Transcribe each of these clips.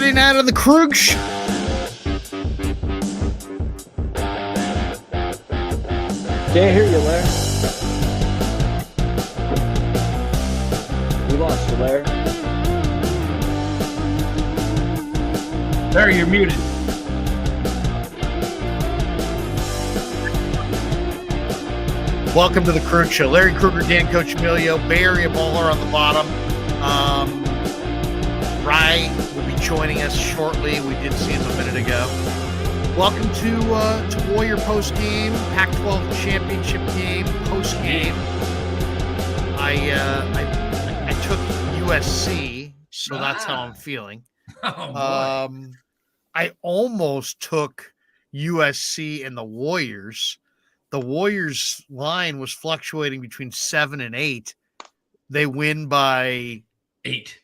Friday night on the Krueg Show. Can't hear you, Larry. We lost you, Larry. Larry, you're muted. Welcome to the Krueg Show. Larry Krueger, Dan Coach Emilio, Bay Area baller on the bottom. Rye will be joining us shortly. We did see him a minute ago. Welcome to Warrior post game, Pac-12 championship game, post game. I took USC, so that's how I'm feeling. Oh, boy. I almost took USC and the Warriors. The Warriors line was fluctuating between 7 and 8. They win by 8.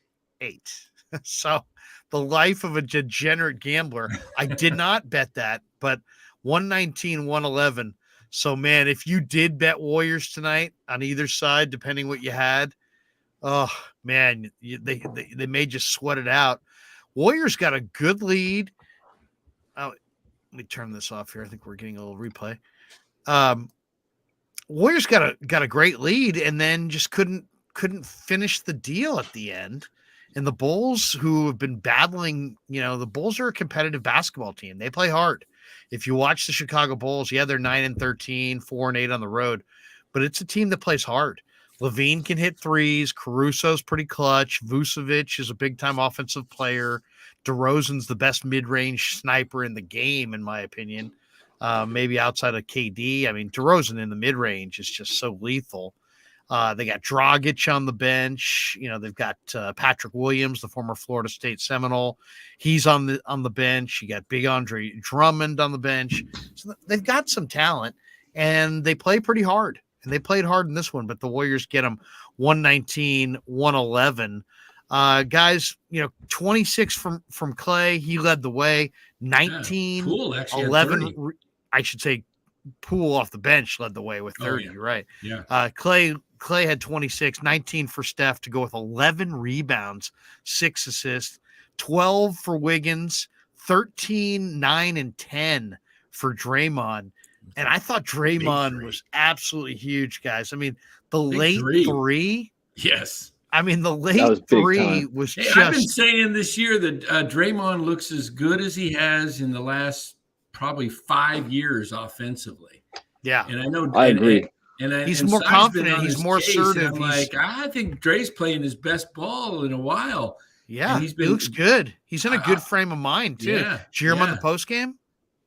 So the life of a degenerate gambler. I did not bet that, but 119, 111. So, man, if you did bet Warriors tonight on either side, depending what you had, oh, man, they may just sweat it out. Warriors got a good lead. Oh, let me turn this off here. I think we're getting a little replay. Warriors got a great lead and then just couldn't finish the deal at the end. And the Bulls, who have been battling, the Bulls are a competitive basketball team. They play hard. If you watch the Chicago Bulls, yeah, they're 9-13, 4-8 on the road, but it's a team that plays hard. Levine can hit threes. Caruso's pretty clutch. Vucevic is a big-time offensive player. DeRozan's the best mid-range sniper in the game, in my opinion. Maybe outside of KD. I mean, DeRozan in the mid-range is just so lethal. They got Dragic on the bench. They've got Patrick Williams, the former Florida State Seminole. He's on the bench. You got Big Andre Drummond on the bench. So they've got some talent, and they play pretty hard. And they played hard in this one, but the Warriors get them 119, 111. Guys, 26 from Clay. He led the way. 19, Poole actually 11. I should say Poole off the bench led the way with 30. Yeah. You're right. Yeah. Clay had 26, 19 for Steph to go with 11 rebounds, 6 assists, 12 for Wiggins, 13, 9, and 10 for Draymond. And I thought Draymond was absolutely huge, guys. I mean, the late three. Yes. I mean, the late three was just. I've been saying this year that Draymond looks as good as he has in the last probably 5 years offensively. Yeah. And I know I agree. He's more confident. He's more assertive. I think Dre's playing his best ball in a while. Yeah, he looks good. He's in a good frame of mind, too. Yeah, did you hear him on the post game?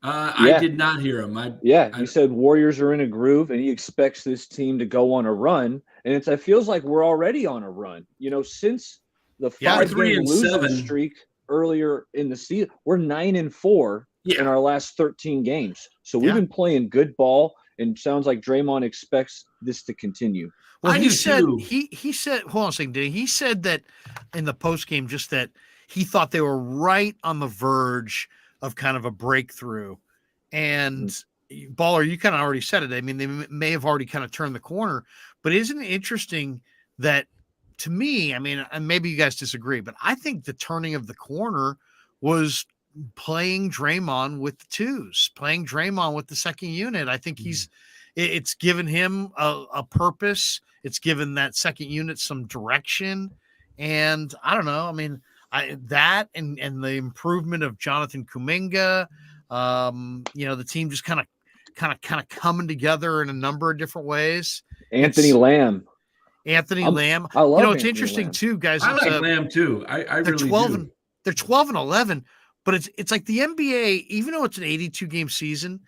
I did not hear him. He said Warriors are in a groove, and he expects this team to go on a run. And it feels like we're already on a run. Since the 5-game losing streak earlier in the season, we're 9-4 in our last 13 games. So we've been playing good ball, and sounds like Draymond expects this to continue. Well, he said, hold on a second, Dave. He said that in the post game, just that he thought they were right on the verge of kind of a breakthrough. And Baller, you kind of already said it. I mean, they may have already kind of turned the corner, but isn't it interesting that, to me, I mean, and maybe you guys disagree, but I think the turning of the corner was playing Draymond with the twos, playing Draymond with the second unit. I think it's given him a purpose. It's given that second unit some direction. And I don't know. I mean, that and the improvement of Jonathan Kuminga, the team just kind of coming together in a number of different ways. Anthony Lamb. I love it's interesting Lamb too, guys. I like Lamb too. I really do. They're 12 and 11, but it's like the NBA, even though it's an 82 game season,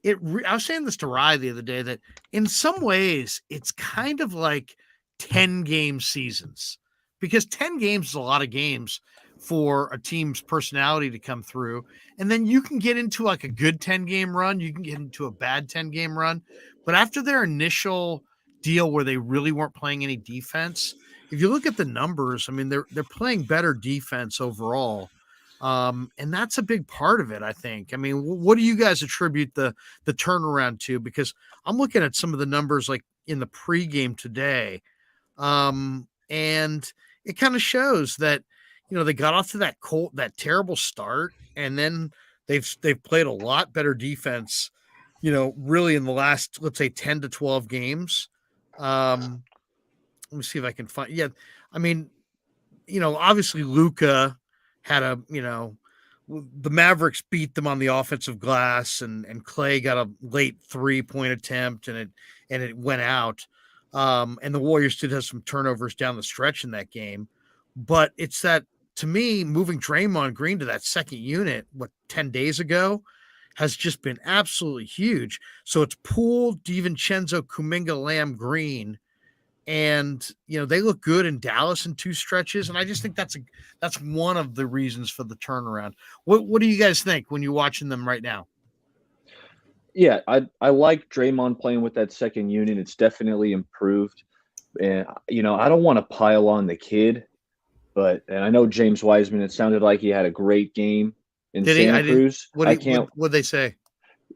I was saying this to Rye the other day, that in some ways it's kind of like 10 game seasons, because 10 games is a lot of games for a team's personality to come through. And then you can get into like a good 10 game run. You can get into a bad 10 game run, but after their initial deal where they really weren't playing any defense, if you look at the numbers, I mean, they're playing better defense overall. And that's a big part of it, I think. I mean, what do you guys attribute the turnaround to? Because I'm looking at some of the numbers like in the pregame today. And it kind of shows that, they got off to that terrible start, and then they've played a lot better defense, really in the last, let's say, 10 to 12 games. Let me see if I can find. Yeah, I mean, obviously Luka had the Mavericks beat them on the offensive glass, and Clay got a late 3-point attempt, and it went out. And the Warriors did have some turnovers down the stretch in that game, but it's that, to me, moving Draymond Green to that second unit, 10 days ago, has just been absolutely huge. So it's Poole, DiVincenzo, Kuminga, Lamb, Green, and they look good in Dallas in 2 stretches, and I just think that's one of the reasons for the turnaround. What do you guys think when you're watching them right now? Yeah, I like Draymond playing with that second unit. It's definitely improved, and I don't want to pile on the kid, and I know James Wiseman. It sounded like he had a great game in Santa Cruz. What'd they say?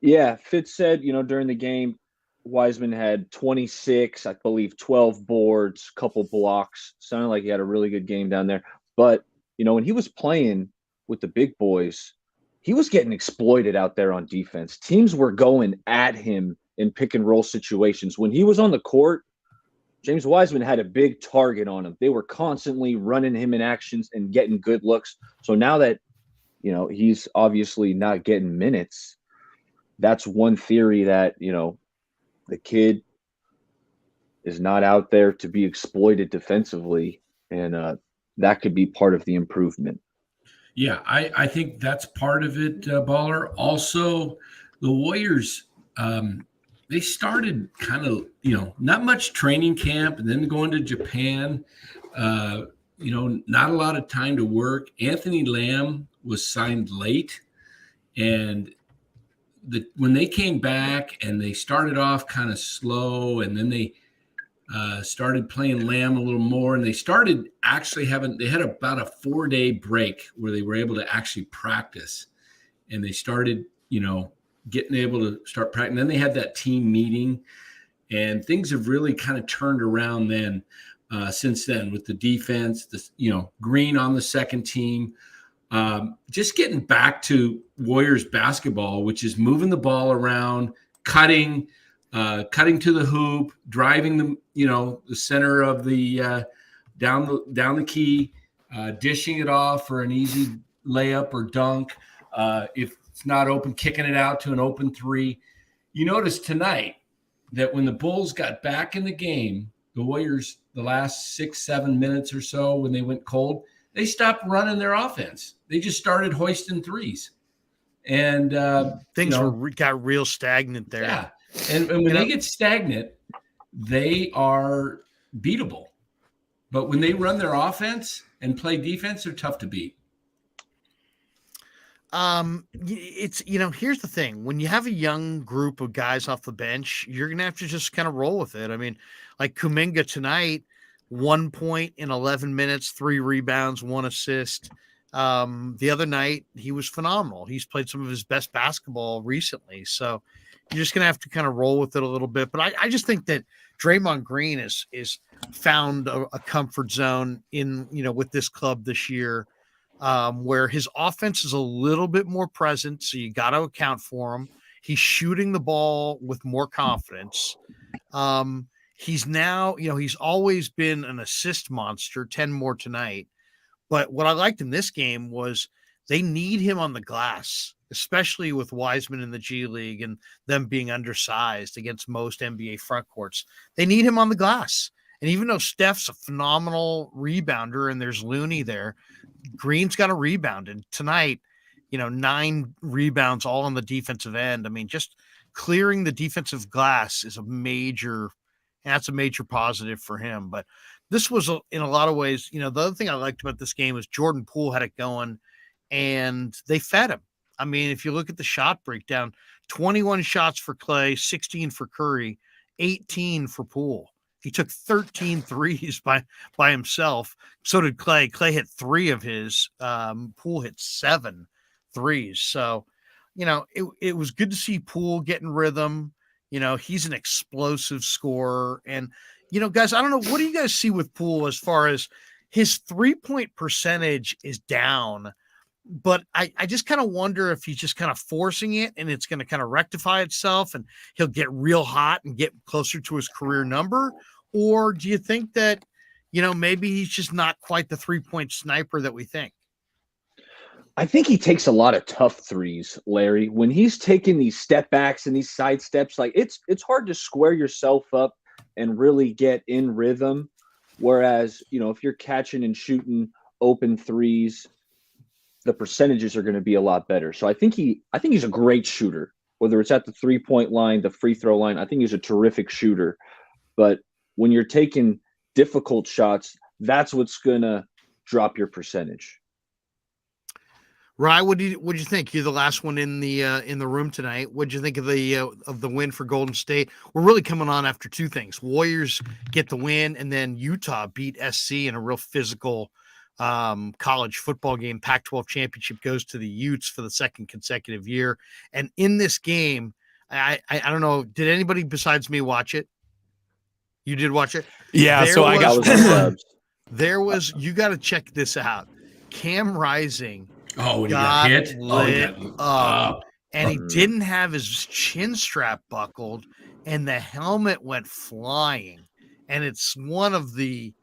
Yeah, Fitz said during the game, Wiseman had 26, I believe 12 boards, couple blocks. Sounded like he had a really good game down there. But, when he was playing with the big boys, he was getting exploited out there on defense. Teams were going at him in pick and roll situations. When he was on the court, James Wiseman had a big target on him. They were constantly running him in actions and getting good looks. So now that, he's obviously not getting minutes, that's one theory that, the kid is not out there to be exploited defensively, and that could be part of the improvement. Yeah, I think that's part of it, Baller. Also, the Warriors, they started kind of, not much training camp, and then going to Japan, not a lot of time to work. Anthony Lamb was signed late, and when they came back and they started off kind of slow, and then they started playing Lamb a little more, and they started actually they had about a 4-day break where they were able to actually practice, and they started, getting able to start practicing. Then they had that team meeting, and things have really kind of turned around then, since then, with the defense, Green on the second team. Just getting back to Warriors basketball, which is moving the ball around, cutting to the hoop, driving the center of the down the key, dishing it off for an easy layup or dunk. If it's not open, kicking it out to an open 3. You notice tonight that when the Bulls got back in the game, the Warriors, the last 6-7 minutes or so, when they went cold, they stopped running their offense. They just started hoisting threes, and things got real stagnant there. Yeah, and when they get stagnant, they are beatable. But when they run their offense and play defense, they're tough to beat. It's here's the thing: when you have a young group of guys off the bench, you're gonna have to just kind of roll with it. I mean, like Kuminga tonight. 1 point in 11 minutes, 3 rebounds, 1 assist. The other night, he was phenomenal. He's played some of his best basketball recently. So you're just going to have to kind of roll with it a little bit. But I just think that Draymond Green is found a comfort zone in, with this club this year, where his offense is a little bit more present. So you got to account for him. He's shooting the ball with more confidence. He's now, he's always been an assist monster, 10 more tonight. But what I liked in this game was they need him on the glass, especially with Wiseman in the G League and them being undersized against most NBA front courts. They need him on the glass. And even though Steph's a phenomenal rebounder and there's Looney there, Green's got a rebound. And tonight, 9 rebounds all on the defensive end. I mean, just clearing the defensive glass is that's a major positive for him. But this was, in a lot of ways, the other thing I liked about this game was Jordan Poole had it going, and they fed him. I mean, if you look at the shot breakdown, 21 shots for Clay, 16 for Curry, 18 for Poole. He took 13 threes by himself. So did Clay. Clay hit 3 of his. Poole hit 7 threes. So, it was good to see Poole getting rhythm. He's an explosive scorer. And, guys, I don't know. What do you guys see with Poole as far as his 3-point percentage is down, but I just kind of wonder if he's just kind of forcing it and it's going to kind of rectify itself and he'll get real hot and get closer to his career number. Or do you think that, maybe he's just not quite the 3-point sniper that we think? I think he takes a lot of tough threes, Larry. When he's taking these step backs and these side steps, like it's hard to square yourself up and really get in rhythm. Whereas, if you're catching and shooting open threes, the percentages are going to be a lot better. So I think he's a great shooter, whether it's at the 3-point line, the free throw line. I think he's a terrific shooter. But when you're taking difficult shots, that's what's going to drop your percentage. Rye, what'd you think? You're the last one in the room tonight. What'd you think of the win for Golden State? We're really coming on after two things. Warriors get the win, and then Utah beat SC in a real physical college football game. Pac-12 championship goes to the Utes for the second consecutive year. And in this game, I don't know, did anybody besides me watch it? You did watch it? Yeah, there was you got to check this out. Cam Rising. Oh, when he got hit? Lit up. And he didn't have his chin strap buckled, and the helmet went flying. And it's one of the,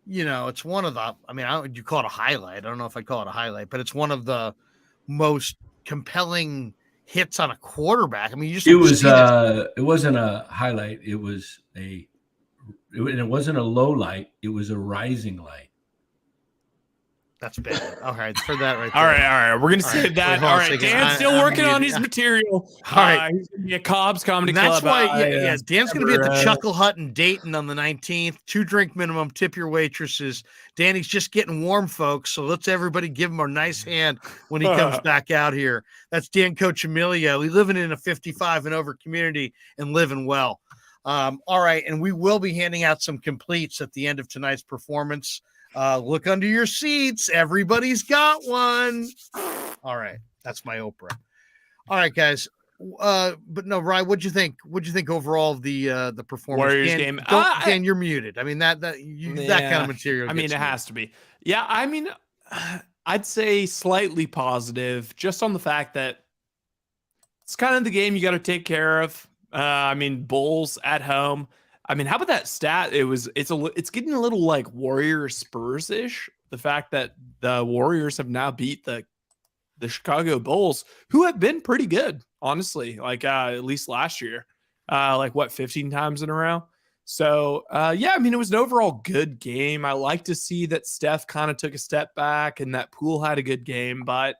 I mean, you call it a highlight. I don't know if I call it a highlight, but it's one of the most compelling hits on a quarterback. I mean, it wasn't a highlight. It wasn't a low light. It was a rising light. That's bad. All right, for that right there. All right. We're gonna save that. All right, Dan's still working on his material. All right, he's gonna be at Cobb's Comedy Club. That's why, Dan's gonna be at the Chuckle Hut in Dayton on the 19th. 2-drink minimum. Tip your waitresses. Danny's just getting warm, folks. So let's everybody give him a nice hand when he comes back out here. That's Dan Coachemilio. We living in a 55 and over community and living well. All right, and we will be handing out some completes at the end of tonight's performance. Look under your seats. Everybody's got one. All right. That's my Oprah. All right, guys. But no, Ryan, what'd you think? What'd you think overall of the performance? Warriors game? Dan, you're muted. I mean, that kind of material. I mean, it has to be. Yeah. I mean, I'd say slightly positive just on the fact that it's kind of the game you got to take care of. I mean, Bulls at home. I mean, how about that stat? It's getting a little like Warriors Spurs-ish. The fact that the Warriors have now beat the Chicago Bulls, who have been pretty good, honestly. Like at least last year, 15 times in a row. So yeah, I mean, it was an overall good game. I like to see that Steph kind of took a step back and that Poole had a good game, but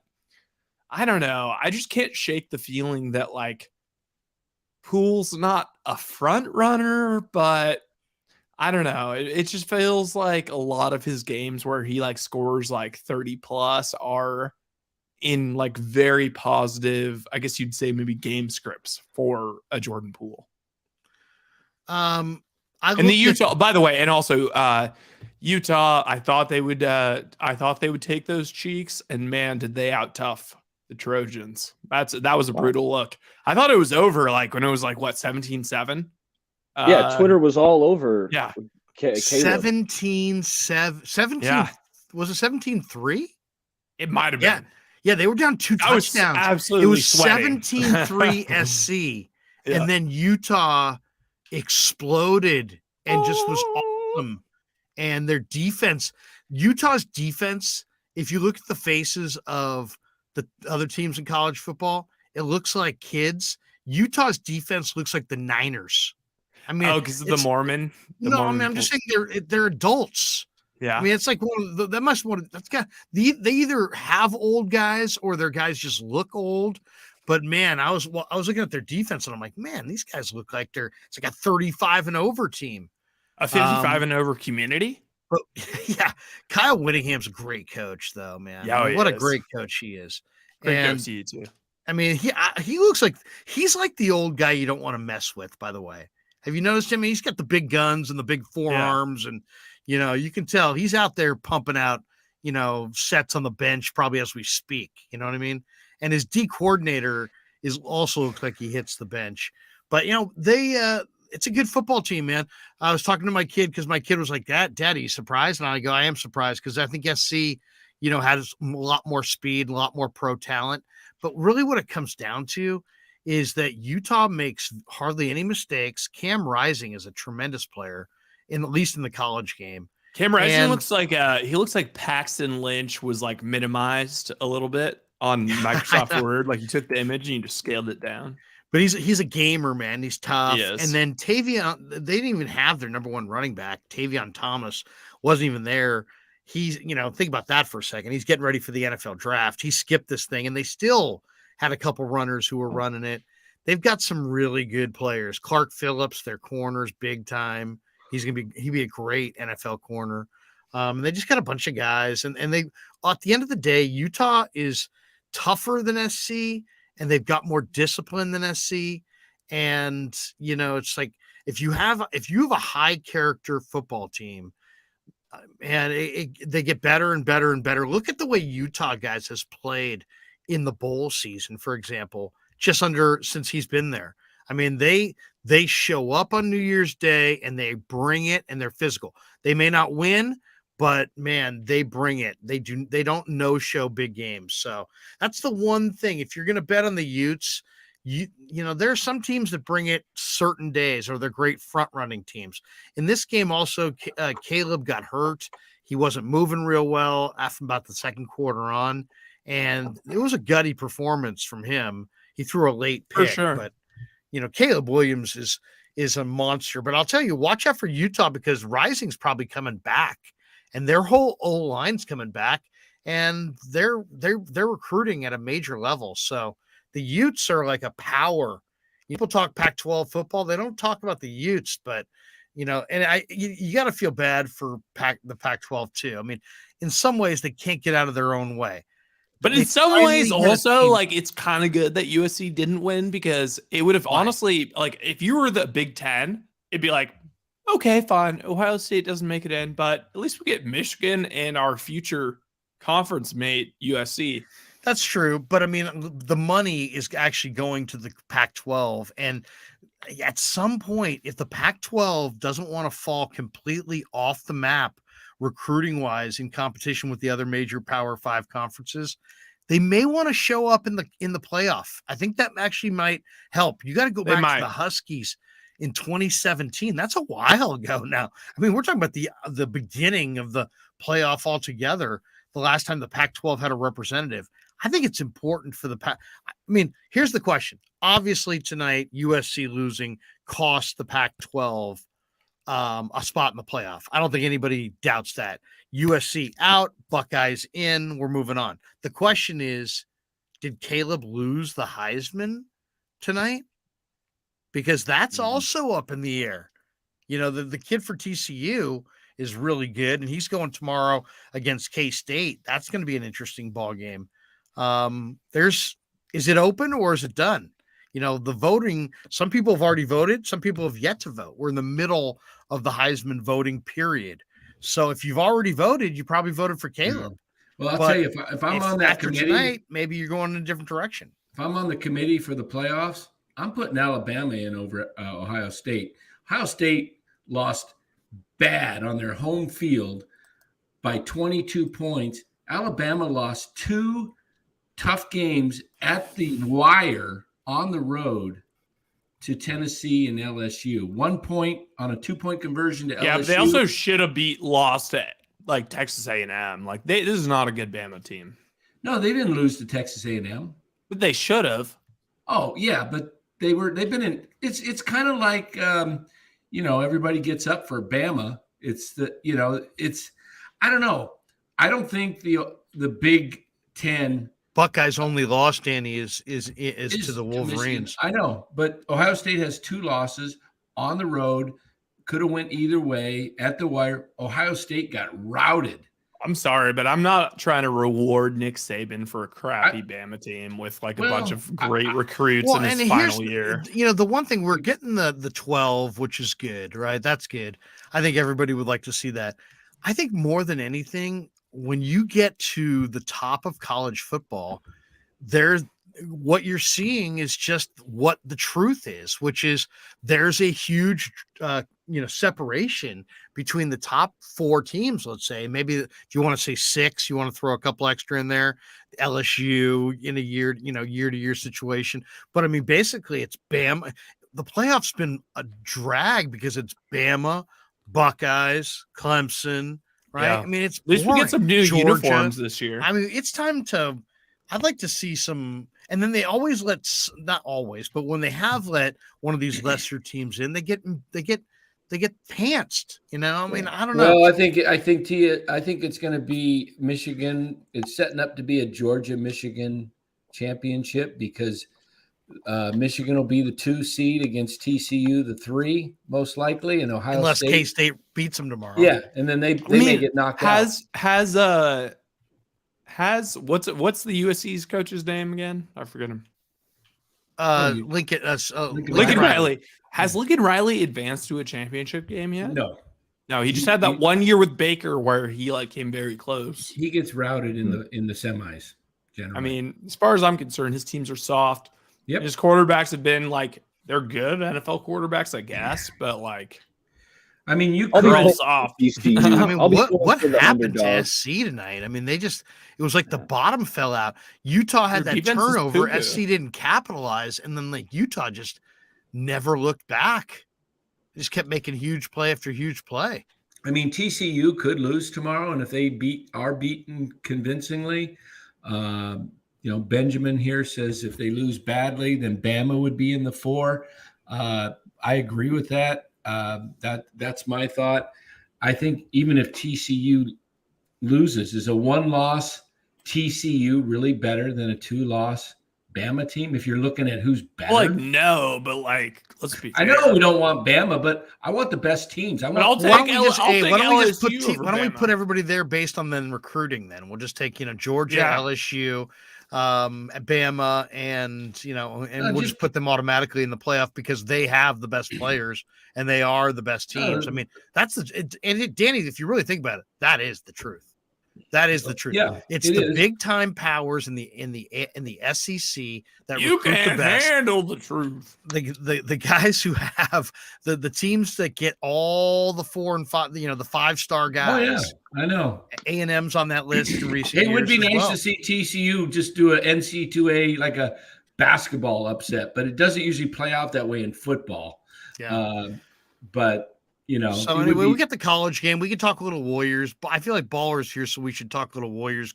I don't know. I just can't shake the feeling that like Poole's not a front runner, but I don't know. It just feels like a lot of his games where he like scores like 30 plus are in like very positive, I guess you'd say maybe game scripts for a Jordan Poole. And the Utah, by the way, and also Utah, I thought they would take those cheeks, and man, did they out tough the Trojans. That was a brutal look. I thought it was over like when it was like what 17-7. Yeah, Twitter was all over. Yeah, 17-7. 17. Yeah. Was it 17-3? It might have been. Yeah, they were down 2 touchdowns. Absolutely, it was sweating. 17-3 SC, and then Utah exploded and just was awesome. And their defense, Utah's defense, if you look at the faces of the other teams in college football, it looks like kids. Utah's defense looks like the Niners. I mean, because of the Mormon. I'm just saying they're adults. Yeah, I mean, it's like they either have old guys or their guys just look old. But man, I was looking at their defense and I'm like, man, these guys look like it's like a 35 and over team, a 55 and over community. But yeah, Kyle Whittingham's a great coach, though, man. Yeah, what a great coach he is. Great coach to you too. I mean, he looks like he's like the old guy you don't want to mess with. By the way, have you noticed him? He's got the big guns and the big forearms, and you can tell he's out there pumping out sets on the bench probably as we speak. You know what I mean? And his D coordinator is also looks like he hits the bench. But they it's a good football team, man. I was talking to my kid because my kid was like, Daddy, you surprised? And I go, I am surprised because I think SC, has a lot more speed, a lot more pro talent. But really what it comes down to is that Utah makes hardly any mistakes. Cam Rising is a tremendous player, at least in the college game. Cam Rising looks like Paxton Lynch was like minimized a little bit on Microsoft Word. Like you took the image and you just scaled it down. But he's a gamer, man. He's tough. Yes. And then Tavion, they didn't even have their number one running back. Tavion Thomas wasn't even there. He's, think about that for a second. He's getting ready for the NFL draft. He skipped this thing, and they still had a couple runners who were running it. They've got some really good players. Clark Phillips, their corners, big time. He'd be a great NFL corner. They just got a bunch of guys, and they, at the end of the day, Utah is tougher than SC, and they've got more discipline than SC. And it's like if you have a high character football team, and they get better and better and better. Look at the way Utah guys has played in the bowl season, for example, since he's been there. I mean, they show up on New Year's Day and they bring it, and they're physical. They may not win, but man, they bring it. They don't no-show big games. So that's the one thing. If you're going to bet on the Utes, there are some teams that bring it certain days, or they're great front-running teams. In this game also, Caleb got hurt. He wasn't moving real well after about the second quarter on, and it was a gutty performance from him. He threw a late pick, for sure. But Caleb Williams is a monster. But I'll tell you, watch out for Utah, because Rising's probably coming back, and their whole O-line's coming back, and they're recruiting at a major level. So the Utes are like a power. People talk Pac-12 football. They don't talk about the Utes, but you got to feel bad for the Pac-12 too. I mean, in some ways they can't get out of their own way. But in some ways also, like, it's kind of good that USC didn't win, because it would have honestly, like, if you were the Big Ten, it'd be like, okay, fine, Ohio State doesn't make it in, but at least we get Michigan and our future conference mate, USC. That's true. But I mean, the money is actually going to the Pac-12. And at some point, if the Pac-12 doesn't want to fall completely off the map recruiting wise in competition with the other major Power 5 conferences, they may want to show up in the playoff. I think that actually might help. You got to go back to the Huskies in 2017. That's a while ago now. I mean, we're talking about the beginning of the playoff altogether. The last time the Pac-12 had a representative. I think it's important for the Pac. I mean, here's the question. Obviously tonight, USC losing cost the Pac-12 a spot in the playoff. I don't think anybody doubts that. USC out, Buckeyes in, we're moving on. The question is, did Caleb lose the Heisman tonight? Because that's also up in the air. The kid for TCU is really good, and he's going tomorrow against K-State. That's going to be an interesting ball game. Is it open or is it done? The voting, some people have already voted. Some people have yet to vote. We're in the middle of the Heisman voting period. So if you've already voted, you probably voted for Caleb. Well, I'll tell you, if I'm on that committee tonight, maybe you're going in a different direction. If I'm on the committee for the playoffs, I'm putting Alabama in over Ohio State. Ohio State lost bad on their home field by 22 points. Alabama lost 2 tough games at the wire on the road to Tennessee and LSU. 1 point on a 2-point conversion to LSU. Yeah, but they also should have lost to like Texas A&M. Like this is not a good Bama team. No, they didn't lose to Texas A&M. But they should have. Oh yeah, but they've been in. It's kind of like everybody gets up for Bama. I don't know. I don't think the Big Ten. Buckeyes only loss, Danny, is to the Wolverines. I know, but Ohio State has 2 losses on the road. Could have went either way at the wire. Ohio State got routed. I'm sorry, but I'm not trying to reward Nick Saban for a crappy Bama team with like a bunch of great recruits in his final year. The one thing, we're getting the 12, which is good, right? That's good. I think everybody would like to see that. I think more than anything, when you get to the top of college football, what you're seeing is just what the truth is, which is there's a huge, separation between the top 4 teams. Let's say maybe if you want to say 6, you want to throw a couple extra in there, LSU in a year to year situation. But I mean, basically it's Bama. The playoffs been a drag because it's Bama, Buckeyes, Clemson, right? Yeah. I mean, it's At least we get some new Georgia. uniforms this year. I mean, it's time to. I'd like to see some, and then they always not always, but when they have let one of these lesser teams in, they get pantsed. I mean, I don't know. Well, I think it's going to be Michigan. It's setting up to be a Georgia-Michigan championship because Michigan will be the 2 seed against TCU, the 3 most likely, and Ohio unless State. K-State beats them tomorrow. Yeah, and then they may get knocked out. What's the USC's coach's name again? I forget him. Lincoln Riley. Has Lincoln Riley advanced to a championship game yet? No, he just had that 1 year with Baker where he came very close. He gets routed in the semis. Generally. I mean, as far as I'm concerned, his teams are soft. Yep. His quarterbacks have been they're good NFL quarterbacks, I guess, but I mean, you could soft. I mean, what happened to SC tonight? I mean, it was like the bottom fell out. Utah had that turnover. SC didn't capitalize, and then Utah just never looked back. Just kept making huge play after huge play. I mean, TCU could lose tomorrow, and if they are beaten convincingly, Benjamin here says if they lose badly, then Bama would be in the 4. I agree with that. That's my thought. I think even if TCU loses, is a 1-loss TCU really better than a 2-loss Bama team? If you're looking at who's better, no, but let's be fair. I know we don't want Bama, but I want the best teams. Why don't we put everybody there based on then recruiting? Then we'll just take Georgia, LSU, Bama, and we'll just put them automatically in the playoff because they have the best players and they are the best teams. I mean, that's Danny. If you really think about it, that is the truth. That is the truth. Yeah, it's the big time powers in the SEC that you recruit can't the best. Handle the truth. The guys who have the teams that get all the 4 and 5, the 5-star guys. Oh yeah, I know. A&M's on that list in recent years. It would be nice to see TCU just do an NC2A like a basketball upset, but it doesn't usually play out that way in football. Yeah, but. So anyway, we get the college game. We can talk a little Warriors, but I feel like Baller's here, so we should talk a little Warriors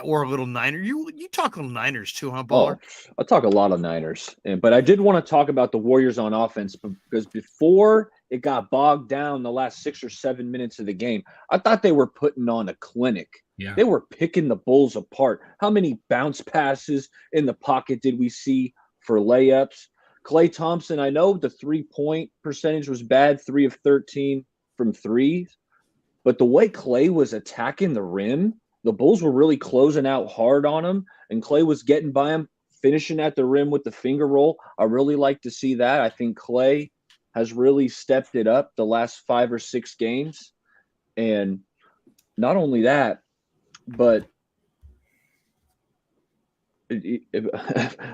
or a little Niners. You talk a little Niners too, huh, Baller? Oh, I talk a lot of Niners, but I did want to talk about the Warriors on offense because before it got bogged down the last 6 or 7 minutes of the game, I thought they were putting on a clinic. Yeah. They were picking the Bulls apart. How many bounce passes in the pocket did we see for layups? Klay Thompson, I know the 3-point percentage was bad, 3 of 13 from 3, but the way Klay was attacking the rim, the Bulls were really closing out hard on him, and Klay was getting by him, finishing at the rim with the finger roll. I really like to see that. I think Klay has really stepped it up the last 5 or 6 games, and not only that, but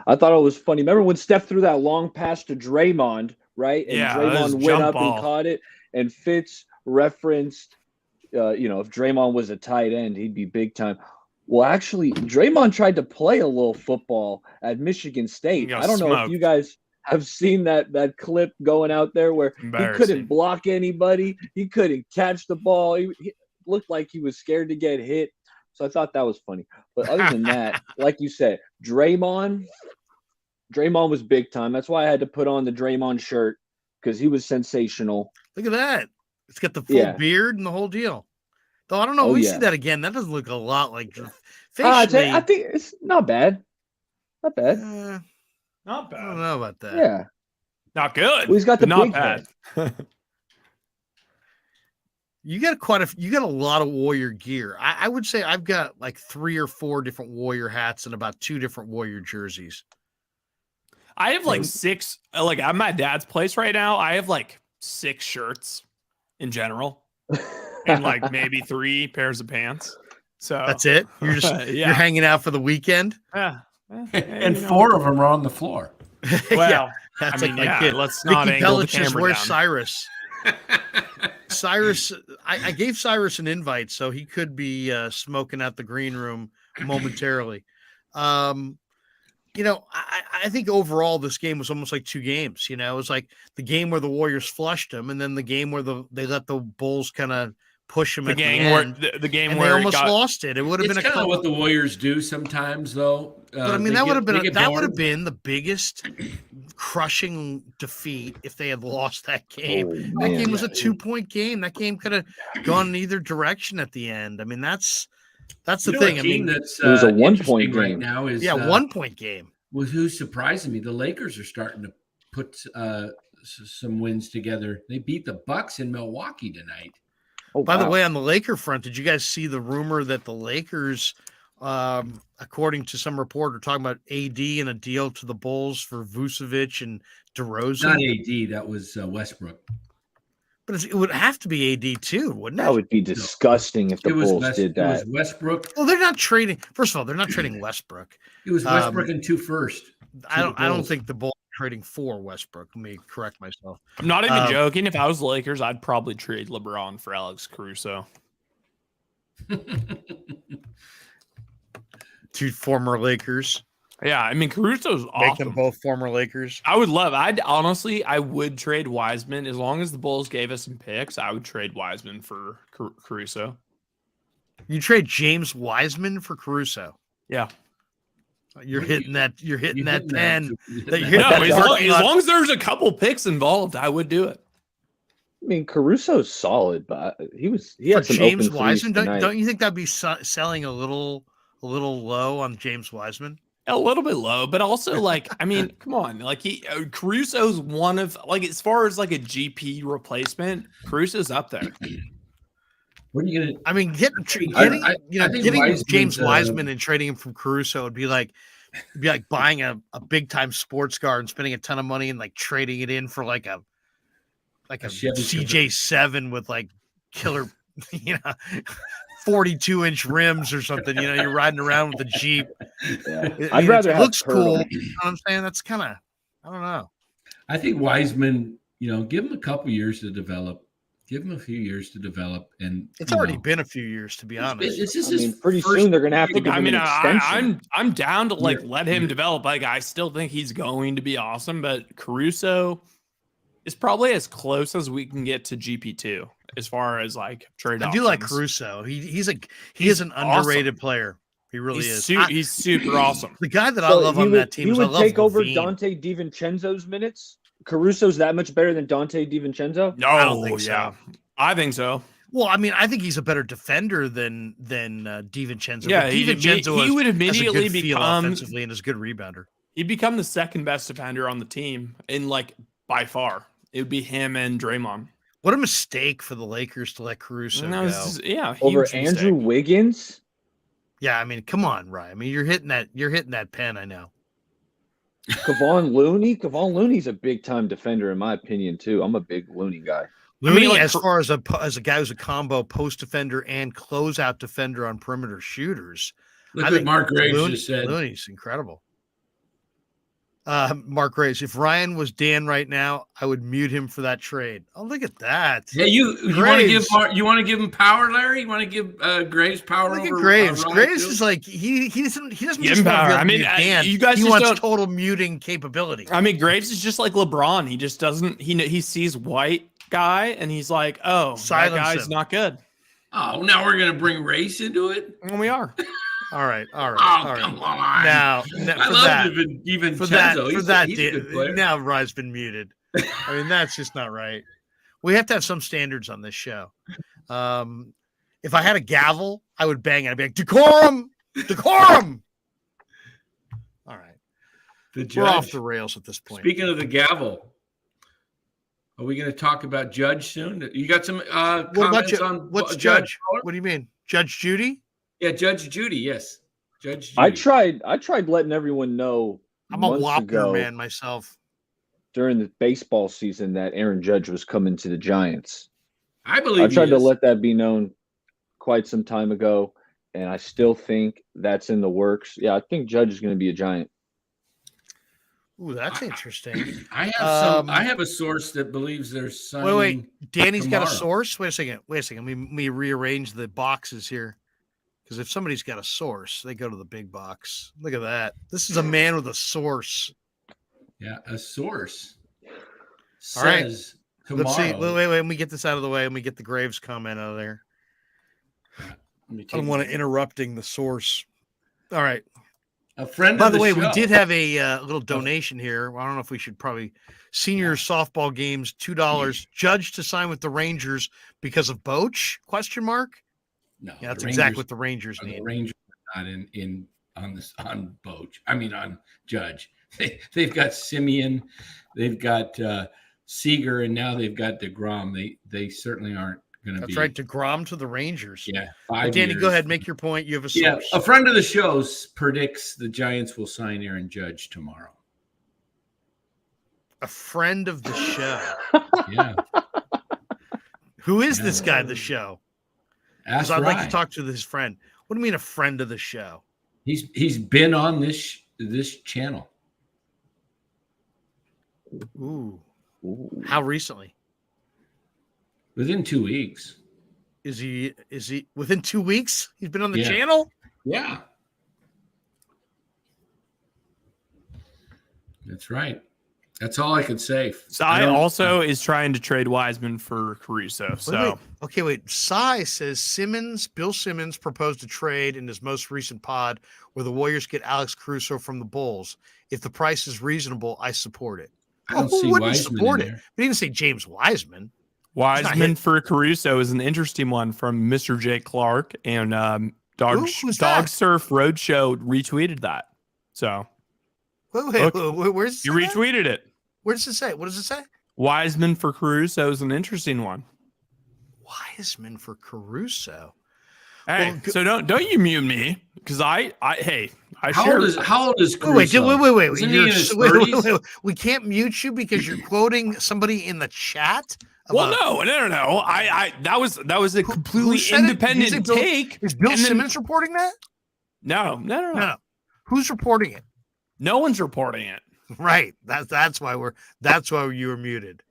I thought it was funny. Remember when Steph threw that long pass to Draymond, right? And Draymond went up and caught it. And Fitz referenced, if Draymond was a tight end, he'd be big time. Well, actually, Draymond tried to play a little football at Michigan State. I don't know if you guys have seen that clip going out there where he couldn't block anybody. He couldn't catch the ball. He looked like he was scared to get hit. So I thought that was funny. But other than that, like you said, Draymond was big time. That's why I had to put on the Draymond shirt because he was sensational. Look at that. It's got the full beard and the whole deal. Though I don't know if we see that again. That doesn't look a lot like I think it's not bad. Not bad. Not bad. I don't know about that. Yeah. Not good. Well, he's got the not big bad. You got a lot of Warrior gear. I would say I've got like 3 or 4 different Warrior hats and about 2 different Warrior jerseys. I have like 6, like at my dad's place right now, I have like 6 shirts in general and like maybe 3 pairs of pants. So that's it. You're just you're hanging out for the weekend. Yeah. And 4 of them are on the floor. Well, that's I mean, like my kid. let's not Mickey angle the Pellich's camera Where's down. Cyrus? Cyrus, I gave Cyrus an invite, so he could be smoking at the green room momentarily. I think overall this game was almost like 2 games. It was like the game where the Warriors flushed them, and then the game where they let the Bulls kind of push them The at game the end. where the game and where they almost lost it. It would have been It's kind of what the Warriors do sometimes, though. But I mean, that would have been the biggest crushing defeat if they had lost that game. That game was a 2-point game. That game could have gone in either direction at the end. I mean, that's the thing. I mean, that's it was a 1-point right game now. Is 1-point game. Was who's surprising me? The Lakers are starting to put some wins together. They beat the Bucks in Milwaukee tonight. Oh, By the way, on the Laker front, did you guys see the rumor that the Lakers, according to some report, are talking about AD and a deal to the Bulls for Vucevic and DeRozan? Not AD, that was Westbrook. But it would have to be AD too, wouldn't it? That would be disgusting if the Bulls did that. It was Westbrook. Well, they're not trading. First of all, they're not trading Westbrook. It was Westbrook and 2 first. I don't think the Bulls are trading for Westbrook. Let me correct myself. I'm not even joking. If I was the Lakers, I'd probably trade LeBron for Alex Caruso. 2 former Lakers. Yeah, I mean Caruso's awesome. Make them both former Lakers. I would trade Wiseman as long as the Bulls gave us some picks. I would trade Wiseman for Caruso. You trade James Wiseman for Caruso. Yeah, you're hitting that pen. As long as there's a couple picks involved, I would do it. I mean, Caruso's solid, but he had some James open Wiseman. Tonight. Don't you think that'd be selling a little low on James Wiseman? A little bit low, but also I mean, come on, Caruso's one of as far as a GP replacement, Caruso's up there. What are you gonna? I mean, getting James Wiseman and trading him from Caruso would be like buying a big time sports car and spending a ton of money and trading it in for a CJ7 with killer, 42-inch rims or something. You're riding around with a Jeep. Yeah. It looks cool. You know what I'm saying? That's kind of, I don't know. I think Wiseman, give him a couple years to develop. Give him a few years to develop, and it's already been a few years, to be honest. Pretty soon they're going to have to give him an extension. I'm down to let him develop. I still think he's going to be awesome, but Caruso is probably as close as we can get to GP2 as far as trade. I do like Caruso. He is an underrated player. He really is. He's super awesome. The guy that I love on that team. He would take over Levine. Dante DiVincenzo's minutes. Caruso's that much better than Dante DiVincenzo? No, I don't think so. I think so. Well, I mean, I think he's a better defender than DiVincenzo. Yeah, DiVincenzo would immediately become offensively and is a good rebounder. He'd become the second best defender on the team, by far. It would be him and Draymond. What a mistake for the Lakers to let Caruso go. Over Andrew Wiggins. Yeah, I mean, come on, Ryan. I mean, you're hitting that pen. I know. Kevon Looney's a big time defender in my opinion too. I'm a big Looney guy. Looney, as far as a guy who's a combo post defender and closeout defender on perimeter shooters. Look what Mark Graves just said. Looney's incredible. Mark Graves, if Ryan was Dan right now, I would mute him for that trade. Oh, look at that. Yeah, you want to give him power, Larry? You want to give Graves power? Look at Graves. Graves is he doesn't just power. I mean, Dan. You guys he just wants don't, total muting capability. I mean, Graves is just like LeBron. He just doesn't. He sees white guy and he's like, oh, that guy's not good. Oh, now we're gonna bring race into it. And we are. All right. Oh, come on. Now I love even for that. Now Ryan's been muted. I mean, that's just not right. We have to have some standards on this show. If I had a gavel, I would bang it. I'd be like, decorum. All right. We're off the rails at this point. Speaking of the gavel, are we going to talk about Judge soon? You got some comments on what's Judge? What do you mean? Judge Judy? Yeah, Judge Judy, yes. Judge Judy. I tried letting everyone know. I'm a Whopper man myself. During the baseball season that Aaron Judge was coming to the Giants. I tried to let that be known quite some time ago. and I still think that's in the works. Yeah, I think Judge is going to be a Giant. Ooh, that's interesting. I have a source that believes they're signing. Wait. Danny's tomorrow. got a source. Wait a second. Let me rearrange the boxes here. Because if somebody's got a source, they go to the big box. Look at that. This is a man with a source. Yeah, a source All right. says tomorrow. Let's see. Wait. Let me get this out of the way. Let me get the Graves comment out of there. I don't want to interrupting the source. All right. A friend. By the way, show. we did have a little donation here. I don't know if we should probably senior softball games $2. Judge to sign with the Rangers because of Boch? ? No, Yeah, that's exactly what the Rangers need. The Rangers are not on Boch. I mean on Judge. They've got Simeon, they've got Seager, and now they've got DeGrom. They certainly aren't going to be. That's right, DeGrom to the Rangers. Yeah, Danny, go ahead, make your point. You have a source. Yeah, a friend of the show predicts the Giants will sign Aaron Judge tomorrow. A friend of the show. Yeah. Who is this guy? The show. Because I'd FRI. like to talk to his friend. What do you mean a friend of the show? He's been on this channel. Ooh. How recently? Within 2 weeks. Is he within 2 weeks? He's been on the Yeah. channel? Yeah. That's right. That's all I could say. Sai also is trying to trade Wiseman for Caruso. So Wait. Sai says Bill Simmons proposed a trade in his most recent pod where the Warriors get Alex Caruso from the Bulls. If the price is reasonable, I support it. I don't who see wouldn't Wiseman support in it? there. We didn't say James Wiseman. Wiseman for Caruso is an interesting one from Mr. Jake Clark, and Dog Surf Roadshow retweeted that. So wait, where's you retweeted it? Where does it say? What does it say? Wiseman for Caruso is an interesting one. Wiseman for Caruso. Hey, so don't you mute me because I How old is Caruso? Wait. Isn't he in his 30s? Wait. We can't mute you because you're quoting somebody in the chat. Well, no. That was a completely independent take. Is Bill Simmons reporting that? No. Who's reporting it? No one's reporting it. Right. That's why you were muted.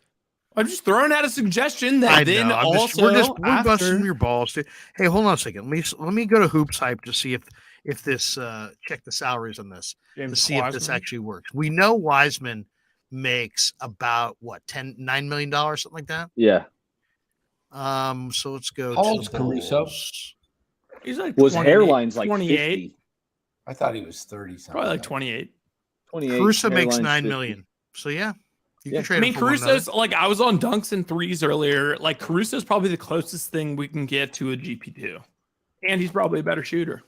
I'm just throwing out a suggestion that we're busting your balls. Hey, hold on a second. Let me go to Hoops Hype to see if this check the salaries on this to see if this actually works. We know Wiseman makes about $9 million, something like that. Yeah. So let's go. How old's Caruso? He's like his hairline's like 28. 50. I thought he was 30 something. Probably like 28. 28. Caruso makes $9 50. million. So yeah. You can trade him for Caruso's like I was on dunks and threes earlier. Like Caruso's probably the closest thing we can get to a GP2. And he's probably a better shooter.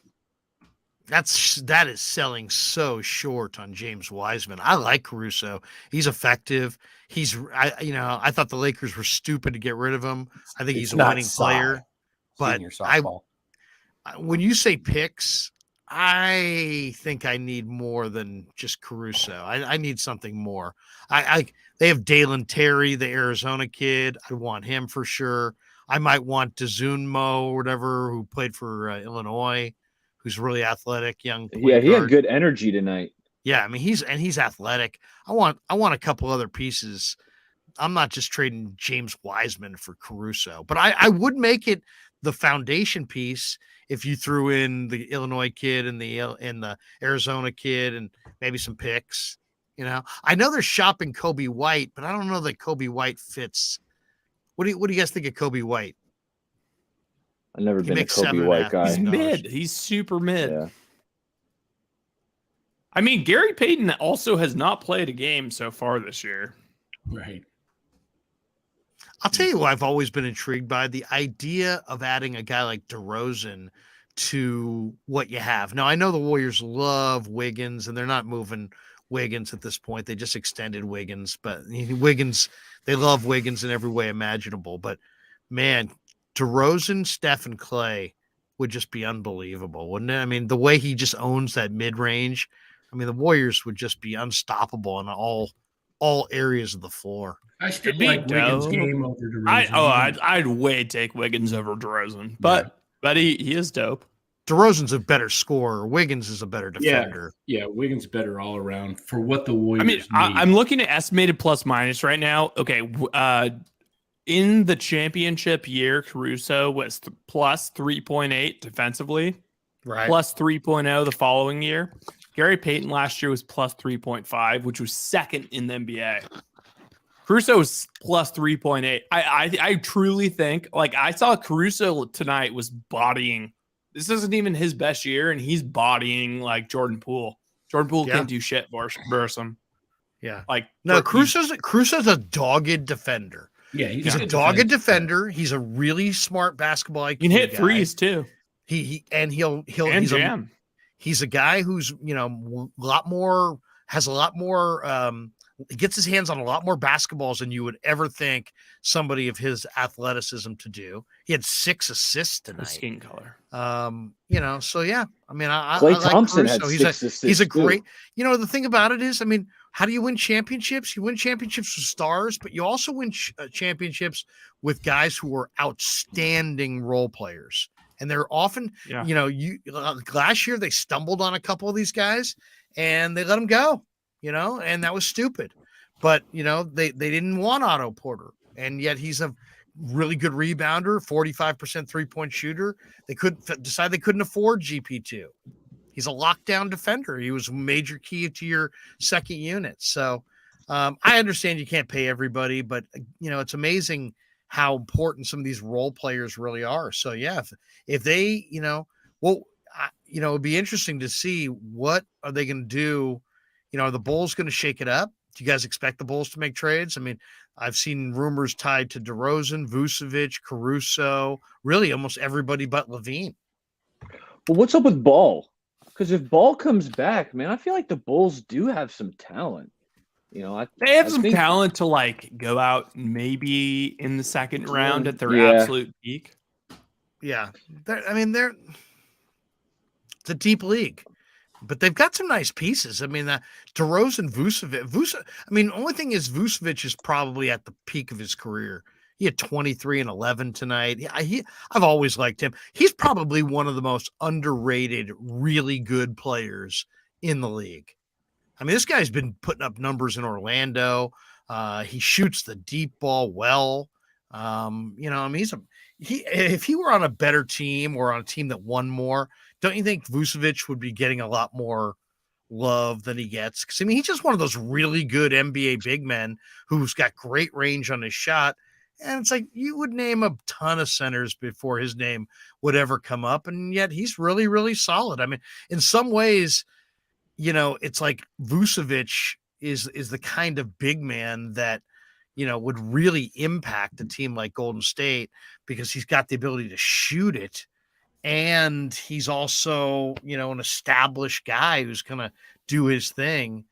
That is selling so short on James Wiseman. I like Caruso. He's effective. I thought the Lakers were stupid to get rid of him. I think he's a winning player. But when you say picks, I think I need more than just Caruso. I need something more. They have Dalen Terry, the Arizona kid. I want him for sure. I might want Dezunmo or whatever, who played for Illinois, who's really athletic, young. Yeah, he had good energy tonight. Yeah, I mean he's athletic. I want a couple other pieces. I'm not just trading James Wiseman for Caruso, but I would make it the foundation piece if you threw in the Illinois kid and the Arizona kid and maybe some picks. I know they're shopping Kobe White, but I don't know that Kobe White fits. What do you guys think of Kobe White? I've never been a Kobe White guy. He's mid. He's super mid. Yeah. I mean, Gary Payton also has not played a game so far this year. Right. I'll tell you what I've always been intrigued by, the idea of adding a guy like DeRozan to what you have. Now, I know the Warriors love Wiggins, and they're not moving Wiggins at this point. They just extended Wiggins, but they love Wiggins in every way imaginable. But, man, DeRozan, Steph, and Clay would just be unbelievable, wouldn't it? I mean, the way he just owns that mid-range, I mean, the Warriors would just be unstoppable in all areas of the floor. I still like Wiggins' game over DeRozan. I'd way take Wiggins over DeRozan, but he is dope. DeRozan's a better scorer. Wiggins is a better defender. Yeah, Wiggins better all around for what the Warriors need. I'm looking at estimated plus minus right now. Okay, in the championship year, Caruso was plus 3.8 defensively, Right. plus 3.0 the following year. Gary Payton last year was plus 3.5, which was second in the NBA. Caruso was plus 3.8. I truly think, like, I saw Caruso tonight was bodying. This isn't even his best year, and he's bodying like Jordan Poole. Jordan Poole can't do shit versus him. Yeah. Like, no, Caruso's a dogged defender. Yeah, he's a dogged defender. He's a really smart basketball IQ. He can hit guy. threes too. He's jam. He's a guy who's, you know, has a lot more gets his hands on a lot more basketballs than you would ever think somebody of his athleticism to do. He had 6 assists tonight. Skin color. You know, so yeah. I mean, Klay Thompson had 6 assists. He's a great, you know, the thing about it is, I mean, how do you win championships? You win championships with stars, but you also win championships with guys who are outstanding role players. And they're often, you know, last year they stumbled on a couple of these guys and they let them go, you know, and that was stupid. But, you know, they didn't want Otto Porter, and yet he's a really good rebounder, 45% three-point shooter. They decide they couldn't afford GP2. He's a lockdown defender. He was a major key to your second unit. So I understand you can't pay everybody, but, you know, it's amazing how important some of these role players really are. So yeah, if they, you know, well, you know, it'd be interesting to see what are they going to do. You know, are the Bulls going to shake it up? Do you guys expect the Bulls to make trades? I mean, I've seen rumors tied to DeRozan, Vucevic, Caruso, really almost everybody but Levine. Well, what's up with Ball? Because if Ball comes back, man, I feel like the Bulls do have some talent. You know, they have some talent to like go out maybe in the second round at their absolute peak. Yeah, it's a deep league, but they've got some nice pieces. I mean, DeRozan, Vucevic. I mean, the only thing is Vucevic is probably at the peak of his career. He had 23 and 11 tonight. I've always liked him. He's probably one of the most underrated, really good players in the league. I mean, this guy's been putting up numbers in Orlando. He shoots the deep ball well. You know, I mean, if he were on a better team or on a team that won more, don't you think Vucevic would be getting a lot more love than he gets? Because, I mean, he's just one of those really good NBA big men who's got great range on his shot. And it's like you would name a ton of centers before his name would ever come up. And yet he's really, really solid. I mean, in some ways, you know, it's like Vucevic is the kind of big man that, you know, would really impact a team like Golden State because he's got the ability to shoot it. And he's also, you know, an established guy who's going to do his thing,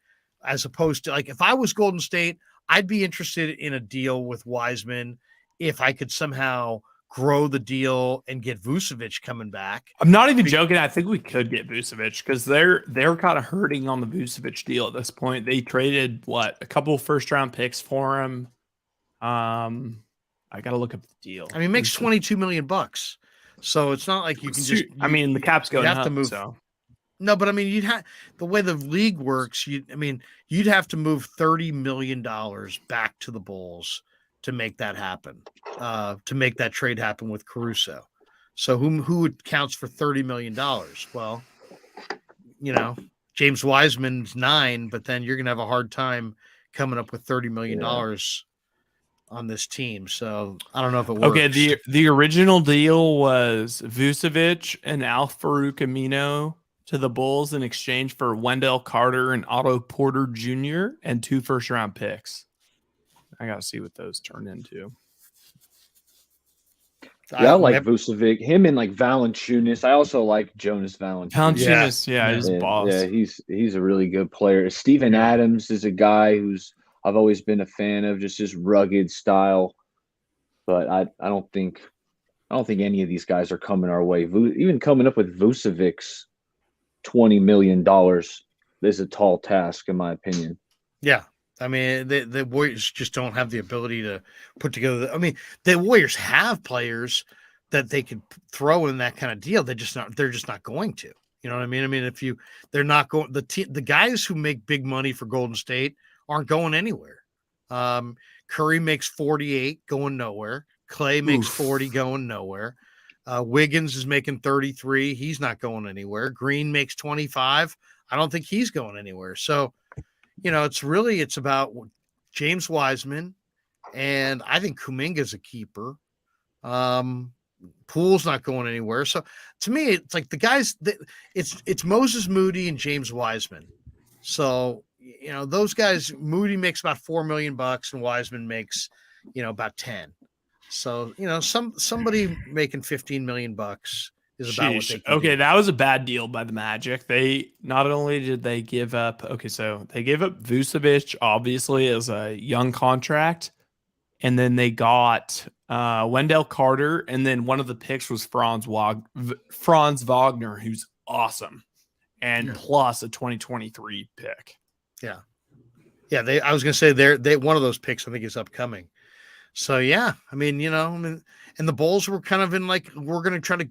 as opposed to, like, if I was Golden State, I'd be interested in a deal with Wiseman if I could somehow grow the deal and get Vucevic coming back. I'm not even joking. I think we could get Vucevic because they're kind of hurting on the Vucevic deal at this point. They traded a couple of first-round picks for him. I got to look up the deal. I mean, it makes $22 million. So it's not like you can just. I mean, the cap's going up. To move. So. No, but I mean, you'd have the way the league works. You'd have to move $30 million back to the Bulls to make that happen. To make that trade happen with Caruso. So who counts for $30 million? Well, you know, James Wiseman's 9, but then you're gonna have a hard time coming up with $30 million on this team. So I don't know if it works. Okay, the original deal was Vucevic and Al-Farouq Amino to the Bulls in exchange for Wendell Carter and Otto Porter Jr. and 2 first-round picks. I got to see what those turn into. Yeah, I like Vucevic. Him and like Valanciunas. I also like Jonas Valanciunas. He's a boss. Yeah, he's a really good player. Steven Adams is a guy who's I've always been a fan of, just his rugged style. But I don't think any of these guys are coming our way. Even coming up with Vucevic's $20 million is a tall task, in my opinion. Yeah. I mean, the Warriors just don't have the ability to put together. I mean, the Warriors have players, that they could throw in that kind of deal. They're just not going to. You know what I mean? I mean, they're not going. The guys who make big money for Golden State aren't going anywhere. Curry makes 48, going nowhere. Clay makes 40, going nowhere. Wiggins is making 33. He's not going anywhere. Green makes 25. I don't think he's going anywhere. So, it's about James Wiseman, and I think Kuminga's a keeper. Poole's not going anywhere. So to me, it's like the guys that it's Moses Moody and James Wiseman. So, those guys, Moody makes about $4 million and Wiseman makes, about 10. So, somebody making $15 million is about what they can do. That was a bad deal by the Magic. They not only did they give up, so they gave up Vucevic, obviously, as a young contract. And then they got Wendell Carter, and then one of the picks was Franz Wagner, who's awesome, and plus a 2023 pick. Yeah. I was gonna say they one of those picks I think is upcoming. So I mean, and the Bulls were kind of in like, we're gonna try to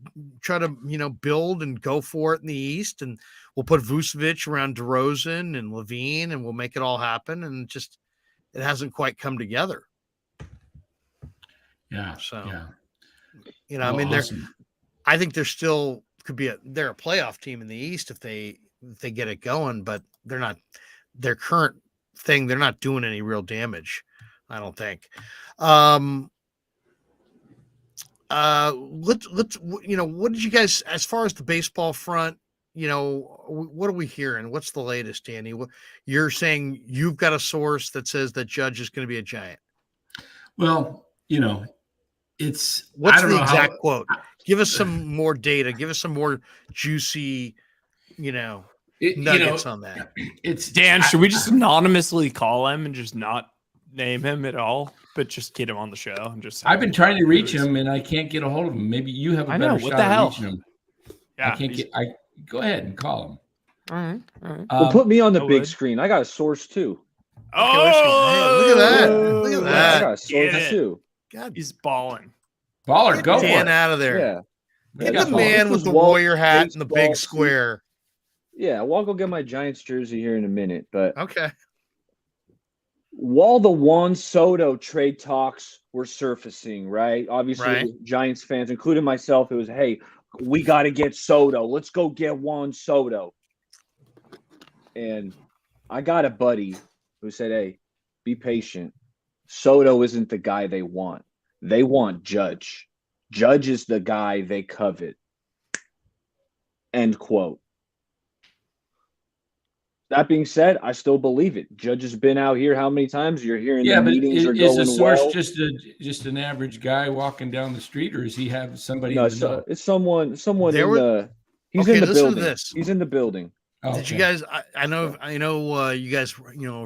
build and go for it in the East, and we'll put Vucevic around DeRozan and Levine, and we'll make it all happen, and it hasn't quite come together. Yeah. So, I mean, awesome. I think they're still they're a playoff team in the East if they get it going, but they're not their current thing. They're not doing any real damage, I don't think. Let's what did you guys, as far as the baseball front, what are we hearing? What's the latest, Danny? You're saying you've got a source that says that Judge is going to be a Giant. Well, what's the exact quote? Give us some more data. Give us some more juicy, nuggets on that. It's Dan. Should we just anonymously call him and just not name him at all, but just get him on the show and just? I've been trying to reach him and I can't get a hold of him. Maybe you have a better shot at reaching him. Yeah, go ahead and call him. All right. Well, put me on the big screen. I got a source too. Oh, look at that! Look at that! I got a source too. God, he's balling. Baller, go for Dan it. out of there. Yeah. Get the man with the Warrior hat and the big square. Yeah, well, I'll go get my Giants jersey here in a minute. But okay. While the Juan Soto trade talks were surfacing, right? Obviously, Giants fans, including myself, it was, hey, we got to get Soto. Let's go get Juan Soto. And I got a buddy who said, hey, be patient. Soto isn't the guy they want. They want Judge. Judge is the guy they covet. End quote. That being said, I still believe it. Judge has been out here how many times? You're hearing the meetings are going well. Is the source just an average guy walking down the street, or does he have somebody? No, it's someone he's in the building. He's in the building. Oh, okay. Did you guys? I know. You guys.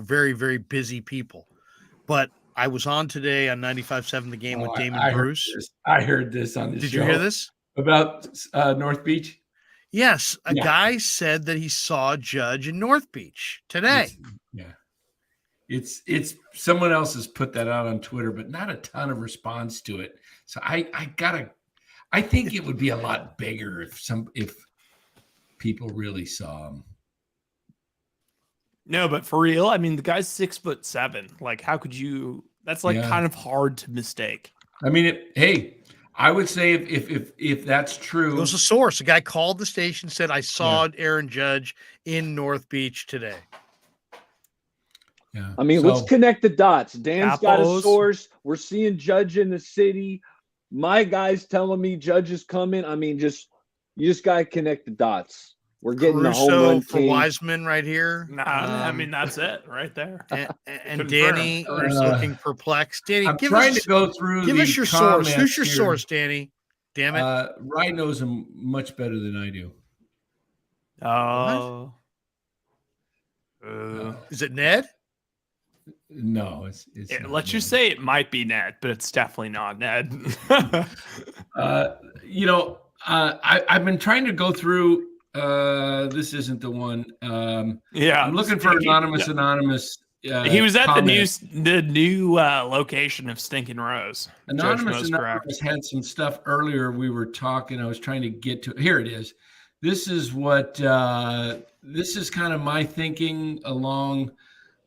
Very, very busy people. But I was on today on 95.7 The Game with Damon Bruce. I heard this on the show. Did you hear this about North Beach? Yes, a guy said that he saw Judge in North Beach today. It's someone else has put that out on Twitter, but not a ton of response to it. So I think it would be a lot bigger if people really saw him. No, but for real, I mean, the guy's 6'7". Like, how could you? That's kind of hard to mistake. I mean, I would say if that's true, it was a source. A guy called the station, said, "I saw Aaron Judge in North Beach today." Yeah, I mean, let's connect the dots. Dan's got a source. We're seeing Judge in the city. My guy's telling me Judge is coming. I mean, you just gotta connect the dots. We're getting the home run for Wiseman right here. I mean, that's it right there. And Danny is looking perplexed. Danny, I'm trying to go through. Give us your source. Who's your source, Danny? Damn it. Ryan knows him much better than I do. Oh. Is it Ned? No, it's let's just say it might be Ned, but it's definitely not Ned. I've been trying to go through. This isn't the one. I'm looking for anonymous He was at comment. the new location of Stinking Rose. Anonymous had some stuff earlier. We were talking. I was trying to get to. Here it is. This is what. This is kind of my thinking along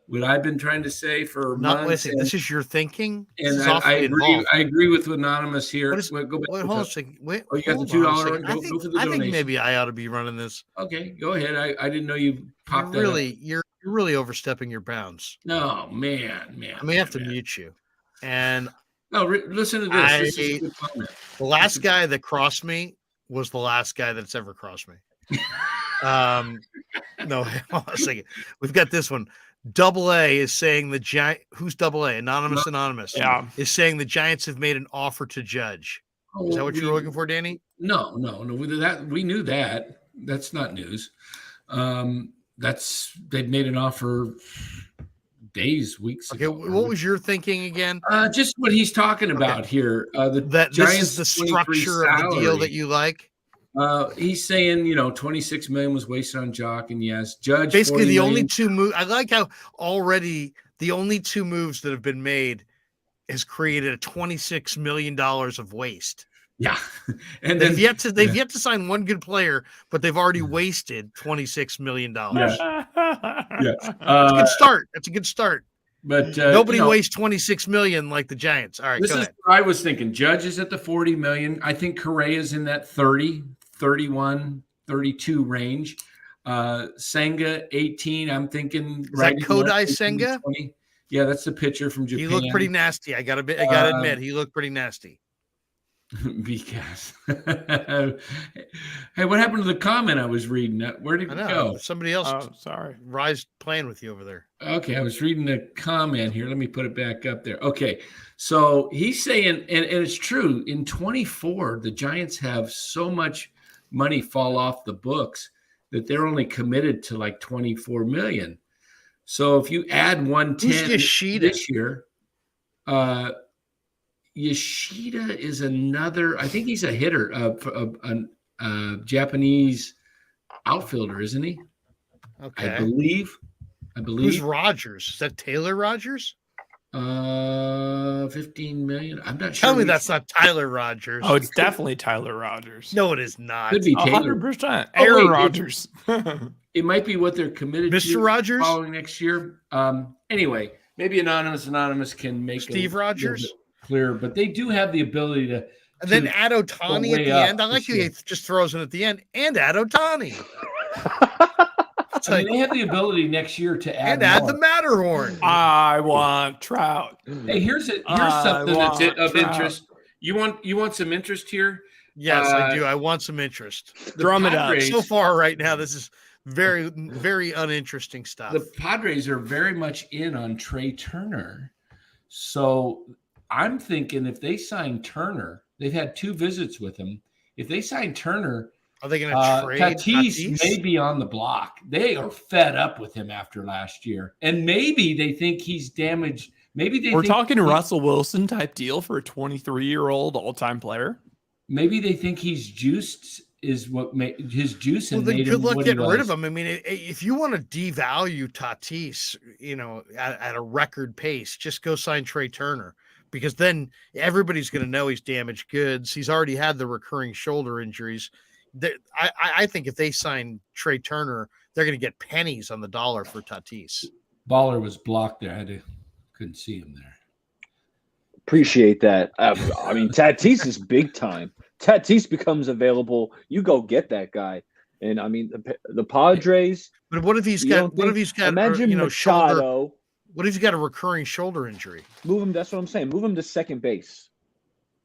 what I've been trying to say for months. This is your thinking, and I agree. I agree with Anonymous here. Go back. Wait, hold on a second. Wait, you got the $2. Go for the donation. I think maybe I ought to be running this. Okay, go ahead. I didn't know you popped that. You're really overstepping your bounds. No, man. I may have to mute you. And no, listen to this. This is a good comment. The last guy that crossed me was the last guy that's ever crossed me. No, hold on a second. We've got this one. Double A is saying the Giant. Who's Double A? Anonymous. Yeah, is saying the Giants have made an offer to Judge. Is that what you're looking for, Danny? No. That we knew that. That's not news. They've made an offer weeks ago. Okay, what was your thinking again? Just what he's talking about here. This is the structure of the deal that you like. He's saying, $26 million was wasted on Jock, and yes, Judge. Basically, the only two moves. I like how already the only two moves that have been made has created a $26 million of waste. Yeah, and they've yet to sign one good player, but they've already wasted $26 million. Yeah. That's a good start. That's a good start. But nobody wastes $26 million like the Giants. All right, this is what I was thinking. Judge is at the $40 million. I think Krueg is in that 30, 31, 32 range. Senga 18. I'm thinking. Is that Kodai Senga? 20. Yeah, that's the pitcher from Japan. He looked pretty nasty. I gotta admit, he looked pretty nasty. Because hey, what happened to the comment I was reading? Where did it go? Somebody else. Oh, sorry. Rise playing with you over there. Okay, I was reading the comment here. Let me put it back up there. Okay, so he's saying, and it's true, in 24, the Giants have so much money fall off the books that they're only committed to like 24 million. So if you add 110 this year, Yoshida is another. I think he's a hitter, a Japanese outfielder, isn't he? Okay, I believe. Who's Rogers? Is that Taylor Rogers? 15 million. I'm not sure. Tell me that's not Tyler Rogers. Oh, it's definitely Tyler Rogers. No, it is not. Could be Taylor. 100%. Aaron Rodgers. It might be what they're committed to. Mr. Rogers following next year. Anyway, maybe Anonymous can make Steve Rogers clear, but they do have the ability to. And then add Ohtani at the end. I like he just throws in at the end and add Ohtani. They have the ability next year to add the Matterhorn. I want Trout. Hey, here's something that's of interest. You want some interest here? Yes, I do. I want some interest. Drum it up. So far, right now, this is very, very uninteresting stuff. The Padres are very much in on Trey Turner. So I'm thinking if they sign Turner, they've had 2 visits with him. If they sign Turner, are they going to trade Tatis? May be on the block. They are fed up with him after last year, and maybe they think he's damaged. Maybe we're talking Russell Wilson type deal for a 23-year-old all-time player. Maybe they think he's juiced. Is what his juice and made him. Good luck getting rid of him. I mean, if you want to devalue Tatis, at a record pace, just go sign Trey Turner, because then everybody's going to know he's damaged goods. He's already had the recurring shoulder injuries. I think if they sign Trey Turner, they're going to get pennies on the dollar for Tatis. Baller was blocked there. Couldn't see him there. Appreciate that. I mean, Tatis is big time. Tatis becomes available. You go get that guy. And I mean, the Padres. But what if he's got? Imagine Machado. Shoulder, what if he's got a recurring shoulder injury? Move him. That's what I'm saying. Move him to second base.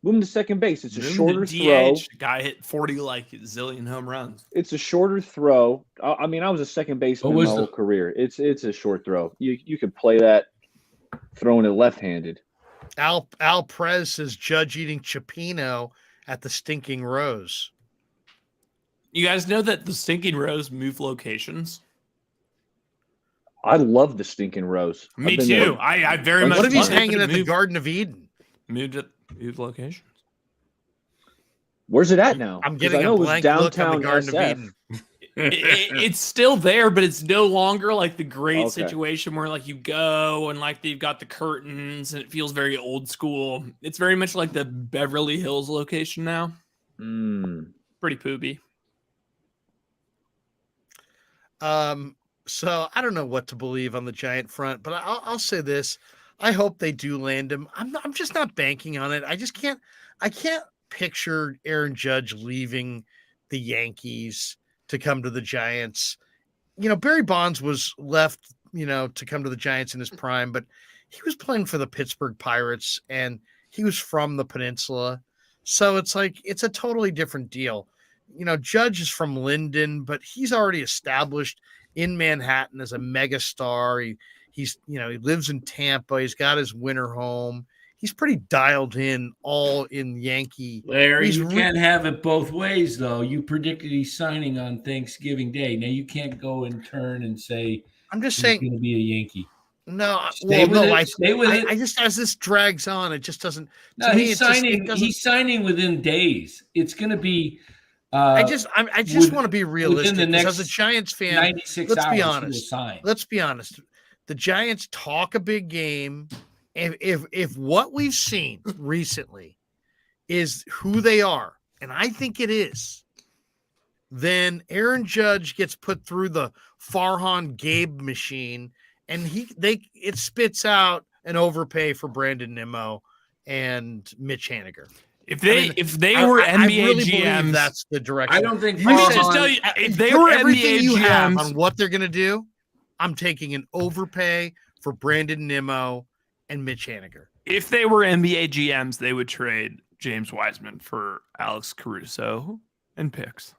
It's a shorter DH. throw. Guy hit 40 like zillion home runs. It's a shorter throw. I mean, I was a second baseman my whole career. It's a short throw. You could play that throwing it left-handed. Al Prez says Judge eating Cipino at the Stinking Rose. You guys know that the Stinking Rose move locations? I love the Stinking Rose. Me too. I very much. What if he's hanging at the Garden of Moved locations. Where's it at now? I'm getting a blank look on the Garden of Eden. it's still there, but it's no longer like the great situation where like you go and like they've got the curtains and it feels very old school. It's very much like the Beverly Hills location now. Pretty poopy. So I don't know what to believe on the Giant front, but I'll say this: I hope they do land him. I'm just not banking on it. I can't picture Aaron Judge leaving the Yankees to come to the Giants. Barry Bonds was left, to come to the Giants in his prime, but he was playing for the Pittsburgh Pirates and he was from the peninsula. So it's like, it's a totally different deal. Judge is from Linden, but he's already established in Manhattan as a megastar. He lives in Tampa. He's got his winter home. He's pretty dialed in, all in Yankee. Larry, you can't have it both ways, though. You predicted he's signing on Thanksgiving Day. Now you can't go and turn and say, I'm just saying, he's going to be a Yankee. No, stay with it. I just, as this drags on, it just doesn't. No, he's signing. He's signing within days. It's going to be. I just want to be realistic. As a Giants fan, 96 let's be honest. Let's be honest. The Giants talk a big game. If what we've seen recently is who they are, and I think it is, then Aaron Judge gets put through the Farhan Gabe machine, and it spits out an overpay for Brandon Nimmo and Mitch Haniger. If they were NBA really GMs, that's the direction. I don't think. Let me just tell you, if they were NBA GMs on what they're going to do, I'm taking an overpay for Brandon Nimmo and Mitch Haniger. If they were NBA GMs, they would trade James Wiseman for Alex Caruso and picks.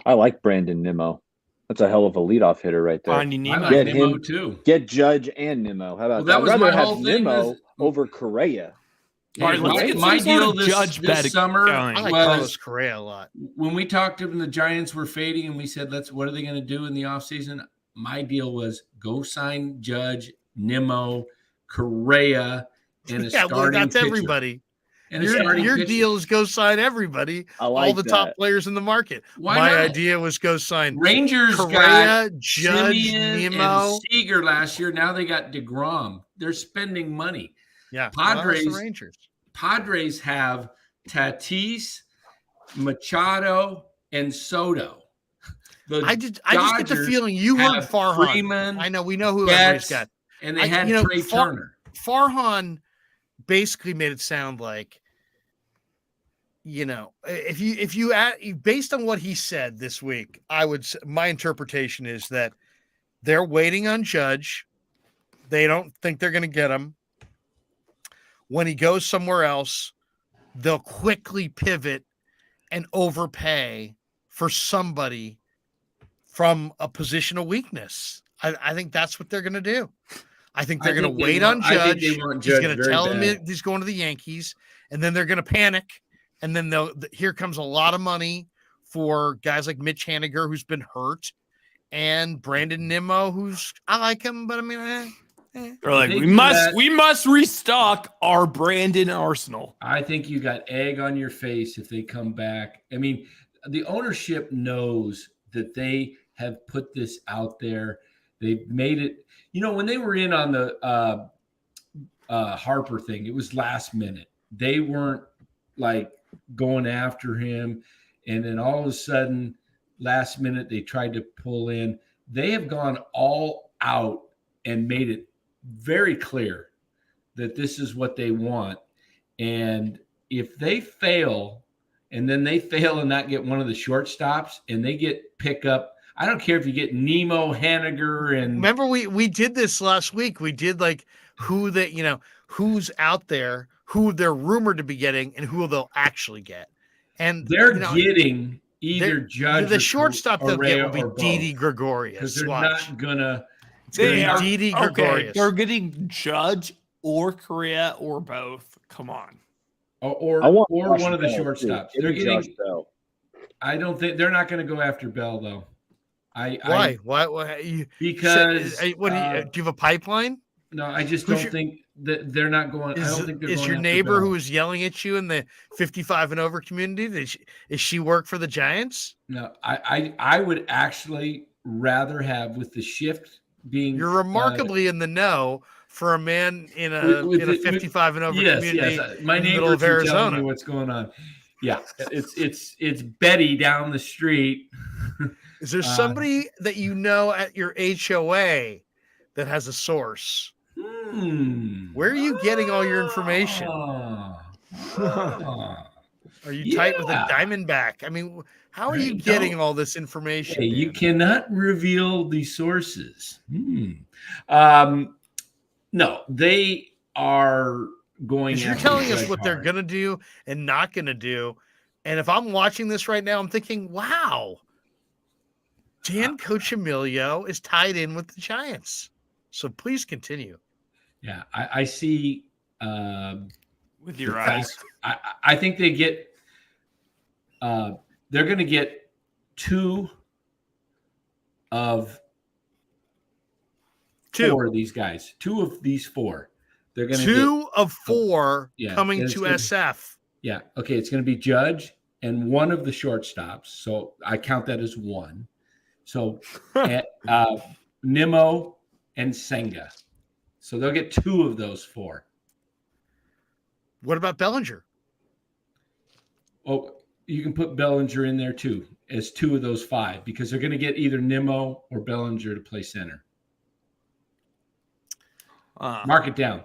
I like Brandon Nimmo. That's a hell of a leadoff hitter right there. I like Nimmo too. Get Judge and Nimmo. How about that? I'd rather have Nimmo over Correa. All right, my deal this summer I like Carlos Correa a lot. When we talked to him, the Giants were fading, and we said, what are they going to do in the offseason? My deal was go sign Judge, Nimmo, Correa, and a starting that's pitcher. Everybody. And your deal is go sign everybody, all the top players in the market. My idea was go sign Rangers Correa, got Judge, Simeon, Nimmo, and Seager last year. Now they got DeGrom. They're spending money. Yeah, Padres have Tatis, Machado, and Soto. I just get the feeling you heard Farhan. Freeman, I know we know who everybody's got, and they had Trey Turner. Farhan basically made it sound like, if you based on what he said this week, my interpretation is that they're waiting on Judge. They don't think they're going to get him. When he goes somewhere else, they'll quickly pivot and overpay for somebody from a position of weakness. I think that's what they're going to do. I think they're going to wait on Judge. He's going to tell him he's going to the Yankees, and then they're going to panic. And then here comes a lot of money for guys like Mitch Haniger, who's been hurt, and Brandon Nimmo, I like him, but I mean, They're like, we must restock our Brandon arsenal. I think you got egg on your face if they come back. I mean, the ownership knows that they have put this out there. They've made it. When they were in on the Harper thing, it was last minute. They weren't like going after him. And then all of a sudden, last minute, they tried to pull in. They have gone all out and made it very clear that this is what they want. And if they fail, and then they fail and not get one of the shortstops, and they pick up, I don't care if you get Nimmo, Haniger, and remember we did this last week. We did like who's out there, who they're rumored to be getting, and who they'll actually get. And they're getting either Judge, the shortstop they'll get will be Didi Gregorius. Because they're not gonna. Didi Gregorius. They're getting Judge or Correa or both. Come on. Or one of the shortstops. They're getting. I don't think they're not going to go after Bell though. Why? Why? Because do you have a pipeline? No, I just don't think that they're not going. I don't think they're going. Is your neighbor who is yelling at you in the 55 and over community? Is she work for the Giants? No, I would actually rather have with the shift being. You're remarkably in the know for a man in a 55 and over community. Yes. My neighbors are telling me what's going on. Yeah, it's Betty down the street. Is there somebody that you know at your HOA that has a source? Where are you getting all your information? Are you tight with a Diamondback? I mean, how are you getting all this information? Hey, you cannot reveal the sources. No, they are going. You're telling us what they're going to do and not going to do. And if I'm watching this right now, I'm thinking, wow, Coach Emilio is tied in with the Giants. So please continue. Yeah, I see. With your eyes. I think they get they're going to get 2 of 4 of these guys. 2 of these 4. They're going to 2 of 4 coming to SF. Yeah. Okay. It's going to be Judge and 1 of the shortstops. So I count that as 1. So Nimmo and Senga. So they'll get 2 of those 4. What about Bellinger? Oh, you can put Bellinger in there too as 2 of those 5 because they're going to get either Nimmo or Bellinger to play center. Mark it down.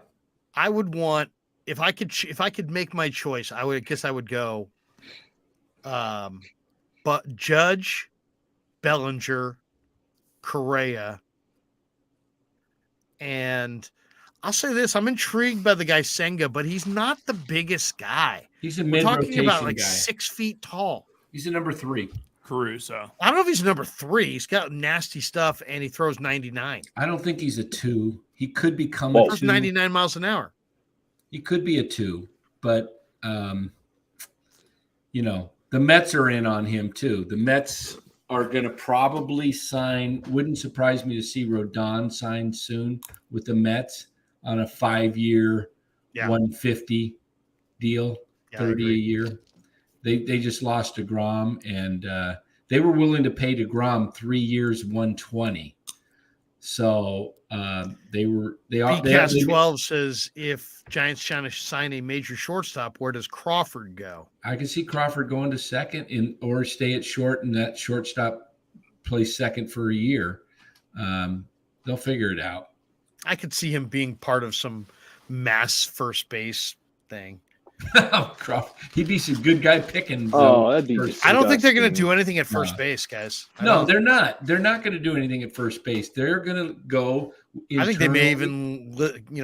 I would want if I could make my choice, I would go. But Judge, Bellinger, Correa, and I'll say this: I'm intrigued by the guy Senga, but he's not the biggest guy. He's a mid-rotation talking about like guy. 6 feet tall. He's a number 3. Caruso. I don't know if he's number 3. He's got nasty stuff, and he throws 99. I don't think he's a 2. He could become a 2. 99 miles an hour. He could be a 2, but you know, the Mets are in on him too. The Mets are going to probably sign. Wouldn't surprise me to see Rodon sign soon with the Mets on a 5-year, $150 deal, $30 a year. They just lost DeGrom, and they were willing to pay DeGrom 3 years, $120. So they are. PCAST 12 says if Giants trying to sign a major shortstop, where does Crawford go? I can see Crawford going to second or stay at short, and that shortstop plays second for a year. They'll figure it out. I could see him being part of some mass first base thing. Crawford, he'd be some good guy picking. That'd be. I don't think they're going to do anything at first base, guys. No, they're not. They're not going to do anything at first base. They're going to go. I think they may even,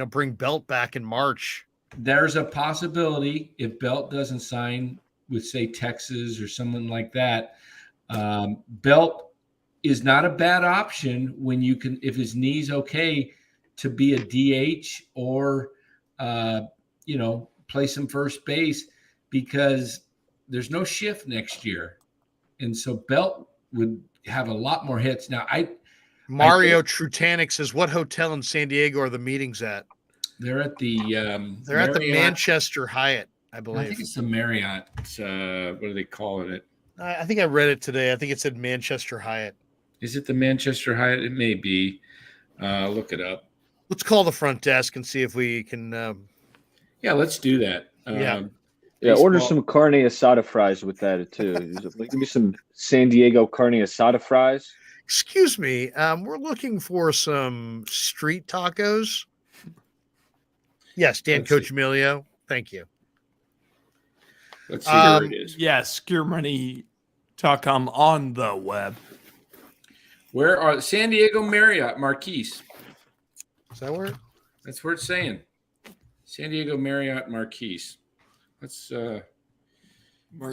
bring Belt back in March. There's a possibility if Belt doesn't sign with, say, Texas or someone like that. Belt is not a bad option when you can, if his knee's okay, to be a DH or, play some first base because there's no shift next year. And so Belt would have a lot more hits. Now, Mario Trutanic says, what hotel in San Diego are the meetings at? They're at the they're at the Manchester Hyatt, I believe. I think it's the Marriott. What are they calling it? I think I read it today. I think it said Manchester Hyatt. Is it the Manchester Hyatt? It may be. Look it up. Let's call the front desk and see if we can. Yeah, let's do that. Order some carne asada fries with that too. Give me some San Diego carne asada fries. Excuse me. We're looking for some street tacos. Yes, Coach Emilio. Thank you. Let's see where it is. Yes, SkeerMoney.com on the web. Where are San Diego Marriott Marquise? Is that where? That's where it's saying. San Diego Marriott Marquise. Let's San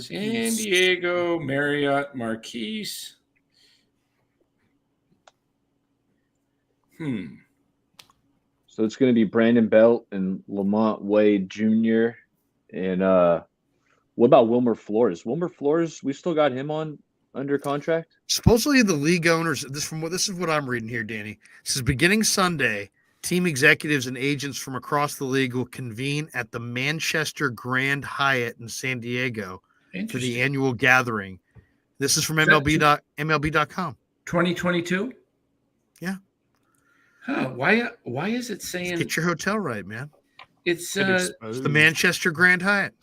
Diego Marriott Marquise. So it's going to be Brandon Belt and Lamont Wade Jr. And what about Wilmer Flores? Wilmer Flores, we still got him under contract? Supposedly the league owners, this is what I'm reading here, Danny. This is beginning Sunday. Team executives and agents from across the league will convene at the Manchester Grand Hyatt in San Diego for the annual gathering. This is from MLB.com. 2022? Yeah. Huh. Why is it saying Just get your hotel right, man? It's the Manchester Grand Hyatt.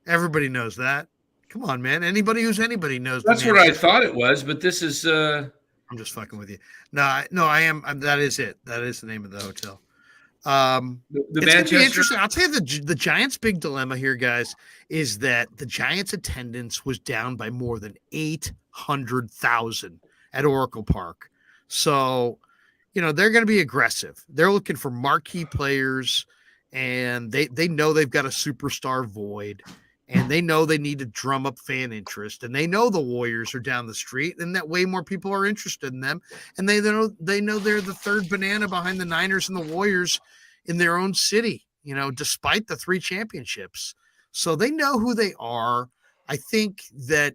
Everybody knows that. Come on, man. Anybody who's anybody knows. That's what I thought it was, but this is I'm just fucking with you. No, I am. That is it. That is the name of the hotel. It's going to be interesting. I'll tell you the Giants' big dilemma here, guys, is that the Giants' attendance was down by more than 800,000 at Oracle Park. So, they're going to be aggressive. They're looking for marquee players, and they know they've got a superstar void. And they know they need to drum up fan interest, and they know the Warriors are down the street, and that way more people are interested in them. And they know they're the third banana behind the Niners and the Warriors in their own city, despite the 3 championships. So they know who they are. I think that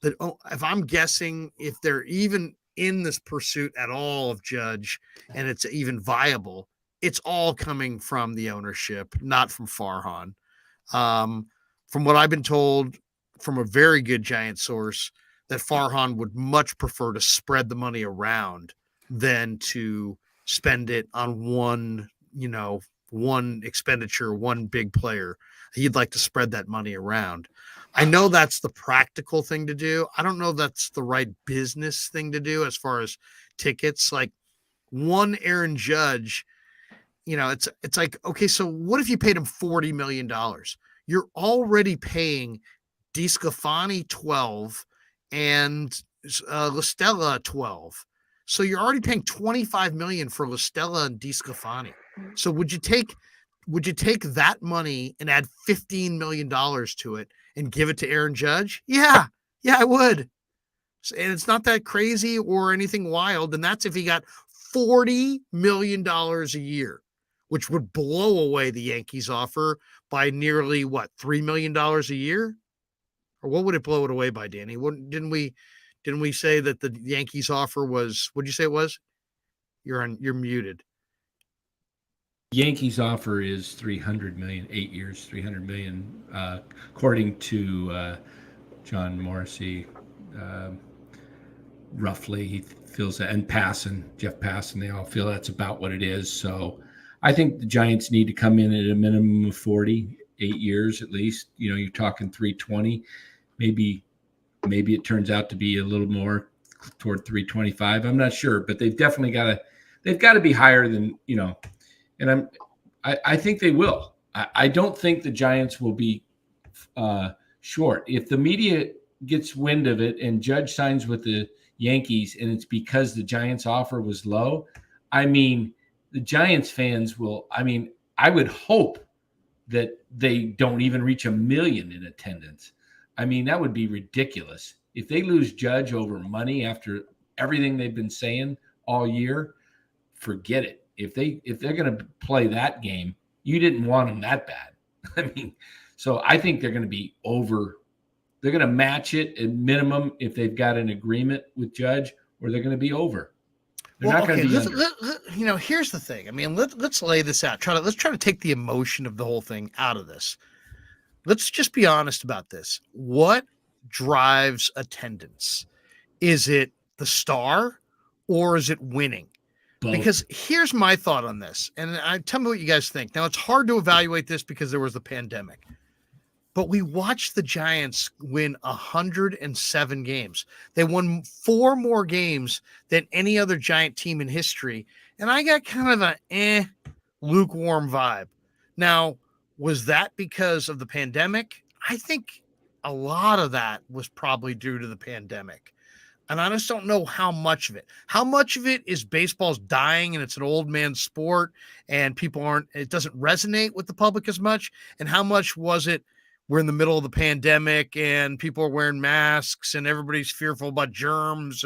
if I'm guessing, if they're even in this pursuit at all of Judge, and it's even viable, it's all coming from the ownership, not from Farhan. From what I've been told from a very good Giant source, that Farhan would much prefer to spread the money around than to spend it on one expenditure, one big player. He'd like to spread that money around. I know that's the practical thing to do. I don't know if that's the right business thing to do as far as tickets. Like one Aaron Judge, it's like, okay, so what if you paid him $40 million? You're already paying DeSclafani 12 and LaStella 12. So you're already paying $25 million for LaStella and DeSclafani. So would you take that money and add $15 million to it and give it to Aaron Judge? Yeah, I would. And it's not that crazy or anything wild. And that's if he got $40 million a year, which would blow away the Yankees offer by nearly $3 million a year? Or what would it blow it away by, Danny? Didn't we say that the Yankees offer was, what'd you say it was? You're muted. Yankees offer is $300 million, 8 years, $300 million, according to John Morrissey. Roughly, he feels that, and Jeff Passan, they all feel that's about what it is. So I think the Giants need to come in at a minimum of 40, 8 years at least. You're talking 320. Maybe it turns out to be a little more toward 325. I'm not sure, but they've definitely got to be higher than, and I think they will. I don't think the Giants will be short. If the media gets wind of it and Judge signs with the Yankees and it's because the Giants offer was low, the Giants fans will, I would hope that they don't even reach 1 million in attendance. That would be ridiculous. If they lose Judge over money after everything they've been saying all year, forget it. If they're going to play that game, you didn't want them that bad. So I think they're going to be over. They're going to match it at minimum if they've got an agreement with Judge, or they're going to be over. They're not going to be under. Here's the thing. Let's lay this out. Let's try to take the emotion of the whole thing out of this. Let's just be honest about this. What drives attendance? Is it the star or is it winning? Both. Because here's my thought on this, and tell me what you guys think. Now, it's hard to evaluate this because there was the pandemic, but we watched the Giants win 107 games. They won 4 more games than any other Giant team in history, and I got kind of a lukewarm vibe. Now, was that because of the pandemic? I think a lot of that was probably due to the pandemic. And I just don't know how much of it. How much of it is baseball's dying and it's an old man sport and it doesn't resonate with the public as much? And how much was it we're in the middle of the pandemic and people are wearing masks and everybody's fearful about germs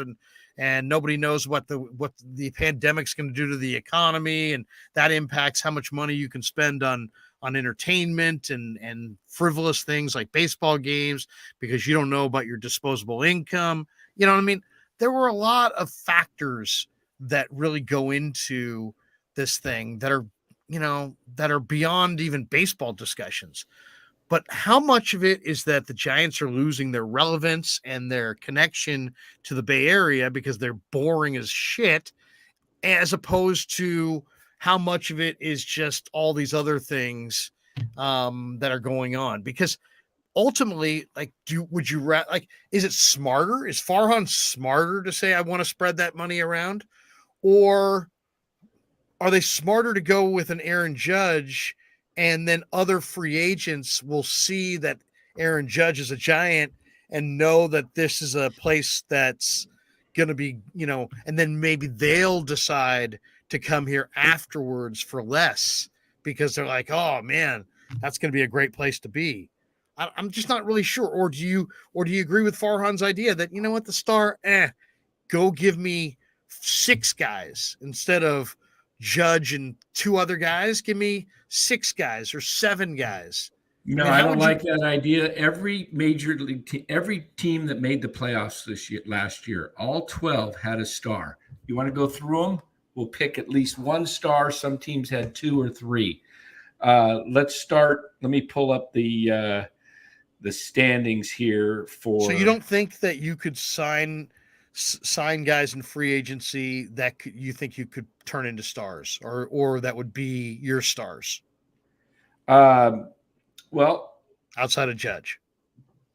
and nobody knows what the pandemic's going to do to the economy, and that impacts how much money you can spend on entertainment and frivolous things like baseball games because you don't know about your disposable income. There were a lot of factors that really go into this thing that are, that are beyond even baseball discussions. But how much of it is that the Giants are losing their relevance and their connection to the Bay Area because they're boring as shit, as opposed to how much of it is just all these other things that are going on? Because ultimately, like, is it smarter? Is Farhan smarter to say, I want to spread that money around? Or are they smarter to go with an Aaron Judge, and then other free agents will see that Aaron Judge is a Giant and know that this is a place that's going to be, and then maybe they'll decide to come here afterwards for less because they're like, oh man, that's going to be a great place to be. I'm just not really sure. Or do you agree with Farhan's idea that, the Star, go give me 6 guys instead of Judge and 2 other guys? Give me 6 guys or 7 guys. No, I don't like that idea. Every major league every team that made the playoffs last year, all 12 had a star. You want to go through them? We'll pick at least 1 star. Some teams had 2 or 3. Let's start. Let me pull up the standings here for. So you don't think that you could sign guys in free agency that you think you could turn into stars, or that would be your stars? Well, outside of Judge,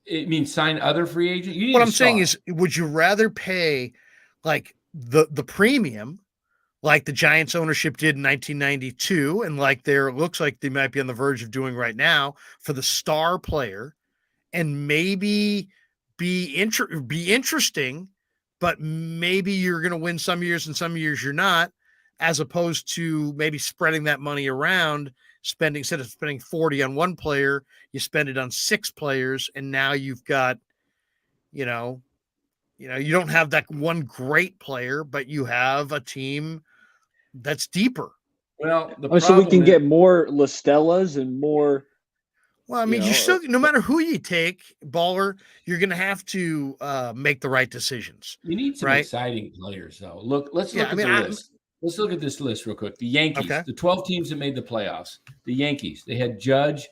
it means sign other free agents. What I'm saying is, would you rather pay like the premium, like the Giants ownership did in 1992, and like it looks like they might be on the verge of doing right now, for the star player, and maybe be interesting, but maybe you're going to win some years and some years you're not, as opposed to maybe spreading that money around, instead of spending 40 on one player, you spend it on 6 players, and now you've got, you don't have that one great player, but you have a team that's deeper. Well, so we can get more Listellas and more. Well, I mean, you still, no matter who you take, Baller, you're going to have to make the right decisions. You need some exciting players, though. Let's look at the list. Let's look at this list real quick. The Yankees, the 12 teams that made the playoffs. The Yankees, they had Judge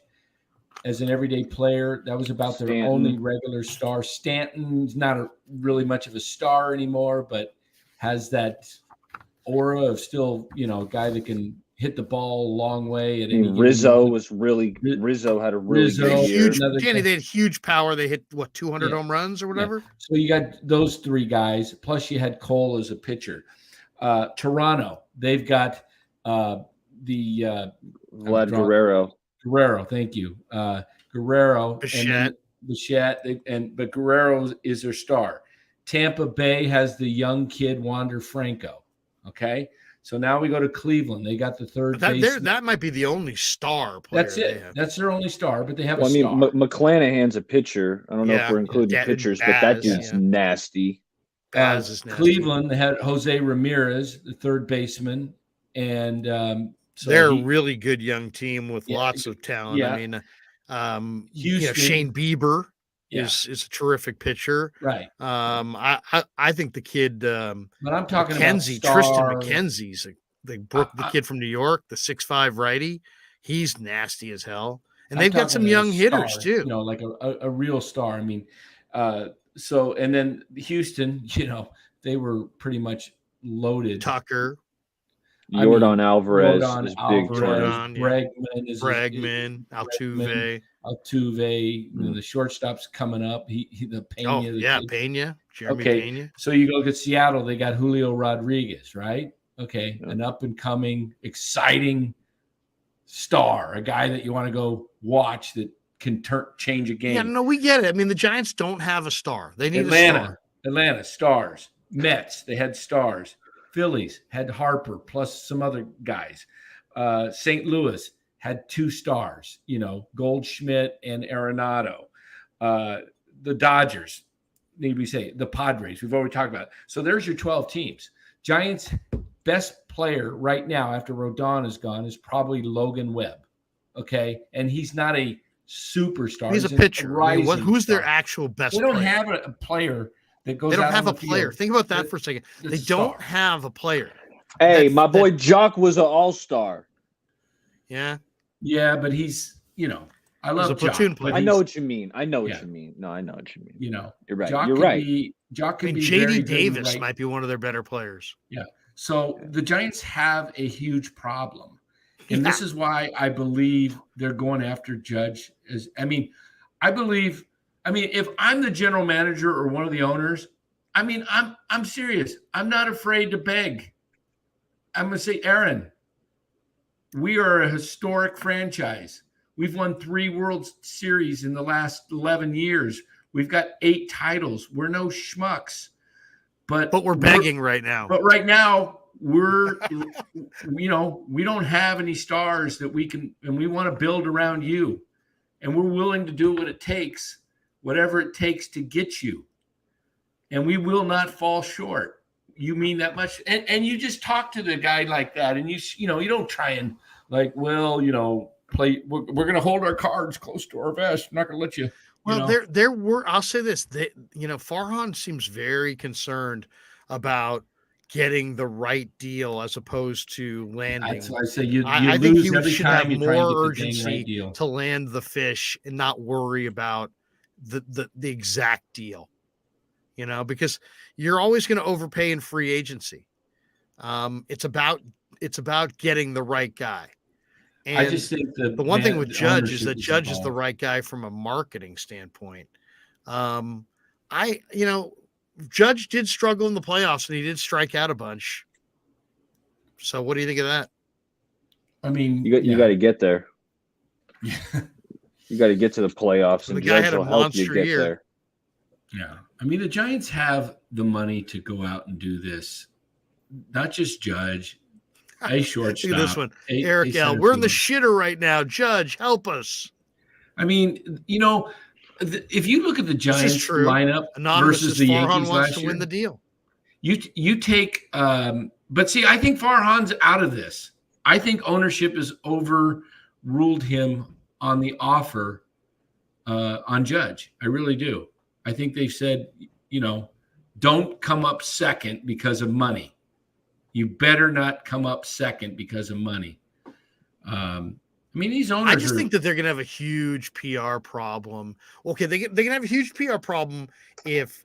as an everyday player. That was about their only regular star. Stanton's not really much of a star anymore, but has that aura of still, a guy that can hit the ball a long way. Rizzo had a really good year. They had huge power. They hit 200 home runs or whatever. Yeah. So you got those 3 guys. Plus you had Cole as a pitcher. Toronto, they've got Vlad Guerrero. Guerrero, thank you. Guerrero, Bichette, but Guerrero is their star. Tampa Bay has the young kid Wander Franco. Okay, so now we go to Cleveland. They got the third base. That might be the only star player. That's it. That's their only star, but they have a star. I mean, McClanahan's a pitcher. I don't know if we're including pitchers, but that dude's nasty. Cleveland, they had Jose Ramirez, the third baseman, and so they're a really good young team with lots of talent. Yeah. I mean, Houston, Shane Bieber is a terrific pitcher. Right. I think the kid, but I'm talking McKenzie, about Tristan McKenzie's the kid from New York, the 6'5" righty. He's nasty as hell, and they've got some young hitters too. Like a real star. I mean. So, and then Houston, they were pretty much loaded. Tucker, Jordan Alvarez is big. Bregman, Altuve. The shortstop's coming up. The Pena. Pena. Jeremy Pena. So you look at Seattle, they got Julio Rodriguez, right? Okay, an up and coming, exciting star, a guy that you want to go watch that can change a game. Yeah, no, we get it. I mean, the Giants don't have a star. They need a star. Atlanta, stars. Mets, they had stars. Phillies had Harper plus some other guys. St. Louis had 2 stars, Goldschmidt and Arenado. The Dodgers, need we say, the Padres, we've already talked about it. So there's your 12 teams. Giants' best player right now after Rodon is gone is probably Logan Webb, okay? And he's not a superstar. He's a pitcher. Who's their actual best player? They don't have a player that goes. They don't have a player. Think about that for a second. They don't have a player. Hey, my boy Jock was an all-star. Yeah. Yeah, but he's, I love a platoon Jock, player. I know what you mean. I know what you mean. No, I know what you mean. You're right. Jock You're could right. Jock I could mean, be very JD good in the Davis right- might be one of their better players. Yeah. So the Giants have a huge problem. And this is why I believe they're going after Judge. If I'm the general manager or one of the owners, I'm serious. I'm not afraid to beg. I'm going to say, Aaron, we are a historic franchise. We've won 3 World Series in the last 11 years. We've got 8 titles. We're no schmucks. But we're begging right now. But right now, we're, we don't have any stars that we can, and we want to build around you. And we're willing to do what it takes, whatever it takes to get you. And we will not fall short. You mean that much? And you just talk to the guy like that. And you don't try and play. We're going to hold our cards close to our vest. I'm not going to let you. Well, there were. I'll say this. Farhan seems very concerned about getting the right deal as opposed to landing. That's why I say you I lose think every should time have you try and more get the urgency dang right deal. to land the fish and not worry about the exact deal. Because you're always going to overpay in free agency. It's about getting the right guy. And I just think the one thing with Judge is that Judge is the right guy from a marketing standpoint. Judge did struggle in the playoffs and he did strike out a bunch. So what do you think of that? I mean, you got to get there. Yeah. You got to get to the playoffs, and the guy Judge had a will help you monster get year. there. Yeah. I mean, the Giants have the money to go out and do this. Not just Judge, a shortstop. Look at this one. Eric L. We're in the shitter right now. Judge, help us. I mean, if you look at the Giants lineup versus the Yankees last year, win the deal. You take, but see, I think Farhan's out of this. I think ownership has overruled him on the offer on Judge. I really do. I think they've said, don't come up second because of money. You better not come up second because of money. These owners. I just think that they're going to have a huge PR problem. Okay, they can have a huge PR problem if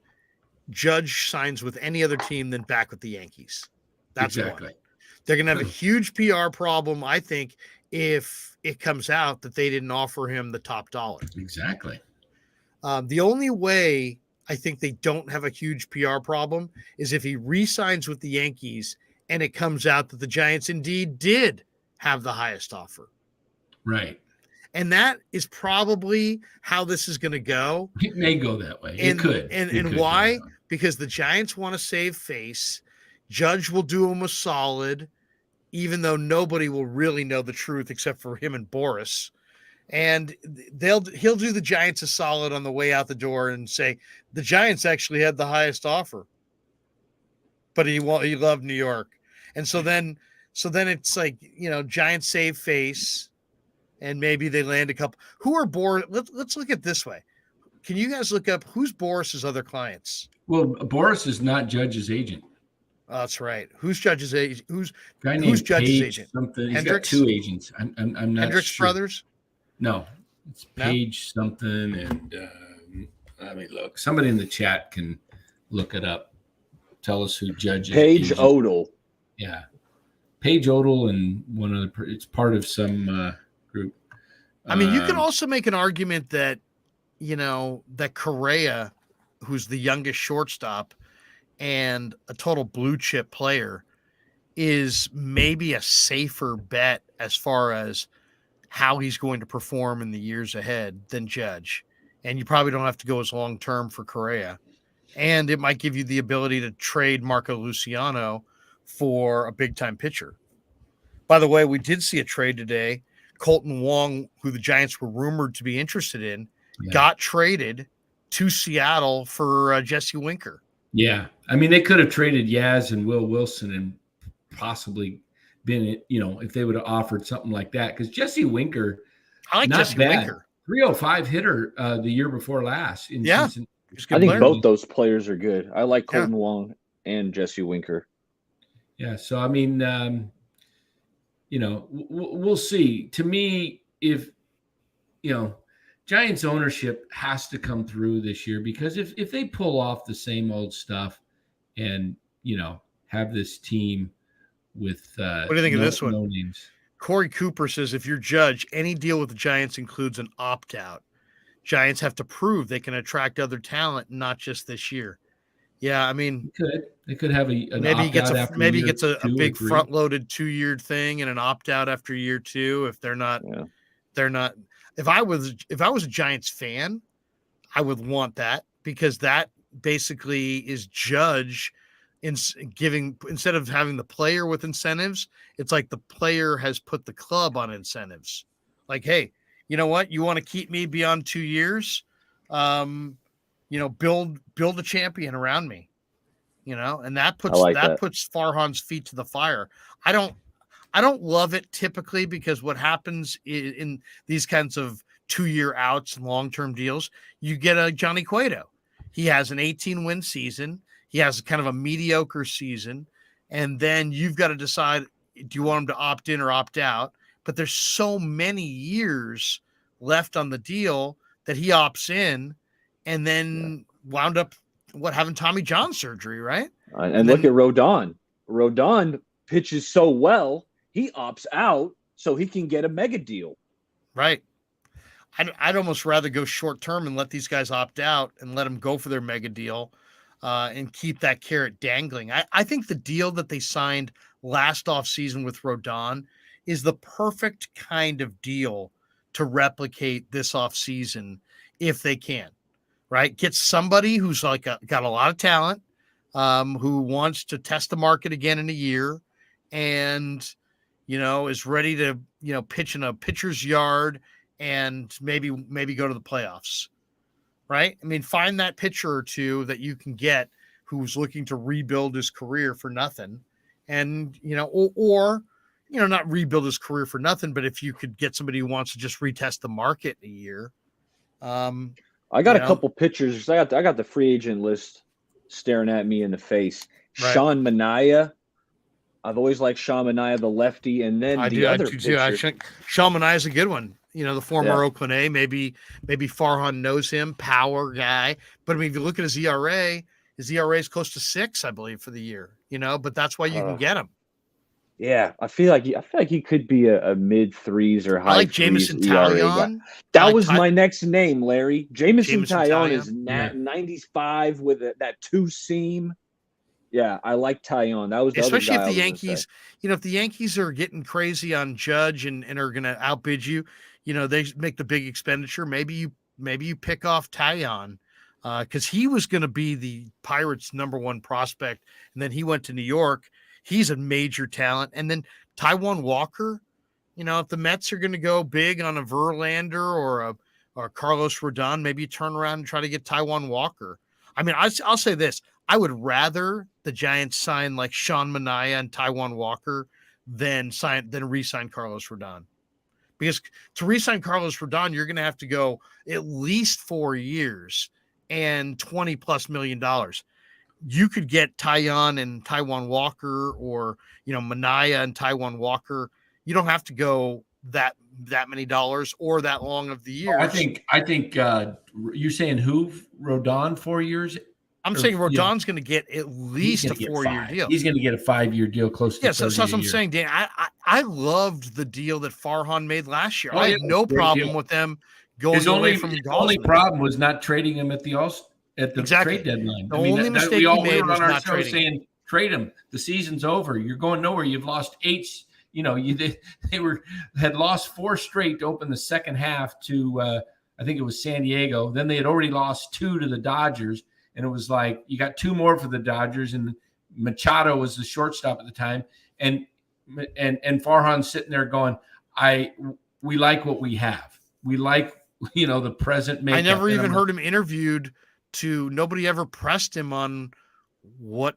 Judge signs with any other team than back with the Yankees. That's exactly. One. They're going to have a huge PR problem, I think, if it comes out that they didn't offer him the top dollar. Exactly. The only way I think they don't have a huge PR problem is if he re-signs with the Yankees and it comes out that the Giants indeed did have the highest offer. Right. And that is probably how this is going to go. It may go that way. And, it could. And why? Because the Giants want to save face. Judge will do him a solid, even though nobody will really know the truth except for him and Boris. And he'll do the Giants a solid on the way out the door and say the Giants actually had the highest offer, but he loved New York. And so then it's like, Giants save face and maybe they land a couple. Who are Boris? Let's look at it this way. Can you guys look up who's Boris's other clients? Well, Boris is not Judge's agent. Oh, that's right. Who's Judge's agent? Who's Judge's Page agent? Something. Hendricks? He's got 2 agents. I'm not Hendricks sure. Brothers? No, it's Page something. And let me look. Somebody in the chat can look it up. Tell us who Judge is. Page Odell. Yeah. Page Odell and one other. It's part of some group. You can also make an argument that, that Correa, who's the youngest shortstop and a total blue chip player, is maybe a safer bet as far as how he's going to perform in the years ahead than Judge. And you probably don't have to go as long-term for Correa. And it might give you the ability to trade Marco Luciano for a big-time pitcher. By the way, we did see a trade today. Colton Wong, who the Giants were rumored to be interested in, got traded to Seattle for Jesse Winker. Yeah. They could have traded Yaz and Will Wilson and possibly been, if they would have offered something like that. Because Jesse Winker, I like Jesse Winker. 305 hitter the year before last. I think both those players are good. I like Colton Wong and Jesse Winker. Yeah. So, I mean, we'll see. To me, if, Giants ownership has to come through this year, because if they pull off the same old stuff and, have this team with what do you think of this one? No names. Corey Cooper says, if you're Judge, any deal with the Giants includes an opt-out. Giants have to prove they can attract other talent, not just this year. Yeah, I mean, they could have maybe he gets a big front-loaded 2-year thing and an opt-out after year 2 if they're not. If I was a Giants fan, I would want that, because that basically is Judge instead of having the player with incentives, it's like the player has put the club on incentives. Like, hey, you know what? You want to keep me beyond 2 years? Build a champion around me. And that puts Farhan's feet to the fire. I don't love it typically, because what happens in these kinds of 2-year outs and long-term deals, you get a Johnny Cueto. He has an 18-win season. He has kind of a mediocre season. And then you've got to decide, do you want him to opt in or opt out? But there's so many years left on the deal that he opts in, and then wound up having Tommy John surgery, right? And look at Rodon. Rodon pitches so well, he opts out so he can get a mega deal. Right. I'd almost rather go short term and let these guys opt out and let them go for their mega deal, and keep that carrot dangling. I think the deal that they signed last offseason with Rodon is the perfect kind of deal to replicate this offseason if they can, right? Get somebody who's got a lot of talent, who wants to test the market again in a year, and, is ready to, pitch in a pitcher's yard and maybe go to the playoffs. Right? I mean, find that pitcher or two that you can get who's looking to rebuild his career for nothing. And, or not rebuild his career for nothing, but if you could get somebody who wants to just retest the market in a year. I got a couple pitchers. I got the free agent list staring at me in the face. Right. Sean Manaea. I've always liked Sean Manaea, the lefty, and then I do too. Sean Manaea is a good one. The former Oakland A, maybe Farhan knows him, power guy. But I mean, if you look at his ERA is close to 6, I believe, for the year. But that's why you can get him. Yeah, I feel like he could be a mid 3s or high. I like Jameson Taillon. That was my next name, Larry. Jameson Taillon is 95 with that 2 seam. Yeah, I like Taillon. That was the especially other guy if the Yankees, if the Yankees are getting crazy on Judge and are going to outbid you, they make the big expenditure. Maybe you pick off Taillon, because he was going to be the Pirates' #1 prospect, and then he went to New York. He's a major talent. And then Taijuan Walker, if the Mets are going to go big on a Verlander or Carlos Rodon, maybe you turn around and try to get Taijuan Walker. I mean, I'll say this. I would rather the Giants sign like Sean Manaea and Taijuan Walker than re-sign Carlos Rodon. Because to re-sign Carlos Rodon, you're going to have to go at least 4 years and $20+ million. You could get Taillon and Taijuan Walker, or Manaea and Taijuan Walker. You don't have to go that many dollars or that long of the years. I think you're saying who? Rodon 4 years? I'm saying Rodon's going to get at least a 4-year deal. He's going to get a 5-year deal, close to. Yeah, so that's what I'm saying, Dan. I loved the deal that Farhan made last year. I had no problem with them going away from Gosman. The only problem was not trading him at the trade deadline. The only mistake he made was not trading. Saying trade him. The season's over. You're going nowhere. You've lost 8. They had lost 4 straight to open the second half to I think it was San Diego. Then they had already lost 2 to the Dodgers. And it was like, you got 2 more for the Dodgers, and Machado was the shortstop at the time. And Farhan's sitting there going, we like what we have. We like, the present makeup. I never even heard him interviewed. Nobody ever pressed him on what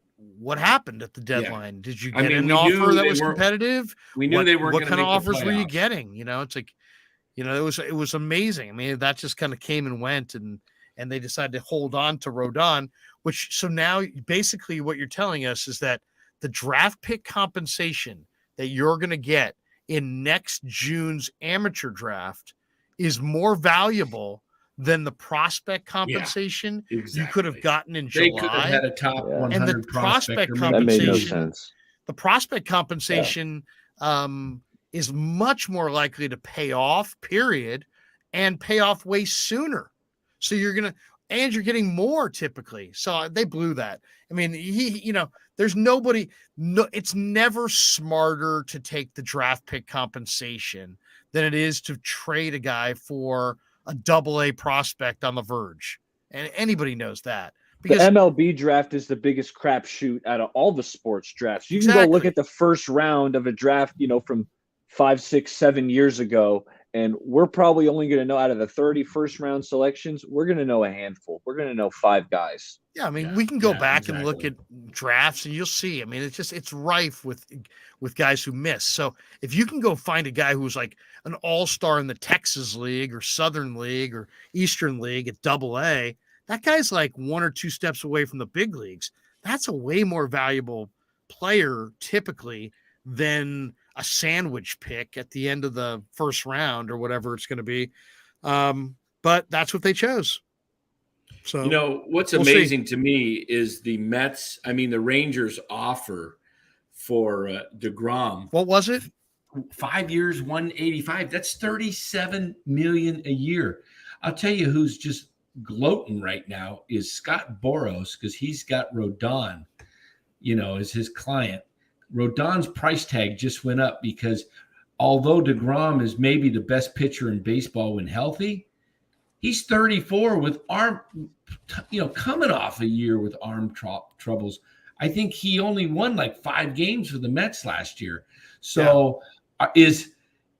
happened at the deadline. Yeah. Did you get an offer that was competitive? We knew they weren't. What kind of offers were you getting? It's like, it was amazing. I mean, that just kind of came and went, and they decided to hold on to Rodon, so now basically what you're telling us is that the draft pick compensation that you're going to get in next June's amateur draft is more valuable than the prospect compensation you could have gotten in July. They could have had a top 100 and the prospect that made no compensation. sense. The prospect compensation is much more likely to pay off, period, and pay off way sooner. So you're getting more typically. So they blew that. I mean, there's nobody. No, it's never smarter to take the draft pick compensation than it is to trade a guy for a AA prospect on the verge, and anybody knows that. Because the MLB draft is the biggest crapshoot out of all the sports drafts. You can go look at the first round of a draft, from 5, 6, 7 years ago, and we're probably only going to know out of the 30 first round selections, we're going to know a handful. We're going to know 5 guys. Yeah, I mean, we can go back and look at drafts, and you'll see. I mean, it's rife with guys who miss. So if you can go find a guy who's like an all-star in the Texas League or Southern League or Eastern League at AA, that guy's like 1 or 2 steps away from the big leagues. That's a way more valuable player typically than a sandwich pick at the end of the first round or whatever it's going to be. But that's what they chose. So, what's amazing to me is the Mets. I mean, the Rangers offer for DeGrom. What was it? 5 years, 185. That's $37 million a year. I'll tell you who's just gloating right now is Scott Boras, because he's got Rodon, as his client. Rodon's price tag just went up because although DeGrom is maybe the best pitcher in baseball when healthy, he's 34 with arm, coming off a year with arm troubles. I think he only won like 5 games for the Mets last year. So is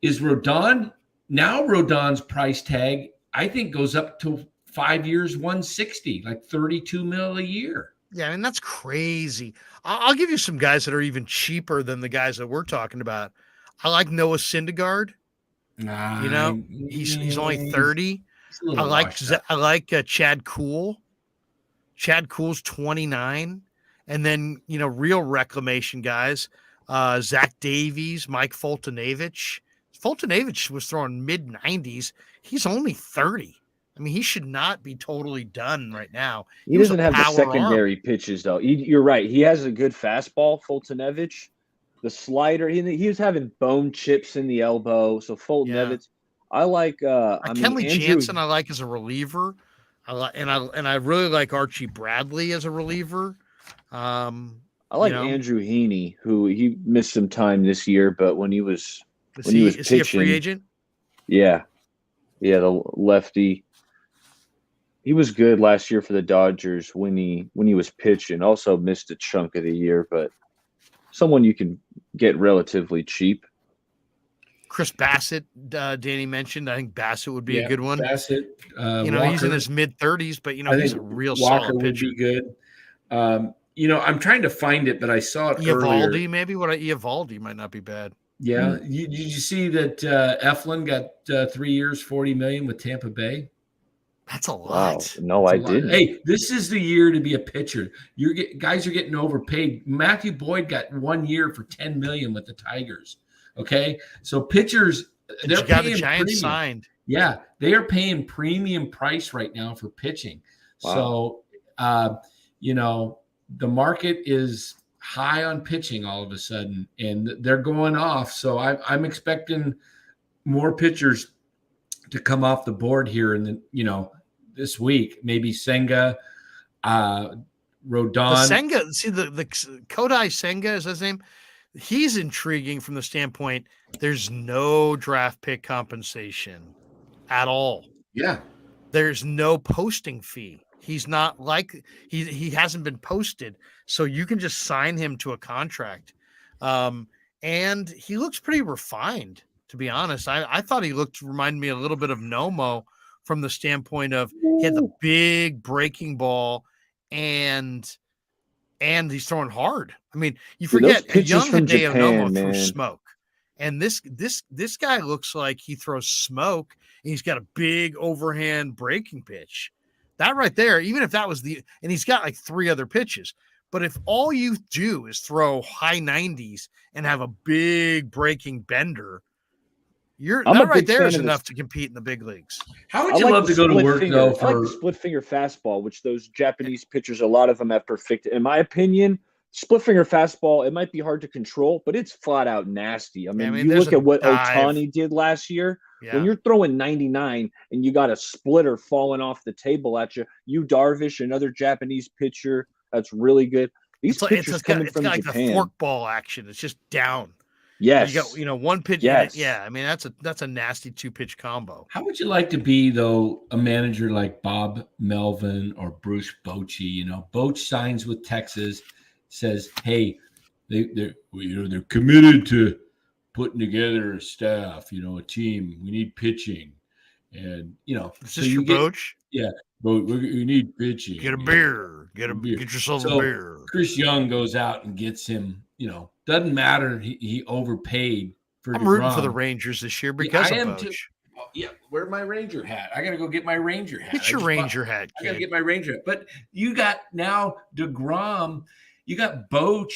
Rodon, now Rodon's price tag, I think goes up to 5 years, 160, like 32 mil a year. Yeah, I mean, that's crazy. I'll give you some guys that are even cheaper than the guys that we're talking about. I like Noah Syndergaard. He's only 30. I like Chad Kuhl. Chad Kuhl's 29. And then, real reclamation guys, Zach Davies, Mike Foltynewicz. Foltynewicz was throwing mid-90s. He's only 30. I mean, he should not be totally done right now. He doesn't have the secondary pitches, though. You're right. He has a good fastball, Foltynewicz. The slider, he was having bone chips in the elbow. So Foltynewicz, I like. Kenley Jansen, I like as a reliever. I really like Archie Bradley as a reliever. I like Andrew Heaney, who he missed some time this year, but when he was pitching, is he a free agent? Yeah, the lefty. He was good last year for the Dodgers when he was pitching. Also missed a chunk of the year, but someone you can get relatively cheap. Chris Bassett, Danny mentioned. I think Bassett would be a good one. Bassett, Walker, he's in his mid-30s, but he's a real solid pitcher. Would be good. I'm trying to find it, but I saw it Eovaldi, earlier. maybe. Eovaldi might not be bad. Yeah. Did you see that Eflin got 3 years, $40 million with Tampa Bay? That's a lot. Wow. No, I didn't. Hey, this is the year to be a pitcher. Guys are getting overpaid. Matthew Boyd got 1 year for $10 million with the Tigers. Okay, so pitchers, they're got paying the Giants premium. Signed. Yeah, they are paying premium price right now for pitching. Wow. So, the market is high on pitching all of a sudden, and they're going off. So I'm expecting more pitchers to come off the board here in the, this week. Maybe Senga, Rodon. The Kodai Senga is his name. He's intriguing from the standpoint there's no draft pick compensation at all. Yeah. There's no posting fee. He's not like he hasn't been posted, so you can just sign him to a contract. And he looks pretty refined, to be honest. I thought he reminded me a little bit of Nomo from the standpoint of he had the big breaking ball and he's throwing hard. I mean, you forget a young Hideo Nomo threw smoke. And this guy looks like he throws smoke and he's got a big overhand breaking pitch. That right there, even if that was and he's got like 3 other pitches, But if all you do is throw high 90s and have a big breaking bender, that right there is enough to compete in the big leagues. How would you love to go to work though? I like the split finger fastball, which those Japanese pitchers, a lot of them have perfected. In my opinion, split finger fastball, it might be hard to control, but it's flat out nasty. I mean, you look at what Ohtani did last year. Yeah. When you're throwing 99 and you got a splitter falling off the table at you, Darvish, another Japanese pitcher that's really good. These pitchers coming from Japan. It's like the forkball action. It's just down. Yes. You got, one pitch. Yes. Yeah. I mean, that's a nasty 2-pitch combo. How would you like to be, though, a manager like Bob Melvin or Bruce Bochy? Boch signs with Texas, says, hey, they're committed to putting together a staff, a team. We need pitching. And, is this your Boch? Yeah. But we need pitching. Get a beer. Get yourself a beer. Chris Young goes out and gets him, doesn't matter. He overpaid for I'm rooting for the Rangers this year because of Boch. Yeah, where's my Ranger hat? I got to go get my Ranger hat. Get your Ranger hat, kid. I got to get my Ranger hat. But you got now DeGrom. You got Boch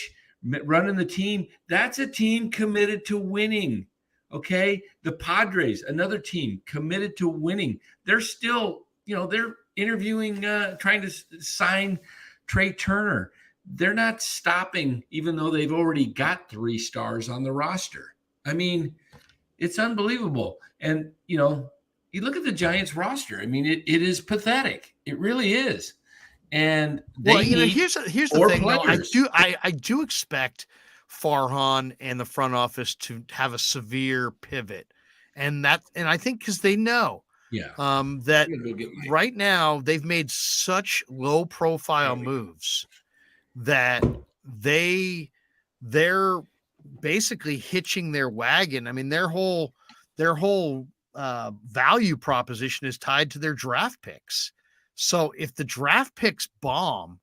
running the team. That's a team committed to winning, okay? The Padres, another team committed to winning. They're still, they're interviewing, trying to sign Trey Turner. They're not stopping, even though they've already got 3 stars on the roster. I mean, it's unbelievable. And, you look at the Giants roster. I mean, it is pathetic. It really is. And here's the thing. Though, I do expect Farhan and the front office to have a severe pivot. And I think because they know that right now they've made such low profile moves that they're basically hitching their wagon. I mean, their whole value proposition is tied to their draft picks. So if the draft picks bomb,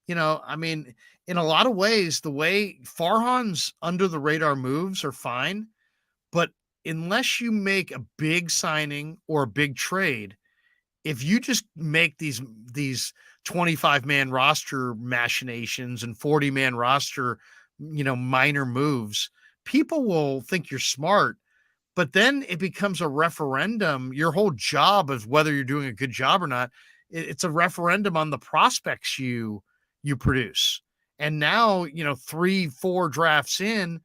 I mean, in a lot of ways, the way Farhan's under the radar moves are fine, but unless you make a big signing or a big trade, if you just make these 25-man roster machinations and 40-man roster, minor moves, people will think you're smart, but then it becomes a referendum. Your whole job is whether you're doing a good job or not. It's a referendum on the prospects you produce. And now, 3-4 drafts in,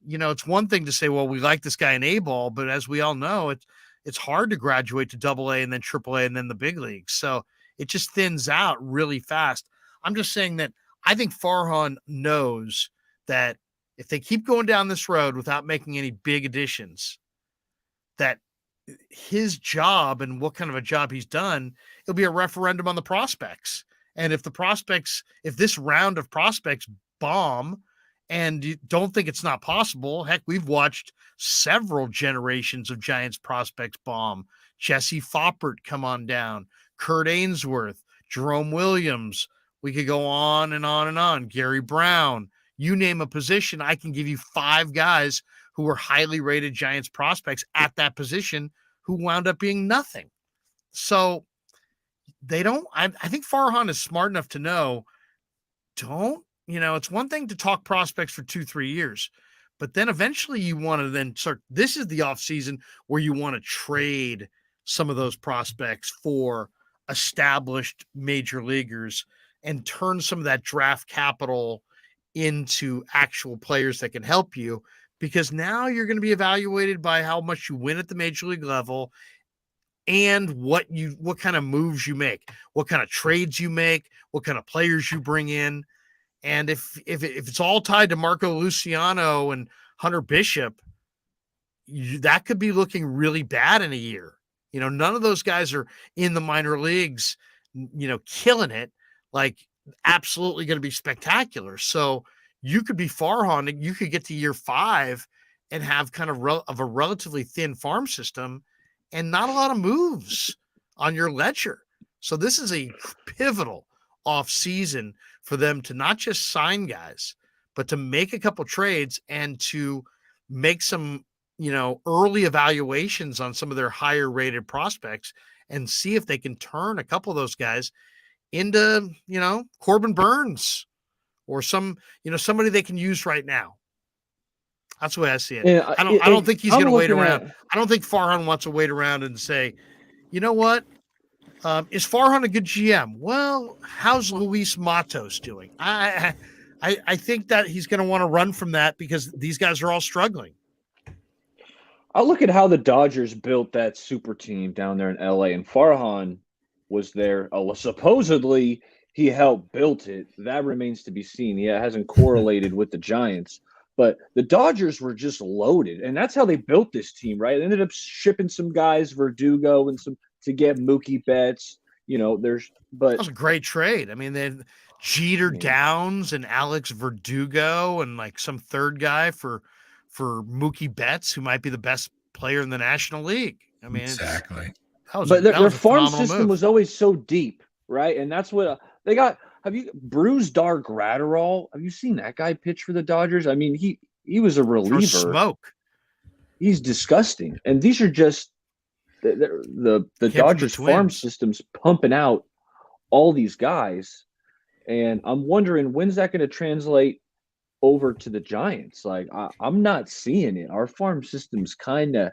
it's one thing to say, well, we like this guy in A-ball, but as we all know, it's hard to graduate to AA and then AAA and then the big leagues. So it just thins out really fast. I'm just saying that I think Farhan knows that if they keep going down this road without making any big additions, that his job and what kind of a job he's done, it'll be a referendum on the prospects. And if this round of prospects bomb and you don't think it's not possible, heck, we've watched several generations of Giants prospects bomb. Jesse Foppert come on down, Kurt Ainsworth, Jerome Williams. We could go on and on and on. Gary Brown, you name a position, I can give you 5 guys who were highly rated Giants prospects at that position who wound up being nothing. So I think Farhan is smart enough to know, it's one thing to talk prospects for 2-3 years, but then eventually you want to then start, this is the offseason where you want to trade some of those prospects for established major leaguers and turn some of that draft capital into actual players that can help you, because now you're going to be evaluated by how much you win at the major league level and what kind of moves you make, what kind of trades you make, what kind of players you bring in. And if it's all tied to Marco Luciano and Hunter Bishop, that could be looking really bad in a year. None of those guys are in the minor leagues, killing it, like absolutely going to be spectacular. So you could be Farhan, you could get to year 5 and have kind of a relatively thin farm system and not a lot of moves on your ledger. So this is a pivotal off season for them to not just sign guys, but to make a couple trades and to make some, early evaluations on some of their higher rated prospects and see if they can turn a couple of those guys into, Corbin Burns or somebody they can use right now. That's the way I see it. And I don't think he's going to wait around. at- I don't think Farhan wants to wait around and say, you know what? Is Farhan a good GM? Well, how's Luis Matos doing? I think that he's going to want to run from that because these guys are all struggling. I look at how the Dodgers built that super team down there in LA, and Farhan was there. Supposedly, he helped build it. That remains to be seen. Yeah, it hasn't correlated with the Giants. But the Dodgers were just loaded, and that's how they built this team, right? They ended up shipping some guys, Verdugo, and some to get Mookie Betts. But that was a great trade. I mean, they had Jeter Downs and Alex Verdugo and like some third guy for Mookie Betts, who might be the best player in the National League. I mean, exactly. Their farm system was always so deep, right? And that's what they got. Have you Brusdar Graterol? Have you seen that guy pitch for the Dodgers? I mean, he was a reliever. Smoke. He's disgusting. And these are just the Dodgers farm system's pumping out all these guys. And I'm wondering, when's that going to translate over to the Giants? Like, I'm not seeing it. Our farm system's kind of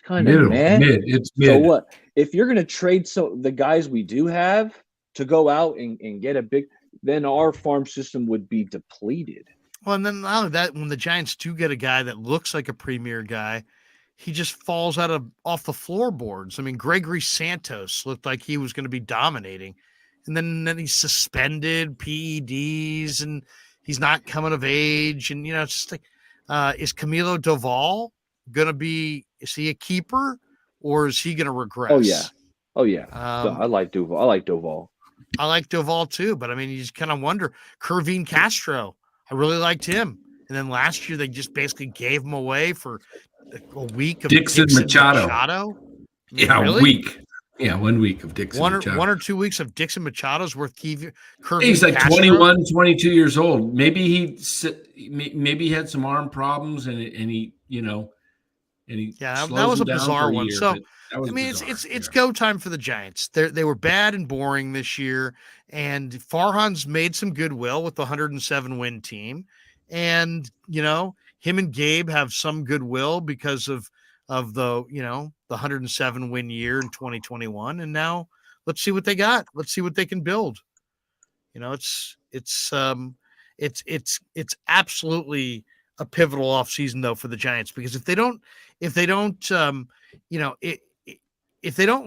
mad. It's mid. So what? If you're going to trade the guys we do have to go out and get a big, then our farm system would be depleted. Well, and then not only that, when the Giants do get a guy that looks like a premier guy, he just falls off the floorboards. I mean, Gregory Santos looked like he was going to be dominating, and then he's suspended, PEDs, and he's not coming of age. And it's just like, is Camilo Doval going to be? Is he a keeper, or is he going to regress? Oh yeah. I like Doval. I like Doval too, but I mean, you just kind of wonder. Kervin Castro, I really liked him, and then last year they just basically gave him away for a week of Dixon Machado. Yeah, really? A week. Yeah, 1 week of Dixon Machado. 1 or 2 weeks of Dixon Machado's worth. He's like Castro. 21, 22 years old. Maybe he had some arm problems, and he that was a bizarre one. So I mean, bizarre. it's go time for the Giants. They were bad and boring this year, and Farhan's made some goodwill with the 107 win team, and him and Gabe have some goodwill because of the the 107 win year in 2021, and now let's see what they got. Let's see what they can build. It's absolutely a pivotal offseason though for the Giants, because if they don't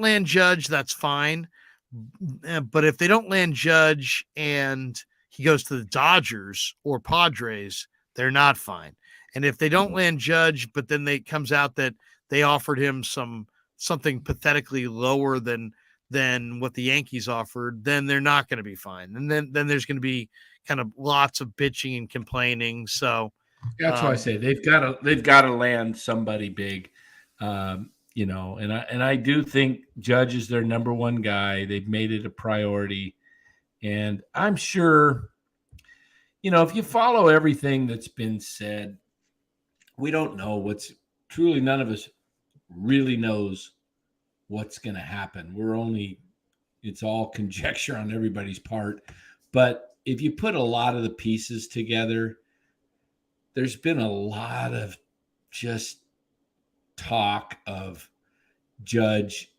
land Judge, that's fine. But if they don't land Judge and he goes to the Dodgers or Padres, they're not fine. And if they don't land Judge, but then it comes out that they offered him something pathetically lower than what the Yankees offered, then they're not going to be fine. And then there's going to be kind of lots of bitching and complaining. So that's why I say they've got to land somebody big. And I do think Judge is their number one guy. They've made it a priority. And I'm sure, if you follow everything that's been said, we don't know none of us really knows what's going to happen. It's all conjecture on everybody's part. But if you put a lot of the pieces together, there's been a lot of just talk of Judge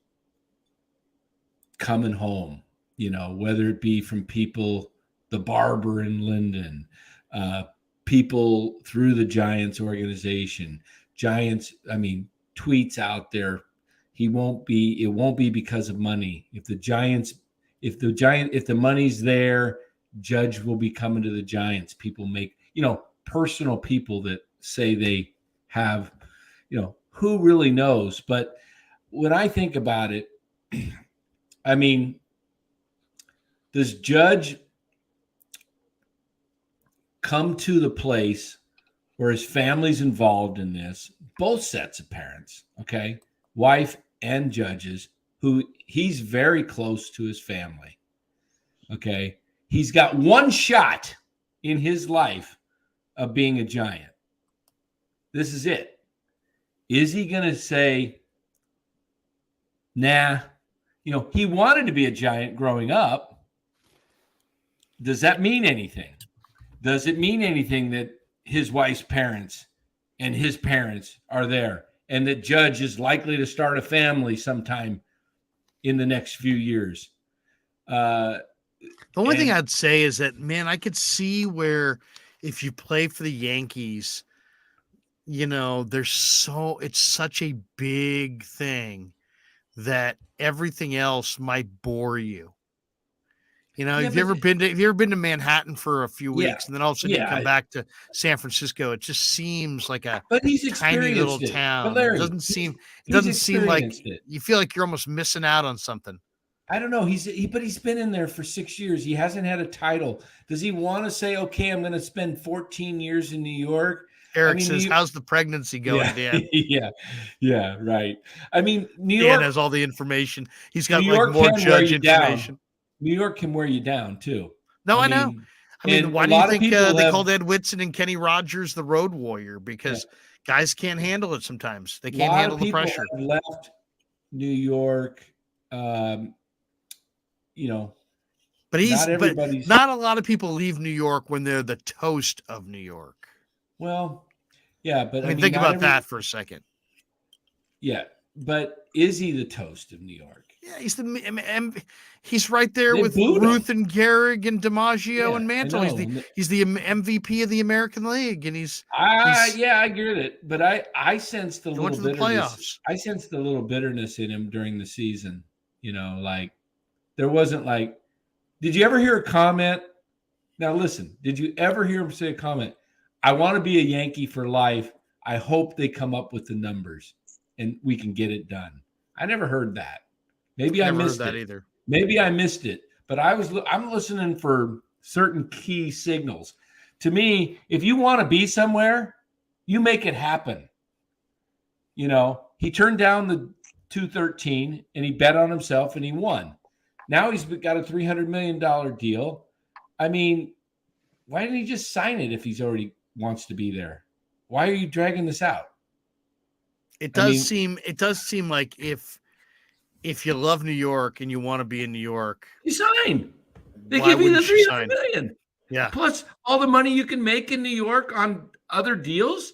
coming home, whether it be from people, the barber in Linden, people through the Giants organization, tweets out there. It won't be because of money. If the money's there, Judge will be coming to the Giants. People make, personal people that say they have, who really knows? But when I think about it, I mean, does Judge come to the place where his family's involved in this? Both sets of parents, okay, wife and Judge's, who he's very close to his family, okay? He's got one shot in his life of being a Giant. This is it. Is he going to say, nah, he wanted to be a Giant growing up. Does that mean anything? Does it mean anything that his wife's parents and his parents are there, and that Judge is likely to start a family sometime in the next few years? The only thing I'd say is that, man, I could see where if you play for the Yankees, it's such a big thing that everything else might bore you. Have you ever been to Manhattan for a few weeks and then all of a sudden you come back to San Francisco? It just seems like a tiny little town. Larry, it doesn't seem like you feel like you're almost missing out on something. I don't know. But he's been in there for 6 years. He hasn't had a title. Does he want to say, okay, I'm going to spend 14 years in New York? Eric says, how's the pregnancy going, Dan? Yeah, right. I mean, New Dan York has all the information. He's got more Judge information. New York can wear you down too. No, I know. I mean, why do you think they called Ed Whitson and Kenny Rogers the road warrior? Because guys can't handle it sometimes. They can't handle the pressure. Have left New York, but not a lot of people leave New York when they're the toast of New York. Well, yeah, but I mean think about that for a second. Yeah, but is he the toast of New York? Yeah, he's right there with Ruth and Gehrig and DiMaggio and Mantle. He's the MVP of the American League, and I get it, but I sensed the little bitterness. I sensed the little bitterness in him during the season. Like there wasn't like. Did you ever hear a comment? Now listen, did you ever hear him say a comment? I want to be a Yankee for life. I hope they come up with the numbers and we can get it done. I never heard that. Maybe I missed that either. Maybe I missed it, but I'm listening for certain key signals. To me, if you want to be somewhere, you make it happen. He turned down the 213 and he bet on himself and he won. Now he's got a $300 million deal. I mean, why didn't he just sign it if he's already wants to be there? Why are you dragging this out? It does seem like if you love New York and you want to be in New York, you sign. They give you the $300 million. Yeah. Plus all the money you can make in New York on other deals.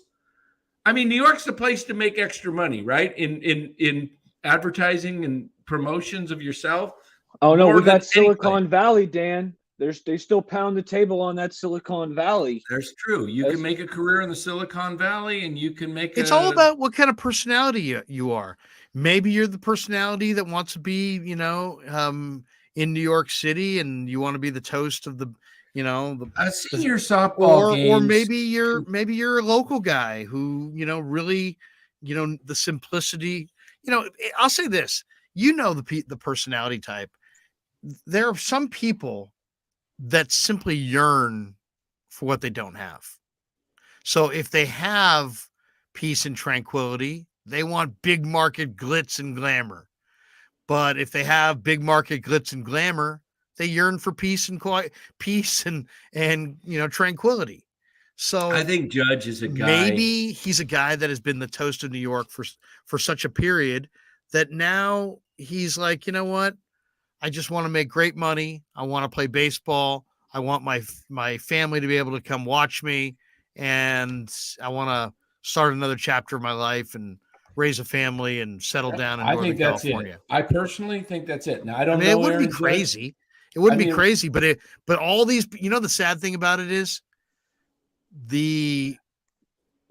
I mean, New York's the place to make extra money, right? In advertising and promotions of yourself. Oh no, we got Silicon Valley, Dan. They still pound the table on that Silicon Valley. That's true. You can make a career in the Silicon Valley, and you can make. It's all about what kind of personality you are. Maybe you're the personality that wants to be, in New York City, and you want to be the toast of the, senior softball games. Or maybe you're a local guy who, really, the simplicity. I'll say this. The personality type. There are some people that simply yearn for what they don't have. So if they have peace and tranquility, they want big market glitz and glamour. But if they have big market glitz and glamour, they yearn for peace and tranquility. So I think Judge is a guy. Maybe he's a guy that has been the toast of New York for such a period that now he's like, you know what? I just want to make great money. I want to play baseball. I want my family to be able to come watch me. And I want to start another chapter of my life and raise a family and settle down in Northern California. I personally think that's it. Now, I don't know. It wouldn't be crazy. It wouldn't be crazy, but all these, the sad thing about it is the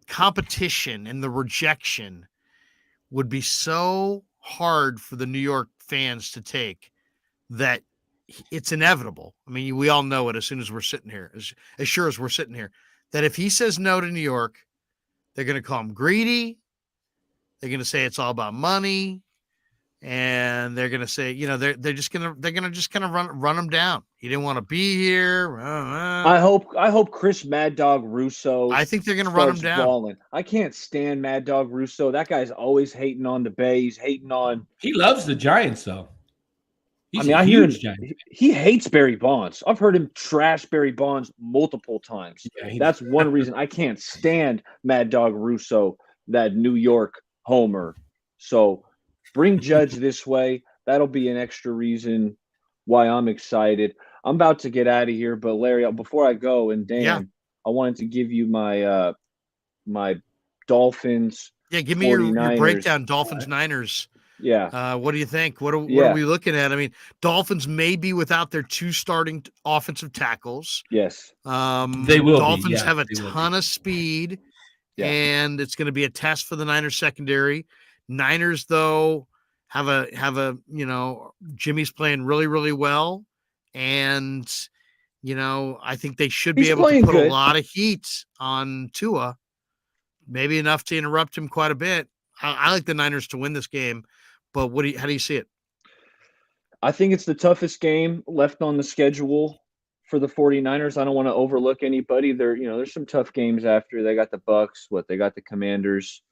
competition and the rejection would be so hard for the New York fans to take that it's inevitable. I mean, we all know it as soon as we're sitting here, as sure as we're sitting here, that if he says no to New York, they're going to call him greedy. They're going to say it's all about money. And they're going to say, they're just going to run him down. He didn't want to be here. I hope Chris Mad Dog Russo. I think they're going to run him down. Balling. I can't stand Mad Dog Russo. That guy's always hating on the Bay. He's hating on. He loves the Giants, though. I hear he hates Barry Bonds. I've heard him trash Barry Bonds multiple times. Yeah, that's one reason I can't stand Mad Dog Russo, that New York homer. So bring Judge this way. That'll be an extra reason why I'm excited. I'm about to get out of here, but Larry, before I go, and Dan, Yeah. I wanted to give you my my Dolphins. Yeah, give me your breakdown, Dolphins Niners. Yeah. What do you think? What are we looking at? I mean, Dolphins may be without their 2 starting offensive tackles. Yes. They will Dolphins be. have a ton of speed, and it's going to be a test for the Niners secondary. Niners, though, have a Jimmy's playing really, really well, and I think they should be able to put a lot of heat on Tua, maybe enough to interrupt him quite a bit. I like the Niners to win this game, but how do you see it? I think it's the toughest game left on the schedule for the 49ers. I don't want to overlook anybody. There's some tough games after. They got the Bucks, they got the Commanders,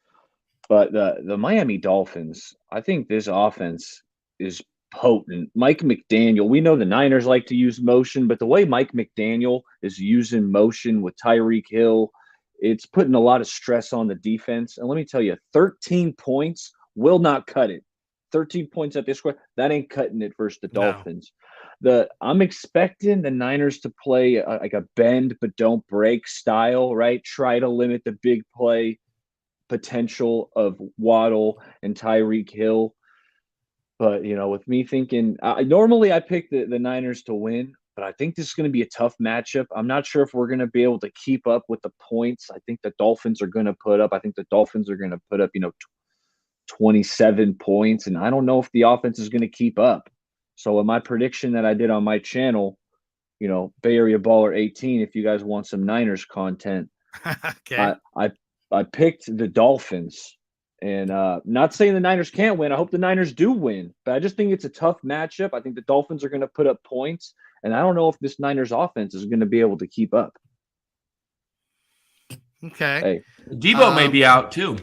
but the Miami Dolphins, I think this offense is potent. Mike McDaniel, we know the Niners like to use motion, but the way Mike McDaniel is using motion with Tyreek Hill, it's putting a lot of stress on the defense. And let me tell you, 13 points will not cut it. 13 points at this score, that ain't cutting it versus the Dolphins. I'm expecting the Niners to play like a bend but don't break style, right? Try to limit the big play potential of Waddle and Tyreek Hill. But, with me thinking, normally I pick the Niners to win, but I think this is going to be a tough matchup. I'm not sure if we're going to be able to keep up with the points I think the Dolphins are going to put up. I think the Dolphins are going to put up, 27 points, and I don't know if the offense is going to keep up. So in my prediction that I did on my channel, Bay Area Baller 18, if you guys want some Niners content, okay. I picked the Dolphins, and not saying the Niners can't win. I hope the Niners do win, but I just think it's a tough matchup. I think the Dolphins are going to put up points, and I don't know if this Niners offense is going to be able to keep up. Okay. Hey, Debo may be out too.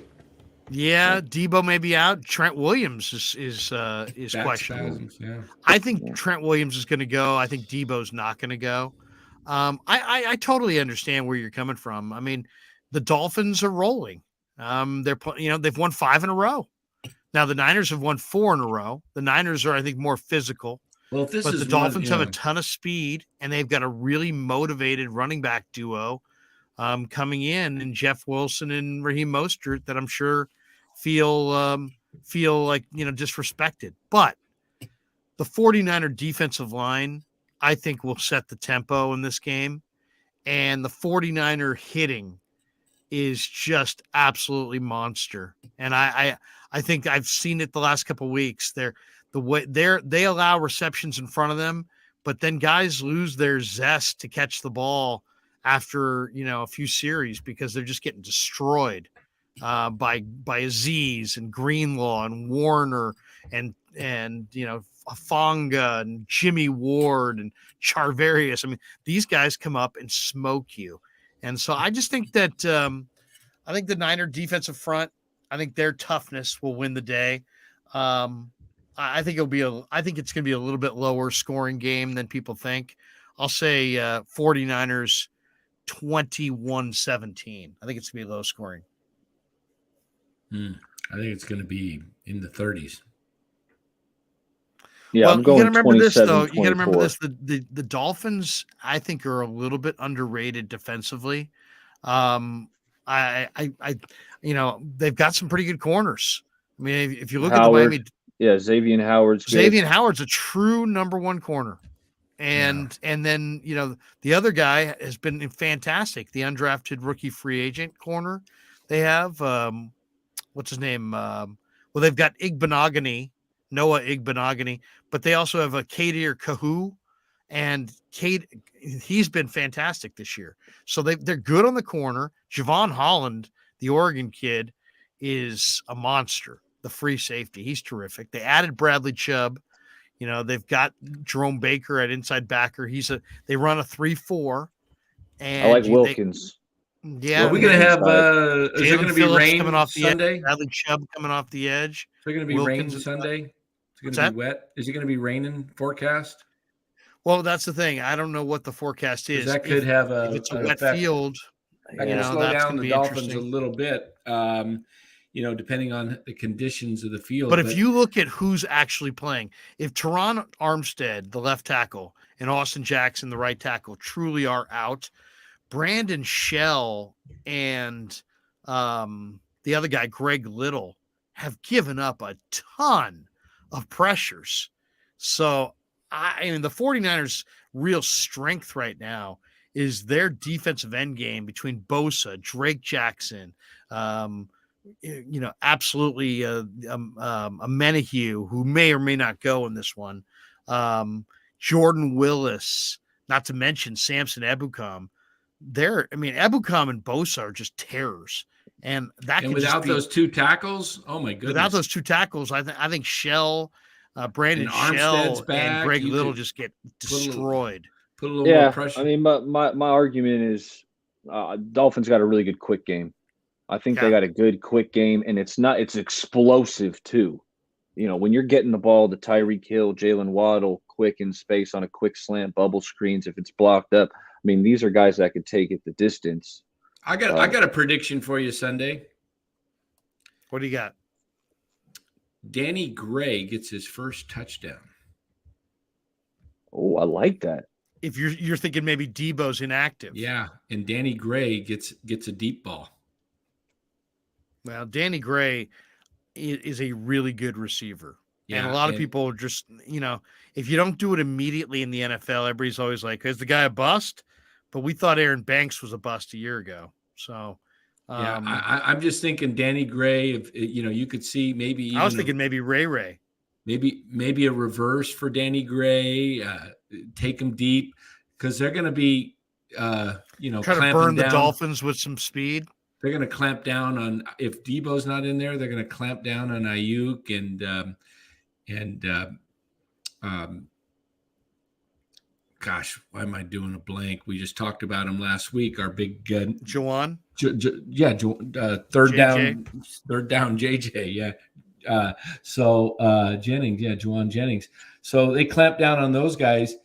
Yeah, Debo may be out. Trent Williams is questionable. Yeah. I think Trent Williams is going to go. I think Debo's not going to go. I totally understand where you're coming from. I mean, the Dolphins are rolling. They've won 5 in a row. Now the Niners have won 4 in a row. The Niners are, I think, more physical. Well, but the Dolphins have a ton of speed, and they've got a really motivated running back duo coming in Jeff Wilson and Raheem Mostert that I'm sure feel like, disrespected. But the 49er defensive line, I think, will set the tempo in this game. And the 49er hitting is just absolutely monster. And I think I've seen it the last couple of weeks. They allow receptions in front of them, but then guys lose their zest to catch the ball after, a few series because they're just getting destroyed by Aziz and Greenlaw and Warner and Afonga and Jimmy Ward and Charvarius. I mean, these guys come up and smoke you. And so I just think that I think the Niner defensive front, I think their toughness will win the day. I think it's going to be a little bit lower scoring game than people think. I'll say 49ers 21-17. I think it's going to be low scoring. I think it's going to be in the 30s. Yeah, I'm going. You got to remember this, though. 24. You got to remember this. The Dolphins, I think, are a little bit underrated defensively. They've got some pretty good corners. I mean, if you look at the Miami, Xavier Howard's good. Xavier Howard's a true number 1 corner, and then the other guy has been fantastic. The undrafted rookie free agent corner they have. What's his name? They've got Noah Igbenogany, but they also have a Kadir Kahu, and he's been fantastic this year. So they're good on the corner. Javon Holland, the Oregon kid, is a monster. The free safety, he's terrific. They added Bradley Chubb. They've got Jerome Baker at inside backer. They run a 3-4. And I like Wilkins. Are we going to have? Is there going to be rain coming off the Sunday? Edge, Bradley Chubb coming off the edge. Is there going to be rain Sunday? Is it going to be wet? Is it going to be raining forecast? Well, that's the thing. I don't know what the forecast is. That could have if it's a wet field. That can slow down the Dolphins a little bit. Depending on the conditions of the field. But if you look at who's actually playing, if Teron Armstead, the left tackle, and Austin Jackson, the right tackle, truly are out. Brandon Shell and the other guy, Greg Little, have given up a ton of pressures. So, I mean, the 49ers' real strength right now is their defensive end game between Bosa, Drake Jackson, absolutely a Menahue, who may or may not go in this one, Jordan Willis, not to mention Samson Ebukam. Ebukam and Bosa are just terrors. And without those two tackles, oh my goodness! Without those two tackles, I think Shell, Brandon Shell, and Greg Little just get destroyed. Put a little more pressure. I mean, my argument is Dolphins got a really good quick game. I think they got a good quick game, and it's explosive too. When you're getting the ball to Tyreek Hill, Jalen Waddle, quick in space on a quick slant, bubble screens, if it's blocked up. I mean, these are guys that could take it the distance. I got a prediction for you Sunday. What do you got? Danny Gray gets his first touchdown. Oh, I like that. If you're thinking maybe Debo's inactive. Yeah, and Danny Gray gets a deep ball. Well, Danny Gray is a really good receiver. Yeah, and a lot of people just, if you don't do it immediately in the NFL, everybody's always like, is the guy a bust? But we thought Aaron Banks was a bust a year ago. So, I'm just thinking Danny Gray, if you could see maybe even I was thinking maybe Ray. Maybe a reverse for Danny Gray, take him deep, because they're going to be, try to burn the Dolphins with some speed. They're going to clamp down on, if Debo's not in there, they're going to clamp down on Ayuk and gosh, why am I doing a blank? We just talked about him last week. Our big Juwan. Third down JJ. Yeah. Jennings. Yeah. Juwan Jennings. So they clamp down on those guys.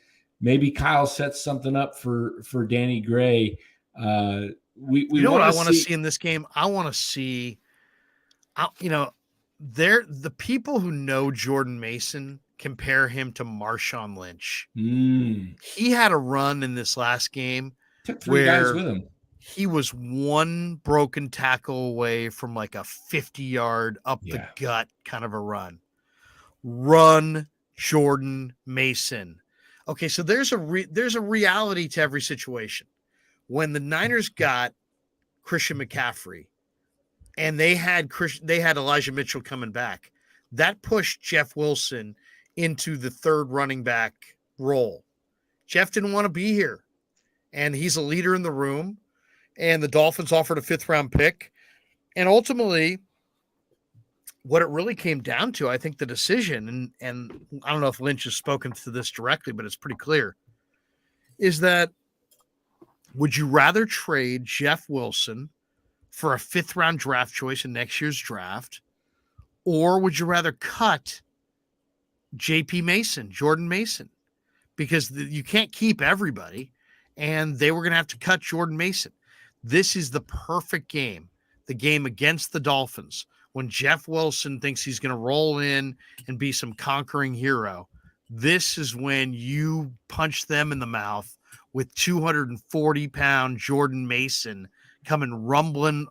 Maybe Kyle sets something up for Danny Gray. We what I want to see in this game? I want to see, the people who know Jordan Mason compare him to Marshawn Lynch. He had a run in this last game. Took 3 guys with him. He was one broken tackle away from like a 50-yard up the gut kind of a run. Run Jordan Mason. Okay, so there's a reality to every situation. When the Niners got Christian McCaffrey and they had Elijah Mitchell coming back, that pushed Jeff Wilson into the third running back role. Jeff didn't want to be here, and he's a leader in the room, and the Dolphins offered a 5th-round pick. And ultimately, what it really came down to, I think the decision, and I don't know if Lynch has spoken to this directly, but it's pretty clear, is that would you rather trade Jeff Wilson for a 5th-round draft choice in next year's draft, or would you rather cut Jordan Mason? Because you can't keep everybody, and they were going to have to cut Jordan Mason. This is the perfect game, the game against the Dolphins, when Jeff Wilson thinks he's going to roll in and be some conquering hero. This is when you punch them in the mouth with 240-pound Jordan Mason coming rumbling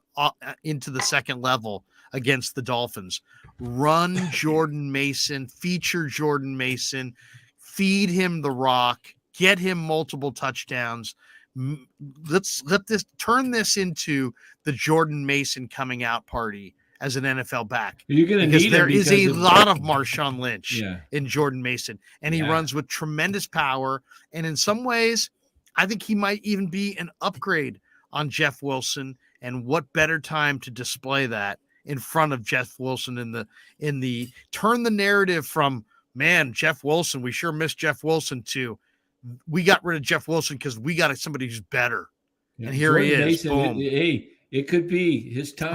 into the second level against the Dolphins. Run Jordan Mason, feature Jordan Mason, feed him the rock, get him multiple touchdowns. Let's turn this into the Jordan Mason coming out party as an NFL back. You're going to need him there is a lot of Marshawn Lynch Yeah. in Jordan Mason, and he runs with tremendous power. And in some ways, I think he might even be an upgrade on Jeff Wilson. And what better time to display that in front of Jeff Wilson in the turn the narrative from, man, Jeff Wilson, we sure miss Jeff Wilson, to we got rid of Jeff Wilson because we got somebody who's better. Yeah. And here Jordan he is. Mason, Boom. It could be his time,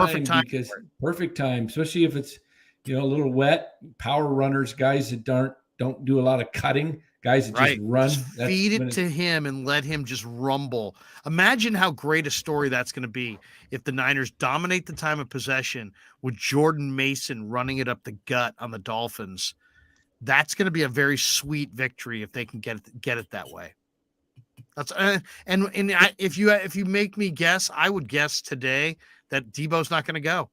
perfect time, especially if it's a little wet. Power runners, guys that don't do a lot of cutting, guys that just run. Just feed it to him and let him just rumble. Imagine how great a story that's going to be if the Niners dominate the time of possession with Jordan Mason running it up the gut on the Dolphins. That's going to be a very sweet victory if they can get it that way. That's if you make me guess, I would guess today that Debo's not going to go.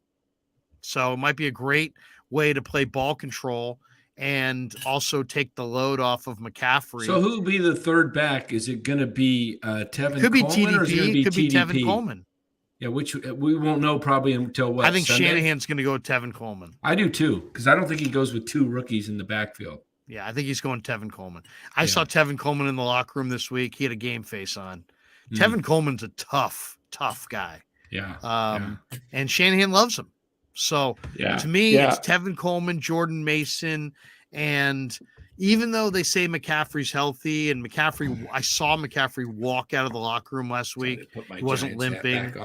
So it might be a great way to play ball control and also take the load off of McCaffrey. So who will be the third back? Is it going to be Tevin could be Coleman TDP, or is it going to be could TDP? be Tevin Coleman. Yeah, which we won't know probably until what? I think Sunday? Shanahan's going to go with Tevin Coleman. I do too, because I don't think he goes with two rookies in the backfield. Yeah, I think he's going Tevin Coleman. I saw Tevin Coleman in the locker room this week. He had a game face on. Tevin Coleman's a tough guy. Yeah. And Shanahan loves him. So to me, it's Tevin Coleman, Jordan Mason, and even though they say McCaffrey's healthy and I saw McCaffrey walk out of the locker room last week. He wasn't limping.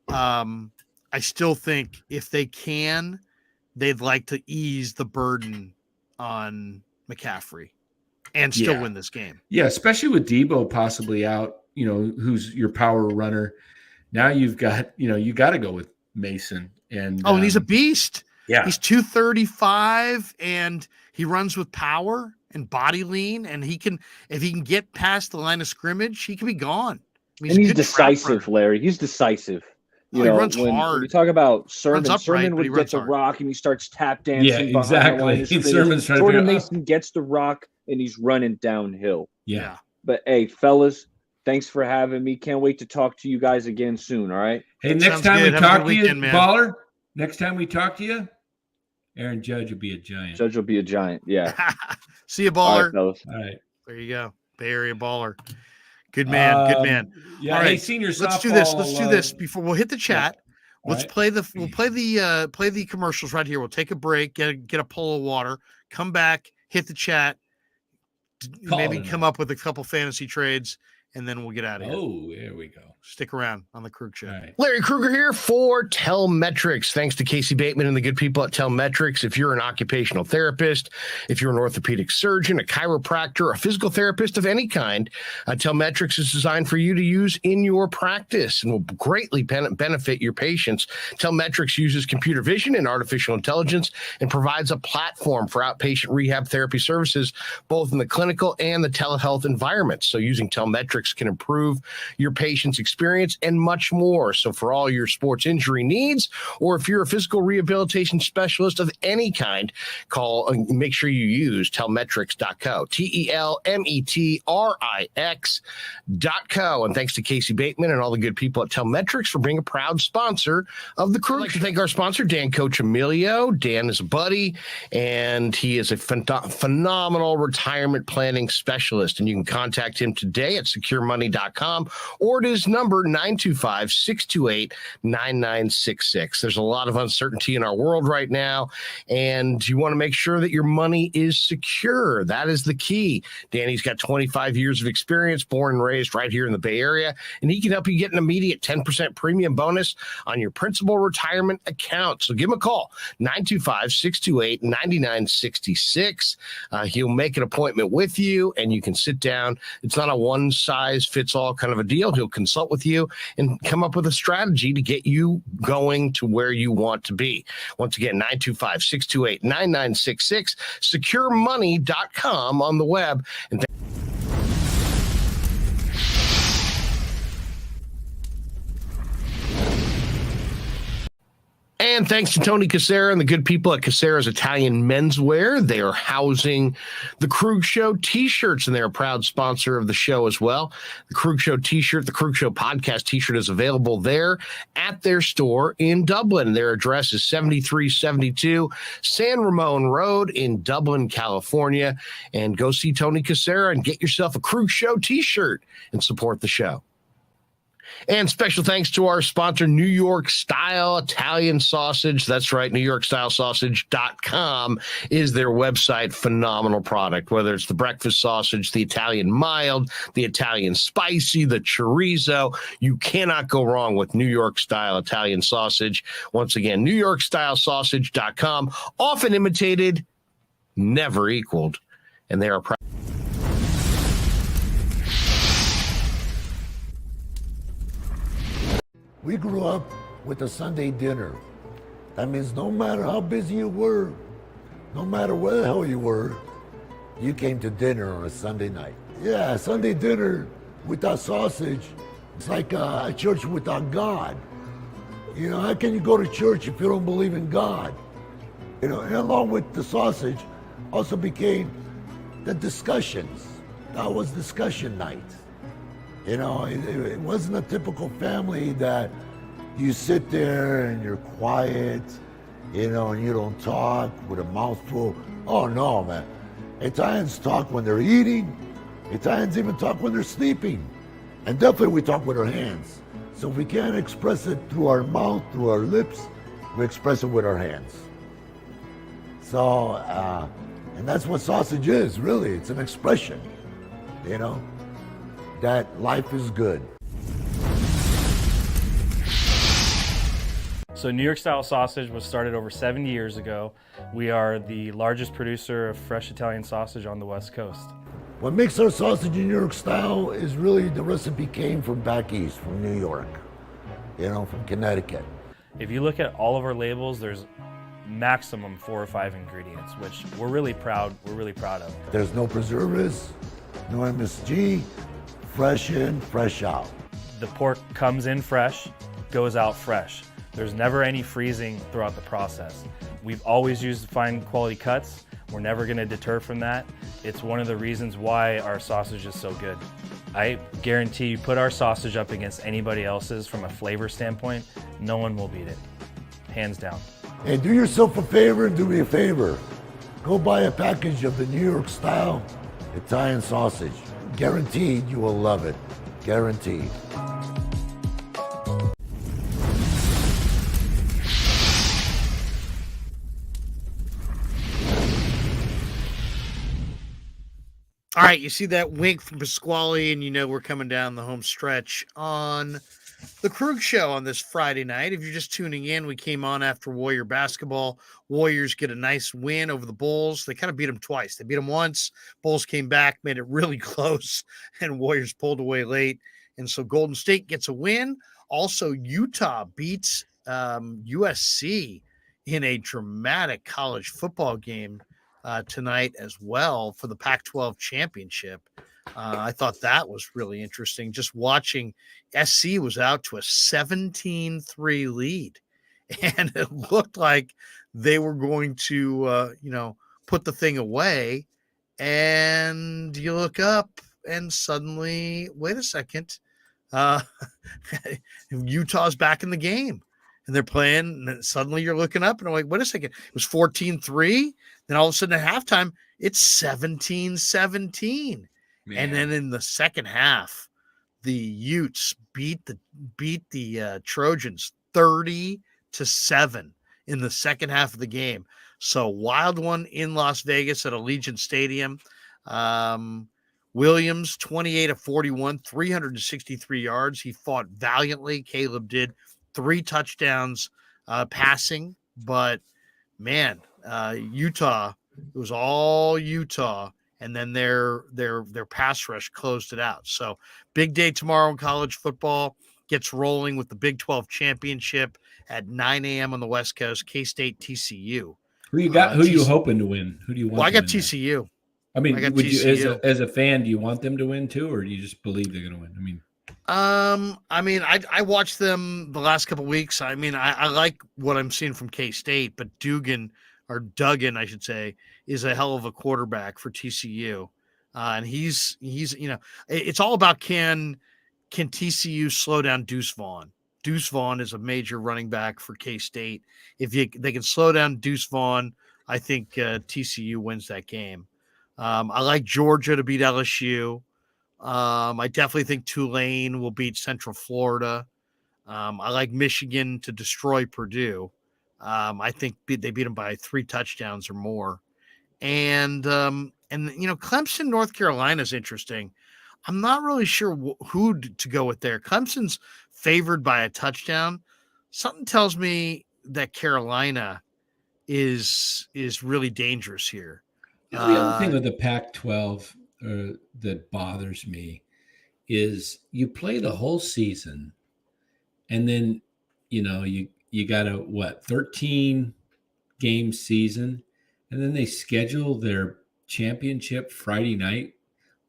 I still think if they can, they'd like to ease the burden on McCaffrey and still win this game. Yeah, especially with Debo possibly out, who's your power runner. Now you've got, you got to go with Mason. And he's a beast. Yeah. He's 235 and he runs with power and body lean. And if he can get past the line of scrimmage, he can be gone. And he's decisive, Larry. He's decisive. He runs hard. When you talk about Sermon, Sermon would get the rock and he starts tap dancing. Yeah, exactly. Sermon's trying Jordan Mason gets the rock and he's running downhill. Yeah. But hey, fellas, thanks for having me. Can't wait to talk to you guys again soon. All right. Hey, next time we talk to you, Baller. Next time we talk to you, Aaron Judge will be a giant. Judge will be a giant. Yeah. See you, Baller. All right, All right. There you go. Bay Area Baller. Good man. Good man. Yeah. All right. Hey, senior softball. Let's do this before we'll hit the chat. Yeah. Let's play the commercials right here. We'll take a break, get a pull of water, come back, hit the chat, maybe come up with a couple fantasy trades, and then we'll get out of here. Oh, there we go. Stick around on the Krueg Show. Right. Larry Krueger here for Telmetrics. Thanks to Casey Bateman and the good people at Telmetrics. If you're an occupational therapist, if you're an orthopedic surgeon, a chiropractor, a physical therapist of any kind, Telmetrics is designed for you to use in your practice and will greatly benefit your patients. Telmetrics uses computer vision and artificial intelligence and provides a platform for outpatient rehab therapy services, both in the clinical and the telehealth environments. So using Telmetrics can improve your patient's experience and much more. So for all your sports injury needs, or if you're a physical rehabilitation specialist of any kind, make sure you use telmetrics.co, TELMETRIX.co. And thanks to Casey Bateman and all the good people at Telmetrics for being a proud sponsor of the Krueg. I'd like to thank our sponsor, Dan Coach Emilio. Dan is a buddy, and he is a phenomenal retirement planning specialist. And you can contact him today at securemoney.com or at his number 925-628-9966. There's a lot of uncertainty in our world right now, and you want to make sure that your money is secure. That is the key. Danny's got 25 years of experience, born and raised right here in the Bay Area, and he can help you get an immediate 10% premium bonus on your principal retirement account. So give him a call, 925-628-9966. He'll make an appointment with you, and you can sit down. It's not a one-size-fits-all kind of a deal. He'll consult with you and come up with a strategy to get you going to where you want to be. Once again, 925-628-9966, securemoney.com on the web. And thanks to Tony Cassera and the good people at Cassera's Italian Menswear. They are housing the Krueg Show t-shirts, and they're a proud sponsor of the show as well. The Krueg Show t-shirt, the Krueg Show podcast t-shirt is available there at their store in Dublin. Their address is 7372 San Ramon Road in Dublin, California. And go see Tony Cassera and get yourself a Krueg Show t-shirt and support the show. And special thanks to our sponsor, New York Style Italian Sausage. That's right, NewYorkStyleSausage.com is their website. Phenomenal product, whether it's the breakfast sausage, the Italian mild, the Italian spicy, the chorizo. You cannot go wrong with New York Style Italian Sausage. Once again, NewYorkStyleSausage.com, often imitated, never equaled. And they are proud. We grew up with a Sunday dinner. That means no matter how busy you were, No matter where the hell you were, you came to dinner on a Sunday night. Yeah, Sunday dinner without sausage, it's like a church without God. You know, how can you go to church if you don't believe in God? You know, and along with the sausage also became the discussions. That was discussion night. You know, it wasn't a typical family that you sit there and you're quiet, you know, and you don't talk with a mouthful. Oh no, man. Italians talk when they're eating. Italians even talk when they're sleeping. And definitely we talk with our hands. So if we can't express it through our mouth, through our lips, we express it with our hands. So, and that's what sausage is, really. It's an expression, you know, that life is good. So New York style sausage was started over 70 years ago. We are the largest producer of fresh Italian sausage on the West Coast. What makes our sausage in New York style is really the recipe came from back east, from New York, you know, from Connecticut. If you look at all of our labels, there's maximum 4 or 5 ingredients, which we're really proud of. There's no preservatives, no MSG, fresh in, fresh out. The pork comes in fresh, goes out fresh. There's never any freezing throughout the process. We've always used fine quality cuts. We're never gonna deter from that. It's one of the reasons why our sausage is so good. I guarantee you put our sausage up against anybody else's from a flavor standpoint, no one will beat it, hands down. Hey, do yourself a favor and do me a favor. Go buy a package of the New York style Italian sausage. Guaranteed you will love it. Guaranteed. All right, you see that wink from Pasquale, and you know we're coming down the home stretch on the Krueg Show on this Friday night. If you're just tuning in, we came on after Warrior basketball. Warriors get a nice win over the Bulls. They kind of beat them twice. They beat them once. Bulls came back, made it really close, and Warriors pulled away late. And so Golden State gets a win. Also, Utah beats USC in a dramatic college football game tonight as well for the Pac-12 championship. I thought that was really interesting. Just watching, SC was out to a 17-3 lead, and it looked like they were going to, put the thing away. And you look up, and suddenly, wait a second, Utah's back in the game. And they're playing, and suddenly you're looking up, and I'm like, wait a second. It was 14-3. Then all of a sudden at halftime, it's 17-17. And then in the second half, the Utes beat the Trojans 30-7 in the second half of the game. So wild one in Las Vegas at Allegiant Stadium. Williams, 28 of 41, 363 yards. He fought valiantly. Caleb did 3 touchdowns passing, but man, Utah, it was all Utah, and then their pass rush closed it out. So big day tomorrow in college football. Gets rolling with the Big 12 championship at 9 a.m. on the West Coast. K-State, TCU. Who you got? Who are you hoping to win? Who do you want? Well, I got TCU. I mean, would you, as a fan, do you want them to win too, or do you just believe they're going to win? I watched them the last couple of weeks. I mean, I like what I'm seeing from K-State, but Duggan, I should say, is a hell of a quarterback for TCU. And he's it's all about can TCU slow down Deuce Vaughn. Deuce Vaughn is a major running back for K-State. If they can slow down Deuce Vaughn, I think TCU wins that game. I like Georgia to beat LSU. I definitely think Tulane will beat Central Florida. I like Michigan to destroy Purdue. I think they beat them by 3 touchdowns or more. And Clemson, North Carolina is interesting. I'm not really sure who to go with there. Clemson's favored by a touchdown. Something tells me that Carolina is really dangerous here. The other thing with the Pac-12 that bothers me is you play the whole season, and then you got a 13 game season, and then they schedule their championship Friday night.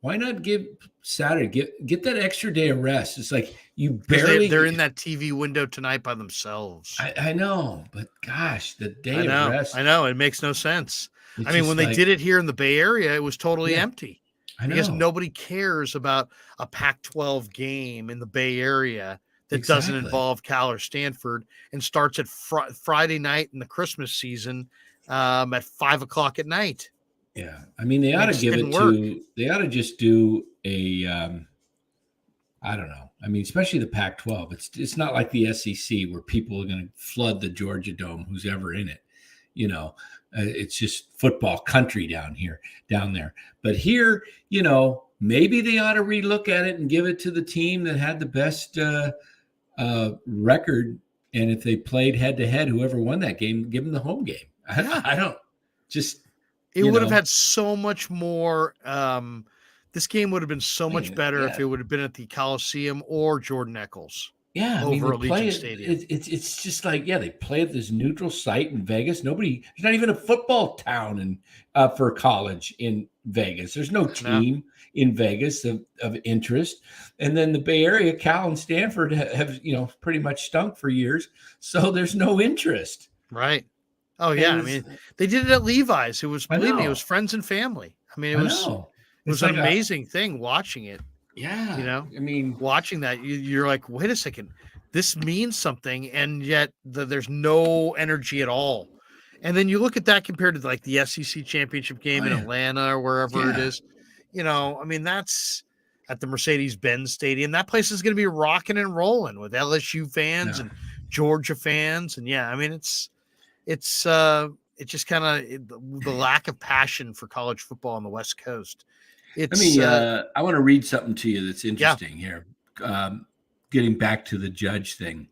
Why not give Saturday? Get that extra day of rest. It's like you barely. They're in that TV window tonight by themselves. I know, but gosh, the day of rest. I know. It makes no sense. It's I mean, when they did it here in the Bay Area, it was totally empty. I know. Because nobody cares about a Pac-12 game in the Bay Area that doesn't involve Cal or Stanford and starts at Friday night in the Christmas season at 5:00 at night. Yeah, I mean, they ought to give it to. They ought to just do a. I don't know. I mean, especially the Pac-12. It's not like the SEC where people are going to flood the Georgia Dome, who's ever in it. You know, it's just football country down there. But here, you know, maybe they ought to relook at it and give it to the team that had the best record. And if they played head to head, whoever won that game, give them the home game. I don't just. It would have had so much more. This game would have been so much better if it would have been at the Coliseum or Jordan Eccles. Yeah, over Allegiant Stadium. It's just like, they play at this neutral site in Vegas. There's not even a football town for college in Vegas. There's no team in Vegas of interest. And then the Bay Area, Cal and Stanford have pretty much stunk for years. So there's no interest. Right. Oh yeah. I mean, they did it at Levi's. It was, believe me, it was friends and family. I mean, it was an amazing thing watching it. Yeah. I mean, watching that, you're like, wait a second, this means something. And yet there's no energy at all. And then you look at that compared to like the SEC championship game in Atlanta or wherever it is, I mean, that's at the Mercedes-Benz Stadium. That place is going to be rocking and rolling with LSU fans and Georgia fans. And I mean, it's just kind of the lack of passion for college football on the West Coast. I want to read something to you that's interesting here. Getting back to the Judge thing.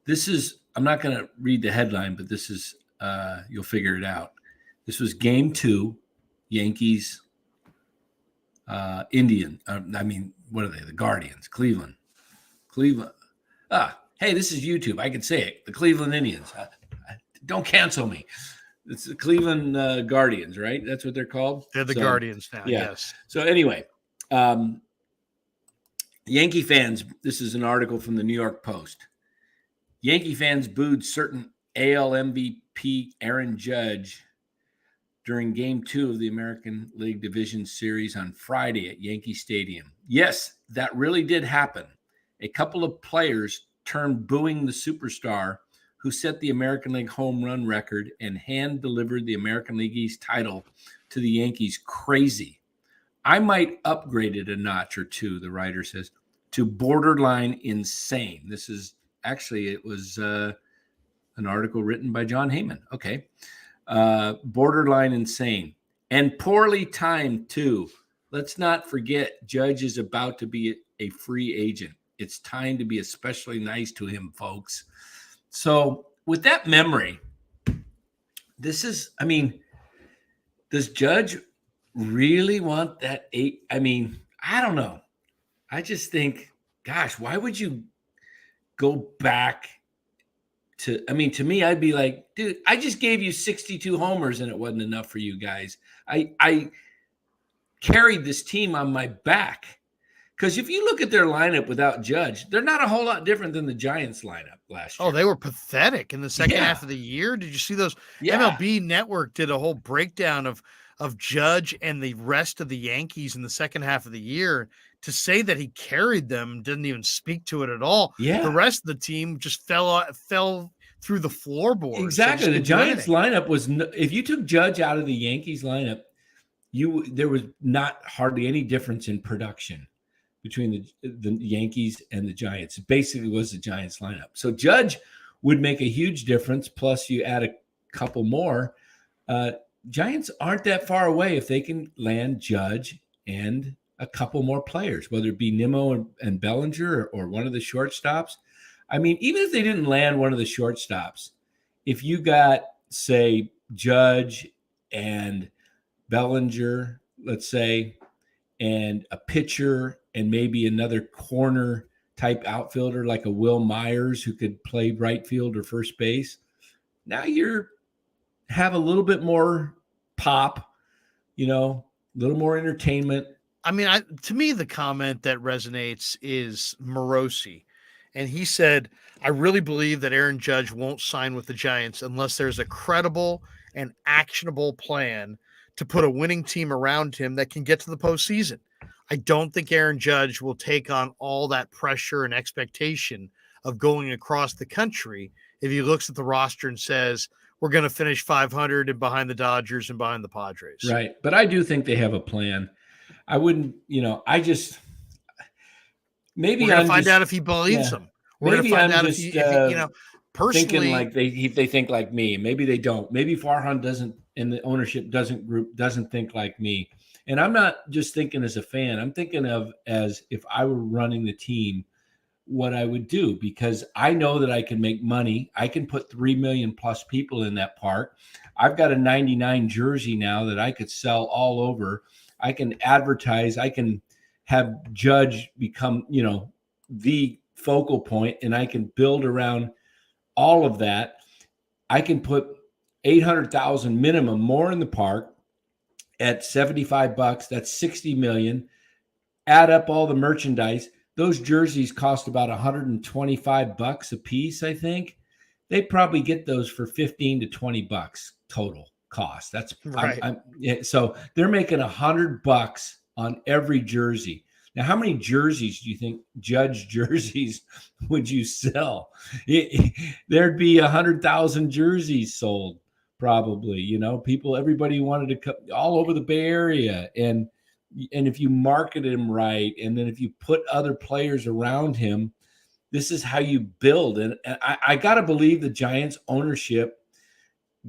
This is, I'm not going to read the headline, but this is, you'll figure it out. This was game 2, Yankees, Indian. What are they? The Guardians, Cleveland. Hey, this is YouTube. I can say it. The Cleveland Indians. Don't cancel me. It's the Cleveland Guardians, right? That's what they're called? They're the Guardians now, yes. So anyway, Yankee fans, this is an article from the New York Post. Yankee fans booed certain AL MVP Aaron Judge during Game 2 of the American League Division Series on Friday at Yankee Stadium. Yes, that really did happen. A couple of players turned booing the superstar who set the American League home run record and hand-delivered the American League East title to the Yankees crazy. I might upgrade it a notch or two, the writer says, to borderline insane. This is actually, it was an article written by John Heyman. Okay. Borderline insane. And poorly timed, too. Let's not forget, Judge is about to be a free agent. It's time to be especially nice to him, folks. So with that memory, does Judge really want that 8? I mean, I don't know. I just think, gosh, why would you go back to me, I'd be like, dude, I just gave you 62 homers and it wasn't enough for you guys. I carried this team on my back. Because if you look at their lineup without Judge, they're not a whole lot different than the Giants lineup last year. Oh, they were pathetic in the second half of the year. Did you see those? MLB Network did a whole breakdown of Judge and the rest of the Yankees in the second half of the year. To say that he carried them didn't even speak to it at all. Yeah. The rest of the team just fell through the floorboards. Exactly. The Giants lineup was, if you took Judge out of the Yankees lineup, there was not hardly any difference in production between the Yankees and the Giants. It basically was the Giants lineup. So Judge would make a huge difference. Plus you add a couple more. Giants aren't that far away if they can land Judge and a couple more players, whether it be Nimmo and Bellinger or one of the shortstops. I mean, even if they didn't land one of the shortstops, if you got, say, Judge and Bellinger, let's say, and a pitcher and maybe another corner type outfielder like a Will Myers who could play right field or first base, now have a little bit more pop, a little more entertainment. I mean, to me, the comment that resonates is Morosi. And he said, I really believe that Aaron Judge won't sign with the Giants unless there's a credible and actionable plan to put a winning team around him that can get to the postseason. I don't think Aaron Judge will take on all that pressure and expectation of going across the country if he looks at the roster and says, we're going to finish 500 and behind the Dodgers and behind the Padres. Right. But I do think they have a plan. I wouldn't, maybe we're going to find out if he believes them. We're going to find out if he, personally thinking like they think like me. Maybe they don't. Maybe Farhan doesn't, and the ownership doesn't think like me. And I'm not just thinking as a fan. I'm thinking of as if I were running the team, what I would do, because I know that I can make money. I can put 3 million plus people in that park. I've got a 99 jersey now that I could sell all over. I can advertise. I can have Judge become, the focal point, and I can build around all of that. I can put 800,000 minimum more in the park at $75. That's 60 million. Add up all the merchandise. Those jerseys cost about $125 a piece, I think. They probably get those for $15 to $20 total cost. That's right. So they're making $100 on every jersey. Now, how many jerseys do you think, Judge jerseys, would you sell? There'd be 100,000 jerseys sold, probably. Everybody wanted to come all over the Bay Area, and if you market him right, and then if you put other players around him, this is how you build. And I got to believe the Giants ownership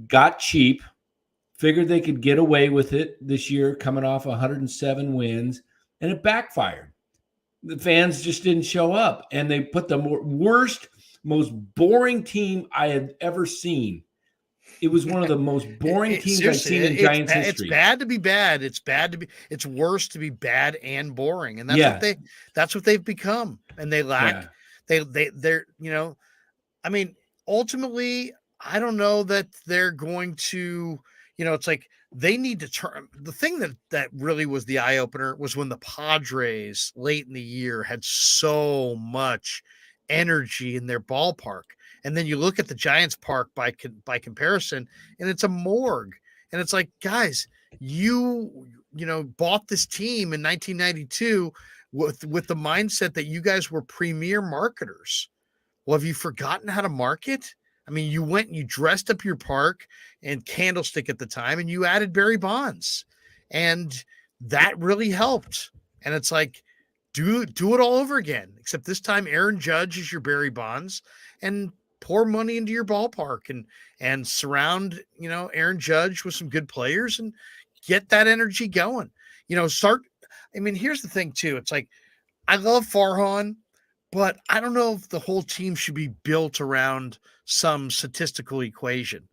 got cheap, figured they could get away with it this year, coming off 107 wins, and it backfired. The fans just didn't show up, and they put the worst, most boring team I had ever seen. It was one of the most boring teams I've seen in Giants history. It's bad to be bad. It's worse to be bad and boring. And that's what they've become. And they lack, they're, I mean, ultimately, I don't know that they're going to, it's like they need to turn. The thing that really was the eye opener was when the Padres late in the year had so much energy in their ballpark. And then you look at the Giants park by comparison, and it's a morgue. And it's like, guys, you bought this team in 1992 with the mindset that you guys were premier marketers. Well, have you forgotten how to market? I mean, you went and you dressed up your park and Candlestick at the time, and you added Barry Bonds, and that really helped. And it's like, do it all over again, except this time Aaron Judge is your Barry Bonds, and pour money into your ballpark and surround, Aaron Judge with some good players and get that energy going. Here's the thing too. It's like, I love Farhan, but I don't know if the whole team should be built around some statistical equation.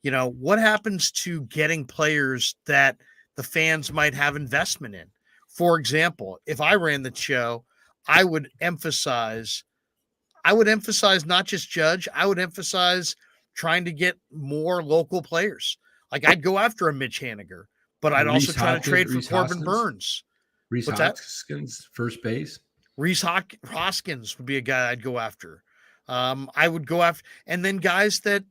What happens to getting players that the fans might have investment in? For example, if I ran the show, I would emphasize not just Judge. I would emphasize trying to get more local players. Like, I'd go after a Mitch Haniger, but I'd also try to trade for Corbin Burns. Rhys Hoskins, first base. Rhys Hoskins would be a guy I'd go after. I would go after, and then guys that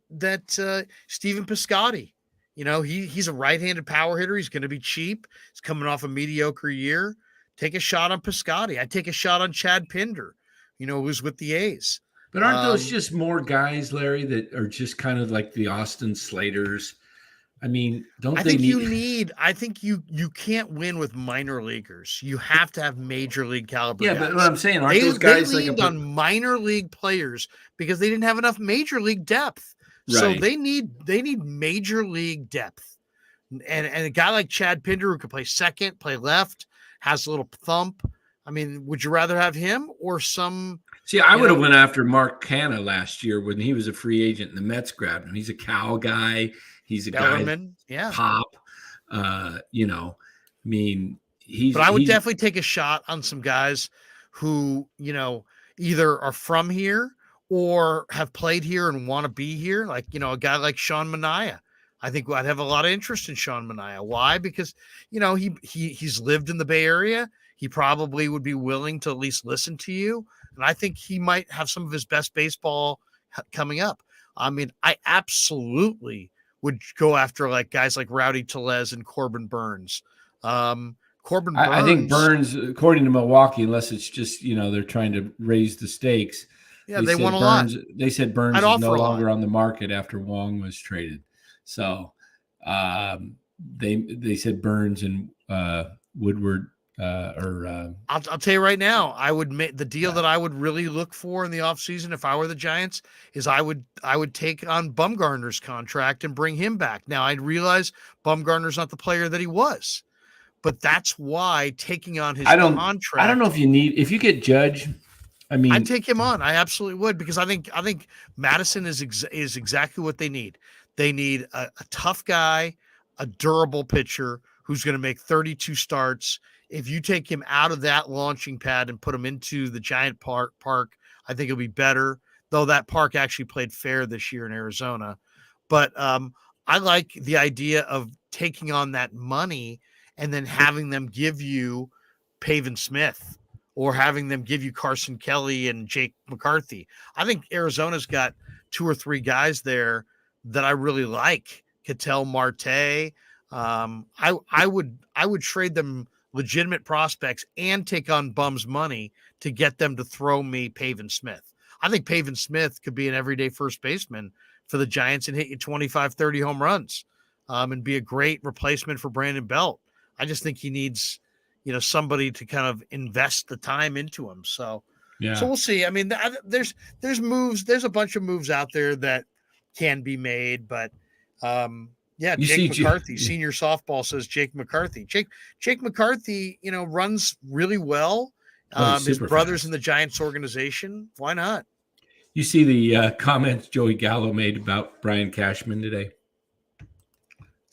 Stephen Piscotty. He's a right-handed power hitter. He's going to be cheap. He's coming off a mediocre year. Take a shot on Piscotty. I'd take a shot on Chad Pinder, who's with the A's. But aren't those just more guys, Larry, that are just kind of like the Austin Slaters? I mean, I think you can't win with minor leaguers. You have to have major league caliber guys. But what I'm saying, aren't those guys leaned on minor league players because they didn't have enough major league depth. Right. So they need major league depth. And a guy like Chad Pinder who could play second, play left, has a little thump. I mean, would you rather have him or some? See, I would have went after Mark Canha last year when he was a free agent and the Mets grabbed him. He's a Cal guy. He's a Bellerman, guy, pop. But I would definitely take a shot on some guys who, either are from here or have played here and want to be here. Like, a guy like Sean Manaea. I think I'd have a lot of interest in Sean Manaea. Why? Because, he's lived in the Bay Area. He probably would be willing to at least listen to you. And I think he might have some of his best baseball coming up. I mean, I absolutely would go after guys like Rowdy Tellez and Corbin Burns. Corbin Burns. I think Burns, according to Milwaukee, unless it's just, they're trying to raise the stakes. Yeah, they won a lot. They said Burns is no longer on the market after Wong was traded. So they said Burns and Woodward I'll tell you right now, I would make the deal that I would really look for in the offseason if I were the Giants is I would take on Bumgarner's contract and bring him back. Now I'd realize Bumgarner's not the player that he was, but that's why taking on his contract. I don't know if you get Judge. I mean, I'd take him on. I absolutely would, because I think Madison is exactly what they need. They need a tough guy, a durable pitcher who's going to make 32 starts. If you take him out of that launching pad and put him into the Giant Park, I think it'll be better, though that park actually played fair this year in Arizona. But I like the idea of taking on that money and then having them give you Pavin Smith or having them give you Carson Kelly and Jake McCarthy. I think Arizona's got 2 or 3 guys there that I really like. Ketel Marte. I would trade them legitimate prospects and take on Bum's money to get them to throw me Pavin Smith. I think Pavin Smith could be an everyday first baseman for the Giants and hit you 25, 30 home runs and be a great replacement for Brandon Belt. I just think he needs, somebody to kind of invest the time into him. So we'll see. I mean, there's moves. There's a bunch of moves out there that can be made, but Jake McCarthy, senior softball, says Jake McCarthy. Jake McCarthy, runs really well. His brother's in the Giants organization. Why not? You see the comments Joey Gallo made about Brian Cashman today?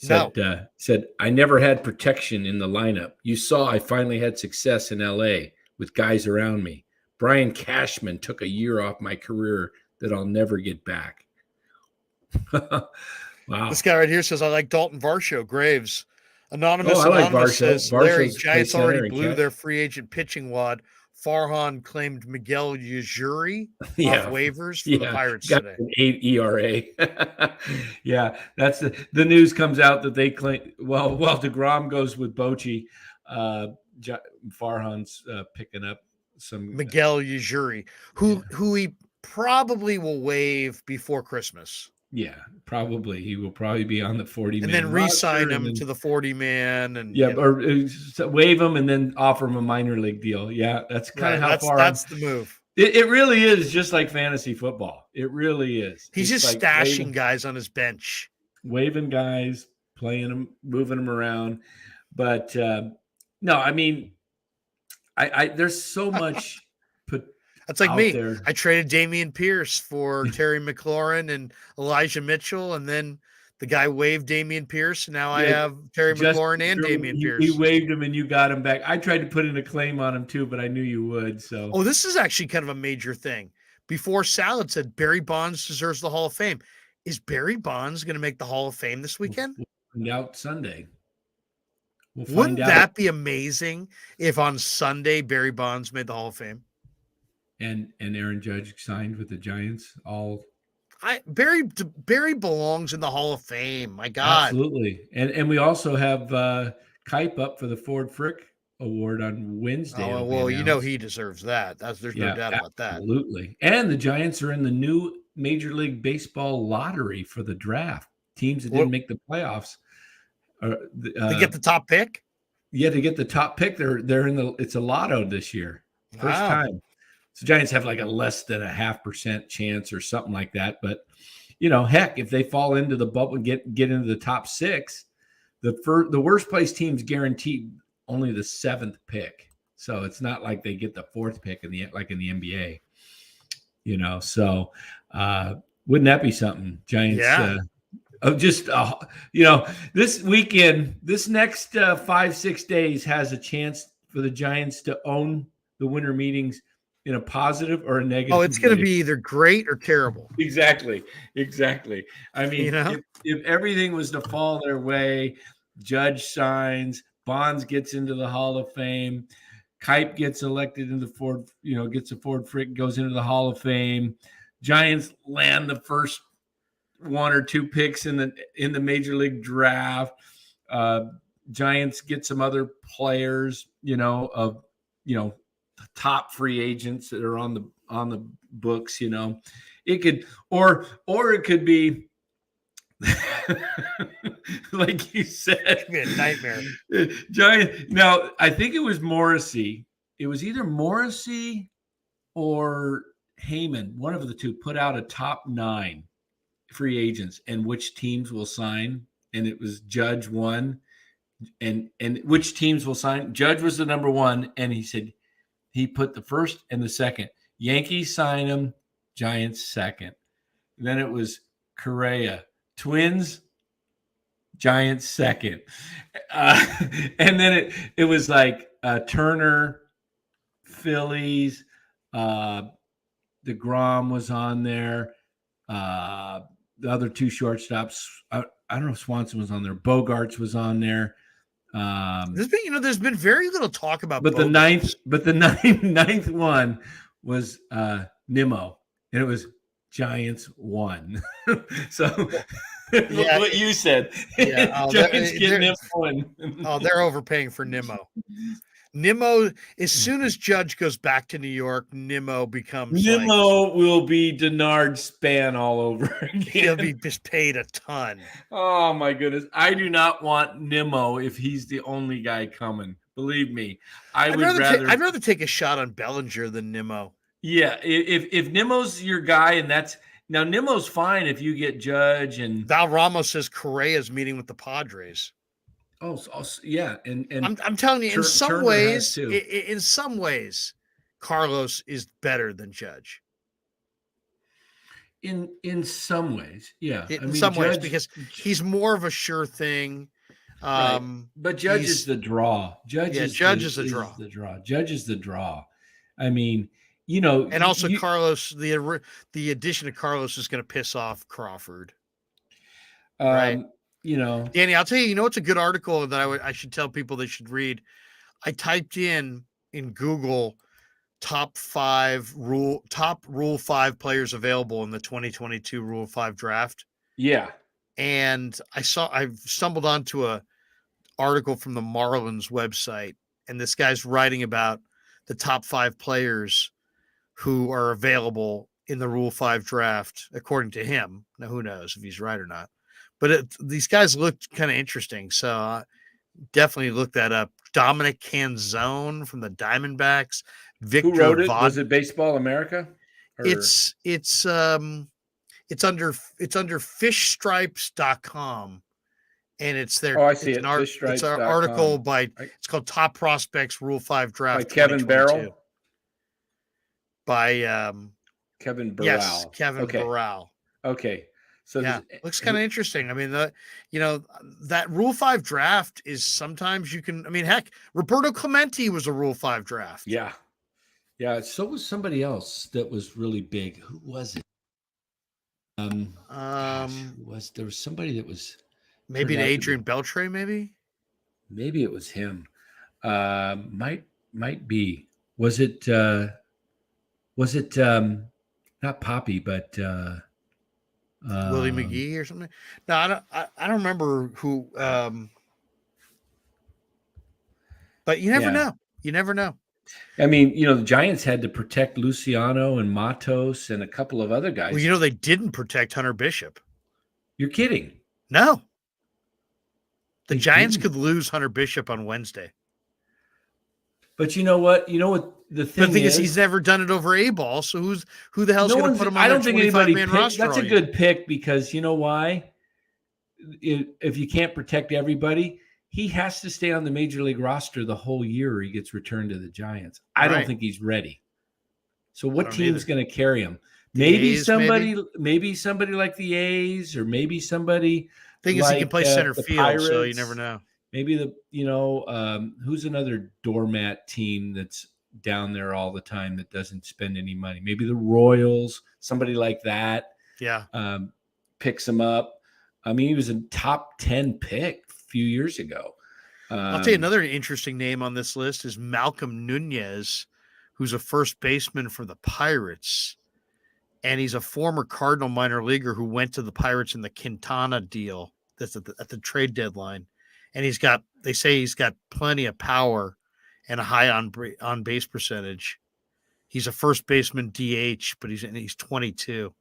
Said, I never had protection in the lineup. You saw I finally had success in LA with guys around me. Brian Cashman took a year off my career that I'll never get back. Wow. This guy right here says, I like Dalton Varsho. Graves. Anonymous says, Larry, Giants already blew their free agent pitching wad. Farhan claimed Miguel Ujiri off waivers for the Pirates today. An 8 ERA. Yeah, that's the news comes out that they claim. Well, DeGrom goes with Bochy. Farhan's picking up some Miguel Ujiri, who he probably will waive before Christmas. Yeah, probably. He will probably be on the 40-man. And then re-sign him to the 40-man. Or waive him and then offer him a minor league deal. Yeah, that's kind of how far. That's the move. It really is just like fantasy football. It really is. He's just like stashing guys on his bench. Waving guys, playing them, moving them around. But, no, I mean, I there's so much That's like me. There. I traded Damian Pierce for Terry McLaurin and Elijah Mitchell, and then the guy waived Damian Pierce, and now I have Terry McLaurin and Damian Pierce. He waived him, and you got him back. I tried to put in a claim on him too, but I knew you would. So, this is actually kind of a major thing. Before Salad said Barry Bonds deserves the Hall of Fame. Is Barry Bonds going to make the Hall of Fame this weekend? We'll find out Sunday. Wouldn't that be amazing if on Sunday Barry Bonds made the Hall of Fame? And Aaron Judge signed with the Giants. Barry belongs in the Hall of Fame. My God, absolutely. And we also have Kipe up for the Ford Frick Award on Wednesday. Oh well, he deserves that. There's no doubt about that. Absolutely. And the Giants are in the new Major League Baseball lottery for the draft. Teams that didn't make the playoffs. They get the top pick. Yeah, to get the top pick, they're in it's a lotto this year. First time. So Giants have like a less than 0.5% chance or something like that. But, heck, if they fall into the bubble and get into the top 6, the worst place team's guaranteed only the 7th pick. So it's not like they get the 4th pick in the NBA. So wouldn't that be something? Giants this weekend, this next 5-6 days has a chance for the Giants to own the winter meetings in a positive or a negative. Oh, it's going to way. be either great or terrible. Exactly. I mean, You know? if everything was to fall their way, Judge signs, Bonds gets into the Hall of Fame, Kipe gets elected into Ford, gets a Ford Frick, goes into the Hall of Fame. Giants land the first 1 or 2 picks in the Major League draft. Giants get some other players, top free agents that are on the books. It could, or it could be like you said, It'd be a nightmare. Giant. Now, I think it was Morrissey. It was either Morrissey or Heyman. One of the two put out a top 9 free agents and which teams will sign. And it was Judge 1 and which teams will sign. Judge was the number 1. And he said he put the first and the second. Yankees sign him, Giants second. And then it was Correa. Twins, Giants second. And then it was like Turner, Phillies, DeGrom was on there. The other 2 shortstops, I don't know if Swanson was on there. Bogarts was on there. There's been very little talk about but Bogarts. the ninth one was Nimmo, and it was Giants 1. So Yeah. what you said. Yeah. Giants get Nimmo 1. They're overpaying for Nimmo. Nimmo, as soon as Judge goes back to New York, Nimmo becomes will be Denard Span all over again. He'll be just paid a ton. Oh my goodness. I do not want Nimmo if he's the only guy coming. Believe me. I'd rather take a shot on Bellinger than Nimmo. Yeah, if Nimmo's your guy, and now Nimmo's fine if you get Judge and Val Ramos says Correa's meeting with the Padres. Oh yeah, and I'm telling you, in some ways, Carlos is better than Judge. In some ways, yeah. In some ways, because he's more of a sure thing. Right. But Judge is the draw. Judge is the draw. Judge is the draw. I mean, and also Carlos, the addition of Carlos is going to piss off Crawford. Right. Danny, I'll tell you, it's a good article that I should tell people they should read. I typed in Google top Rule 5 players available in the 2022 Rule 5 draft. Yeah. And I stumbled onto a article from the Marlins website, and this guy's writing about the top 5 players who are available in the Rule 5 draft, according to him. Now, who knows if he's right or not? But these guys looked kind of interesting, so definitely look that up. Dominic Canzone from the Diamondbacks. Victor Who wrote it? Was it Baseball America? Or? It's under fishstripes.com, and it's their. Oh, I see it. It's an article it's called Top Prospects Rule 5 Draft by Kevin Barrow. By Kevin Burrell. Yes, Kevin Burrell. Okay. So yeah, looks kind of interesting. I mean, that Rule 5 draft is sometimes heck, Roberto Clemente was a Rule 5 draft. Yeah. Yeah. So was somebody else that was really big. Who was it? There was somebody that was maybe an Adrian Beltre, maybe? Maybe it was him. Might be. Was it not Poppy, but Willie McGee or something? No, I don't remember who. But you never know. You never know. I mean, the Giants had to protect Luciano and Matos and a couple of other guys. Well, they didn't protect Hunter Bishop. You're kidding? No. The Giants could lose Hunter Bishop on Wednesday. But you know what? The thing is, he's never done it over A-ball. So who the hell's going to put him on? I don't think anybody roster. That's a good pick because you know why? If you can't protect everybody, he has to stay on the major league roster the whole year or he gets returned to the Giants. I don't think he's ready. So what team's going to carry him? Maybe somebody like the A's or maybe somebody. Thing is, he can play center field, Pirates, so you never know. Maybe who's another doormat team that's down there all the time that doesn't spend any money. Maybe the Royals, somebody like that. Yeah. Picks him up. I mean, he was a top 10 pick a few years ago. I'll tell you another interesting name on this list is Malcolm Nunez, who's a first baseman for the Pirates. And he's a former Cardinal minor leaguer who went to the Pirates in the Quintana deal that's at the trade deadline. And they say he's got plenty of power and a high on base percentage. He's a first baseman DH, but he's 22.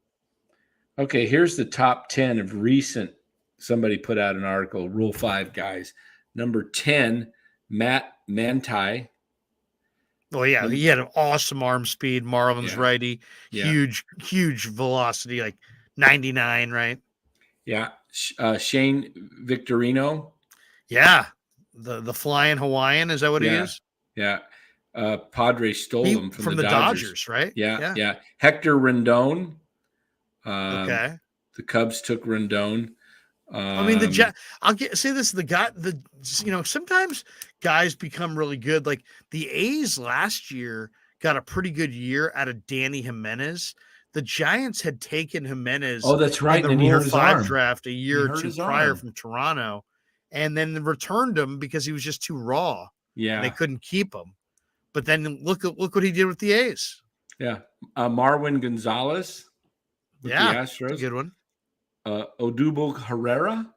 Okay, here's the top 10 of recent. Somebody put out an article, Rule 5 guys. Number 10, Matt Manti. Oh, yeah. He had an awesome arm speed. Marlins righty. Yeah. Huge velocity, like 99, right? Yeah. Shane Victorino. Yeah. The flying Hawaiian. Is that what he is? Yeah. Padres stole him from the Dodgers, right? Yeah. Hector Rendon. Okay. The Cubs took Rendon. I mean, sometimes guys become really good. Like the A's last year got a pretty good year out of Danny Jimenez. The Giants had taken Jimenez. Oh, that's right. In the Rule 5 draft a year or two prior from Toronto, and then returned him because he was just too raw. Yeah, they couldn't keep him. But then look what he did with the A's. Yeah, Marwin Gonzalez with the Astros, a good one. Odubel Herrera,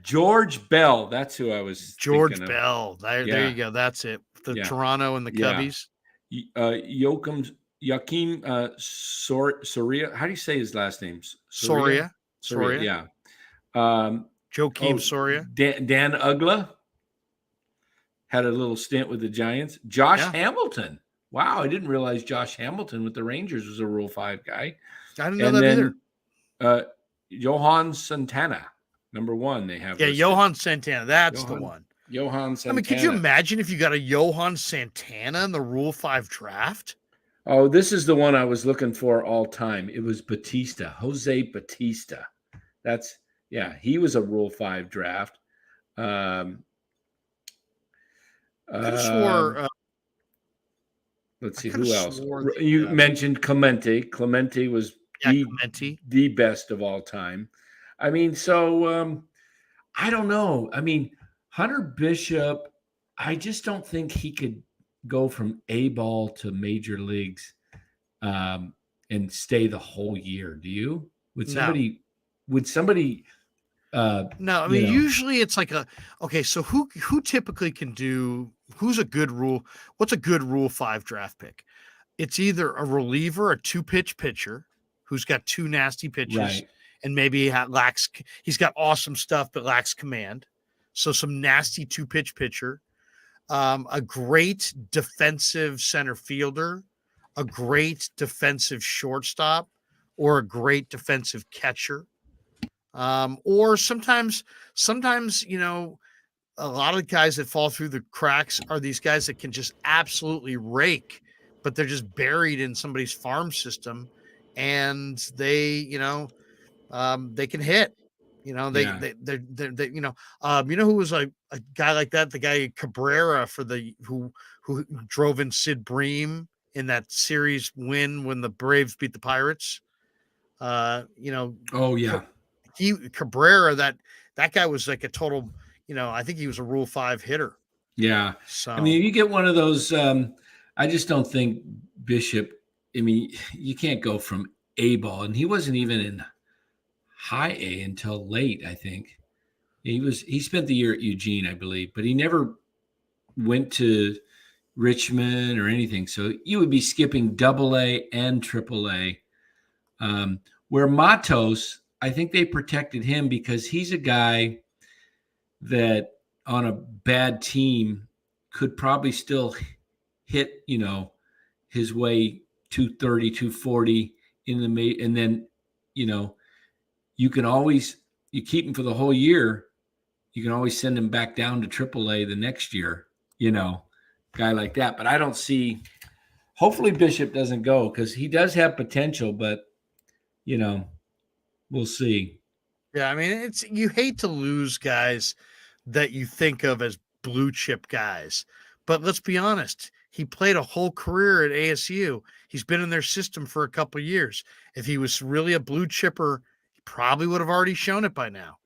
George Bell. That's who I was. George Bell. There you go. That's it. Toronto and the Cubbies. Joaquin Soria. How do you say his last name? Soria. Yeah. Joaquin Soria. Dan Ugla had a little stint with the Giants. Josh Hamilton. Wow, I didn't realize Josh Hamilton with the Rangers was a Rule 5 guy. I didn't know that either. Johan Santana, number 1. They have. Yeah, Johan Santana. That's the one. Johan Santana. I mean, could you imagine if you got a Johan Santana in the Rule 5 draft? Oh, this is the one I was looking for all time. It was Batista, Jose Batista. He was a Rule 5 draft. I swore. Let's see, who else? You mentioned Clemente. Clemente was the best of all time. I mean, so I don't know. I mean, Hunter Bishop, I just don't think he could go from A-ball to major leagues and stay the whole year. Do you? Would somebody no, I mean, usually it's like so who typically can do, what's a good Rule 5 draft pick? It's either a reliever, a 2-pitch pitcher who's got 2 nasty pitches, right, and maybe he's got awesome stuff but lacks command. So some nasty 2-pitch pitcher, a great defensive center fielder, a great defensive shortstop, or a great defensive catcher. Or sometimes, a lot of guys that fall through the cracks are these guys that can just absolutely rake, but they're just buried in somebody's farm system, and they can hit. Who was a guy like that? The guy Cabrera who drove in Sid Bream in that series win when the Braves beat the Pirates. Oh yeah. Cabrera, that guy was like a total, I think he was a Rule 5 hitter. Yeah. So I mean, if you get one of those, I just don't think Bishop. I mean, you can't go from A-ball, and he wasn't even in high A until late. I think he spent the year at Eugene, I believe, but he never went to Richmond or anything. So you would be skipping AA and AAA. Where Matos, I think they protected him because he's a guy that on a bad team could probably still hit, his way 230, 240 in the and then, you keep him for the whole year. You can always send him back down to AAA the next year, guy like that. But I don't see, hopefully Bishop doesn't go because he does have potential, but we'll see. Yeah, I mean, you hate to lose guys that you think of as blue chip guys, But let's be honest. He played a whole career at ASU. He's been in their system for a couple of years. If he was really a blue chipper, he probably would have already shown it by now.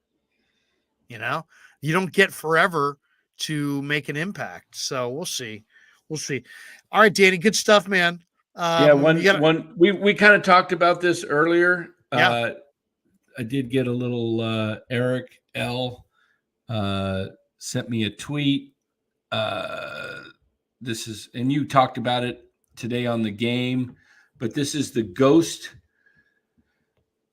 You know, you don't get forever to make an impact. So we'll see. We'll see. All right, Danny, good stuff, man. We kind of talked about this earlier. Yeah. I did get a little Eric L. Sent me a tweet. This is, and you talked about it today on the game, but this is the ghost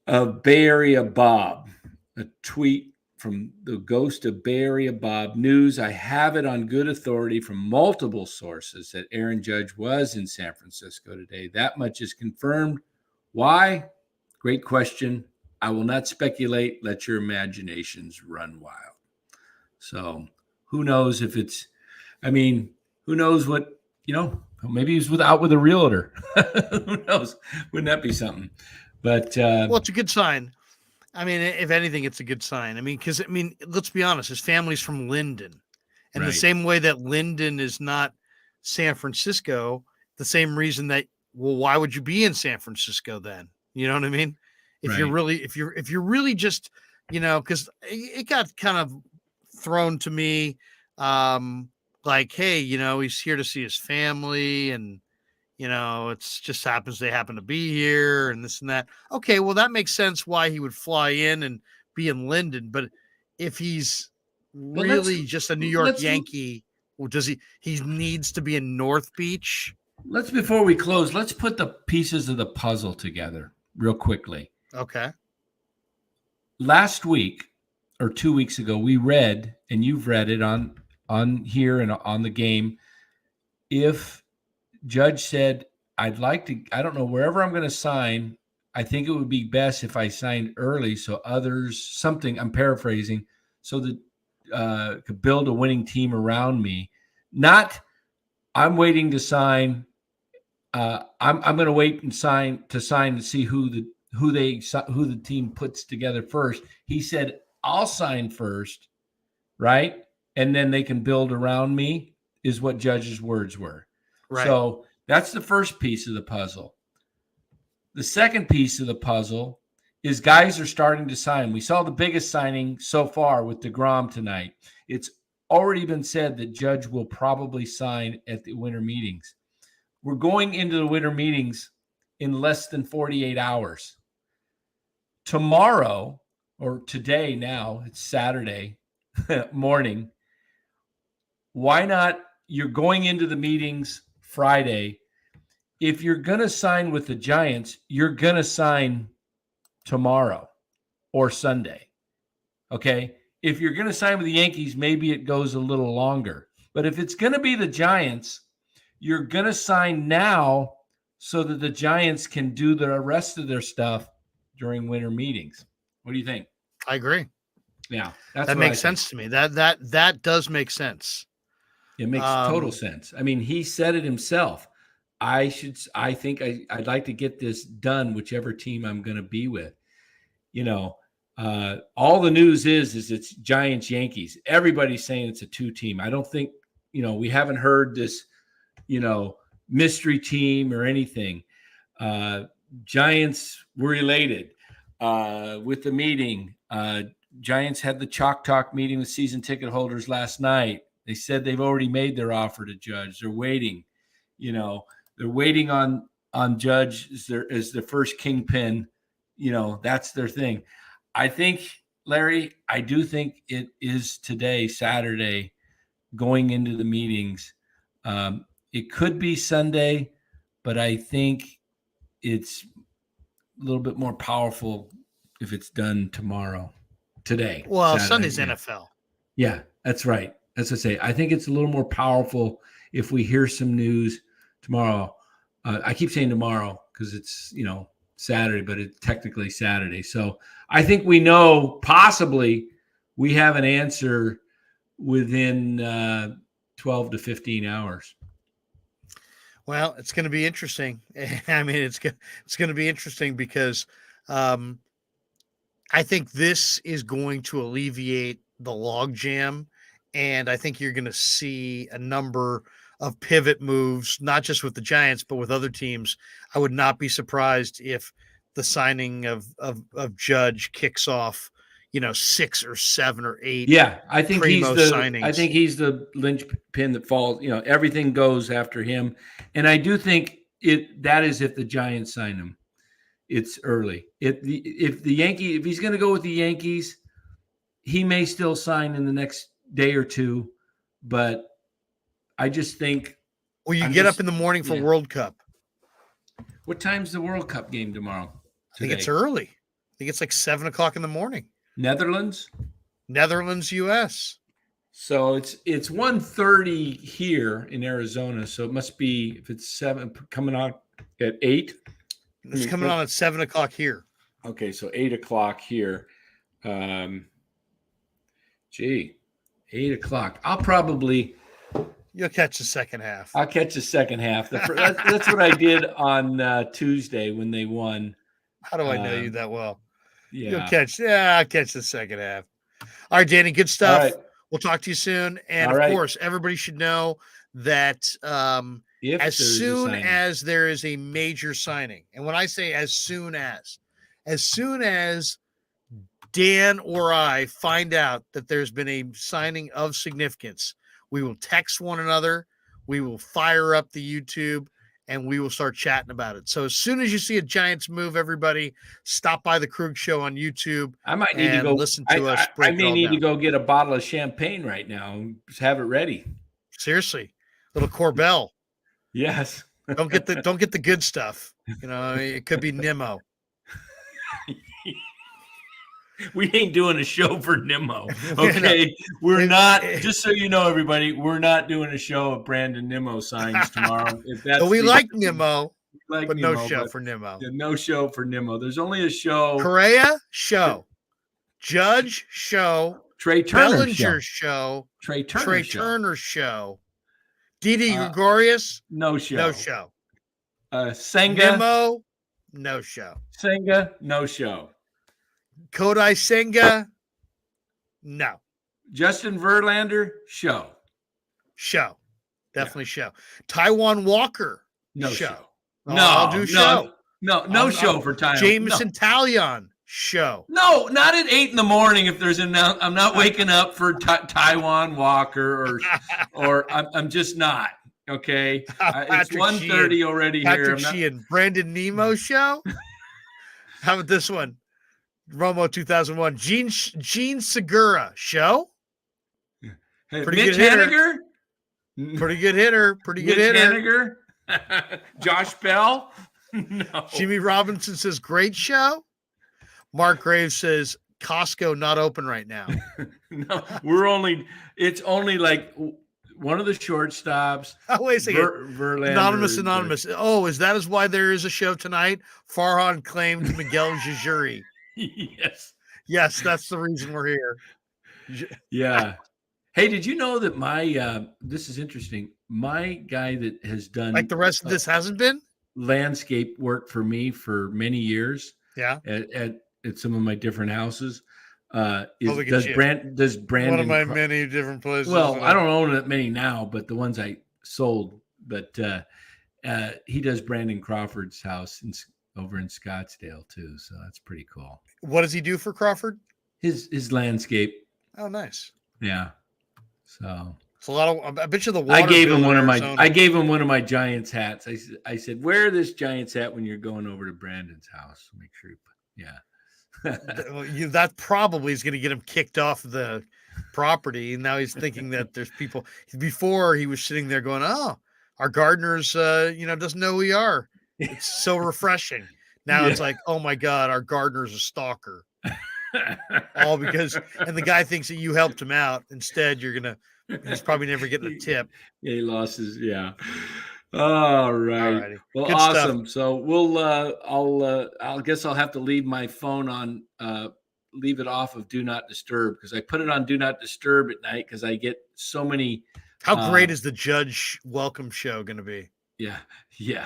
of Bay Area Bob, a tweet from the ghost of Bay Area Bob. News, I have it on good authority from multiple sources that Aaron Judge was in San Francisco today. That much is confirmed. Why? Great question. I will not speculate. Let your imaginations run wild. So who knows if it's, who knows what, maybe he's out with a realtor. Who knows? Wouldn't that be something? But well, it's a good sign. If anything, it's a good sign. Because let's be honest, his family's from Linden. And the same way that Linden is not San Francisco, the same reason that, well, why would you be in San Francisco then? You know what I mean? If you're really just, because it got kind of thrown to me, like, hey, he's here to see his family, and it's just happens they happen to be here and this and that. Okay, well, that makes sense why he would fly in and be in Linden. But if he's really just a New York Yankee, does he needs to be in North Beach? Before we close, let's put the pieces of the puzzle together real quickly. Okay. Last week or 2 weeks ago, we read, and you've read it on here and on the game. If Judge said, I don't know, wherever I'm going to sign, I think it would be best if I signed early so others, I'm paraphrasing, so that could build a winning team around me. Not, I'm waiting to sign. I'm going to wait and sign to see who the team puts together first. He said, I'll sign first, right? And then they can build around me, is what Judge's words were. Right. So that's the first piece of the puzzle. The second piece of the puzzle is guys are starting to sign. We saw the biggest signing so far with DeGrom tonight. It's already been said that Judge will probably sign at the winter meetings. We're going into the winter meetings in less than 48 hours. Tomorrow, or today now, it's Saturday morning. Why not? You're going into the meetings Friday. If you're going to sign with the Giants, you're going to sign tomorrow or Sunday. Okay? If you're going to sign with the Yankees, maybe it goes a little longer. But if it's going to be the Giants, you're going to sign now so that the Giants can do the rest of their stuff during winter meetings. What do you think? I agree. Yeah. That makes sense to me. That does make sense. It makes total sense. He said it himself. I'd like to get this done, whichever team I'm going to be with. All the news is it's Giants, Yankees. Everybody's saying it's a 2-team. I don't think, we haven't heard this, mystery team or anything. Giants were elated with the meeting. Giants had the Chalk Talk meeting with season ticket holders last night. They said they've already made their offer to Judge. They're waiting. They're waiting on Judge as the first kingpin. That's their thing. I think, Larry, I do think it is today, Saturday, going into the meetings. It could be Sunday, but I think it's a little bit more powerful if it's done today. Well, Saturday. Sunday's NFL. Yeah, that's right. As I say, I think it's a little more powerful if we hear some news tomorrow. I keep saying tomorrow because it's, Saturday, but it's technically Saturday. So I think we know possibly we have an answer within 12 to 15 hours. Well, it's going to be interesting. It's going to be interesting because I think this is going to alleviate the logjam, and I think you're going to see a number of pivot moves, not just with the Giants, but with other teams. I would not be surprised if the signing of Judge kicks off, 6 or 7 or 8. Yeah, I think signings. I think he's the linchpin that falls. Everything goes after him, and I do think that is if the Giants sign him. It's early. If he's going to go with the Yankees, he may still sign in the next day or two, but I just think. Well, you get up in the morning for World Cup. What time's the World Cup game tomorrow? I think it's early. I think it's like 7 o'clock in the morning. Netherlands, US. So it's 1:30 here in Arizona. So it must be, if it's 7 coming on at 8. It's coming on at 7 o'clock here. Okay, so 8 o'clock here. 8 o'clock. You'll catch the second half. I'll catch the second half. That's what I did on Tuesday when they won. How do I know you that well? Yeah. I'll catch the second half. All right, Danny, good stuff. Right. We'll talk to you soon. And All of course, everybody should know that as soon as there is a major signing, and when I say as soon as Dan or I find out that there's been a signing of significance, we will text one another, we will fire up the YouTube, and we will start chatting about it. So as soon as you see a Giants move, everybody stop by the Krueg Show on YouTube. I might need to go listen to us. I may need to go get a bottle of champagne right now and just have it ready. Seriously, little Corbel. Yes. Don't get the good stuff. It could be Nimmo. We ain't doing a show for Nimmo. Okay. We're not, just so you know, everybody, we're not doing a show of Brandon Nimmo signs tomorrow. We like Nimmo, but Nimmo, no show for Nimmo. No show for Nimmo. There's only a show. Correa, show. Judge, show. Trey Turner, Bellinger, show. Trey Turner, show. Didi Gregorius, no show. No show. Senga. Nimmo, no show. Senga, no show. Kodai Senga, no. Justin Verlander, show. Definitely show. Taiwan Walker, no show. No, I'll do show. No show for Taiwan. Jameson Talion, show. No, not at 8 a.m. if there's I'm not waking up for Taiwan Walker or I'm just not. Okay, it's 1:30 already here. Patrick Sheehan, Brandon Nemo show. How about this one? Romo 2001, Gene Segura show. Hey, Pretty Mitch good Haniger. Pretty good hitter. Haniger. Josh Bell. No. Jimmy Robinson says great show. Mark Graves says Costco not open right now. No, it's only like one of the shortstops. Oh, wait a second. Verlander. Anonymous. Oh, is why there is a show tonight? Farhan claimed Miguel Jajuri. Yes, that's the reason we're here. Yeah. Hey, did you know that my this is interesting. My guy that has done like the rest of this hasn't been landscape work for me for many years. Yeah. At some of my different houses. Does Brandon one of my many different places? Well, I don't own that many now, but the ones I sold. But he does Brandon Crawford's house over in Scottsdale too, so that's pretty cool. What does he do for Crawford? His landscape. Oh, nice. Yeah. So it's a lot of. I bet you the water. I gave him one of my Giants hats. I said, wear this Giants hat when you're going over to Brandon's house. Make sure that probably is going to get him kicked off the property. And now he's thinking that there's people. Before he was sitting there going, "Oh, our gardeners, doesn't know who we are." It's so refreshing. Now it's like, oh my God, our gardener's a stalker. All because, and the guy thinks that you helped him out. Instead, he's probably never getting a tip. Yeah, he lost his, yeah. All right. Alrighty. Well, good awesome. Stuff. So I'll guess I'll have to leave my phone on, leave it off of Do Not Disturb because I put it on Do Not Disturb at night because I get so many. How great is the Judge Welcome Show going to be? Yeah.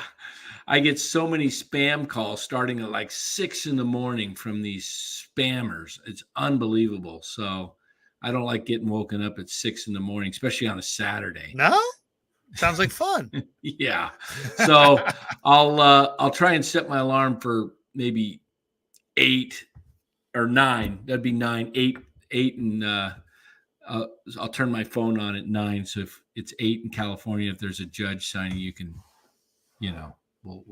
I get so many spam calls starting at like 6 a.m. from these spammers. It's unbelievable. So I don't like getting woken up at 6 a.m, especially on a Saturday. No? Sounds like fun. Yeah. So I'll try and set my alarm for maybe 8 or 9. That'd be 9, 8, and I'll turn my phone on at 9. So if it's 8 in California, if there's a judge signing, you can, we'll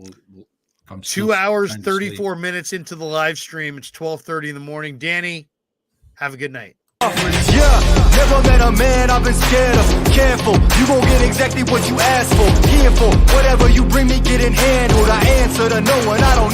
if I'm 2 hours, 34 minutes into the live stream. It's 12:30 in the morning. Danny, have a good night. Yeah, never met a man I've been scared of. Careful, you won't get exactly what you asked for. Here for whatever you bring me, getting handled. I answer to no one, I don't need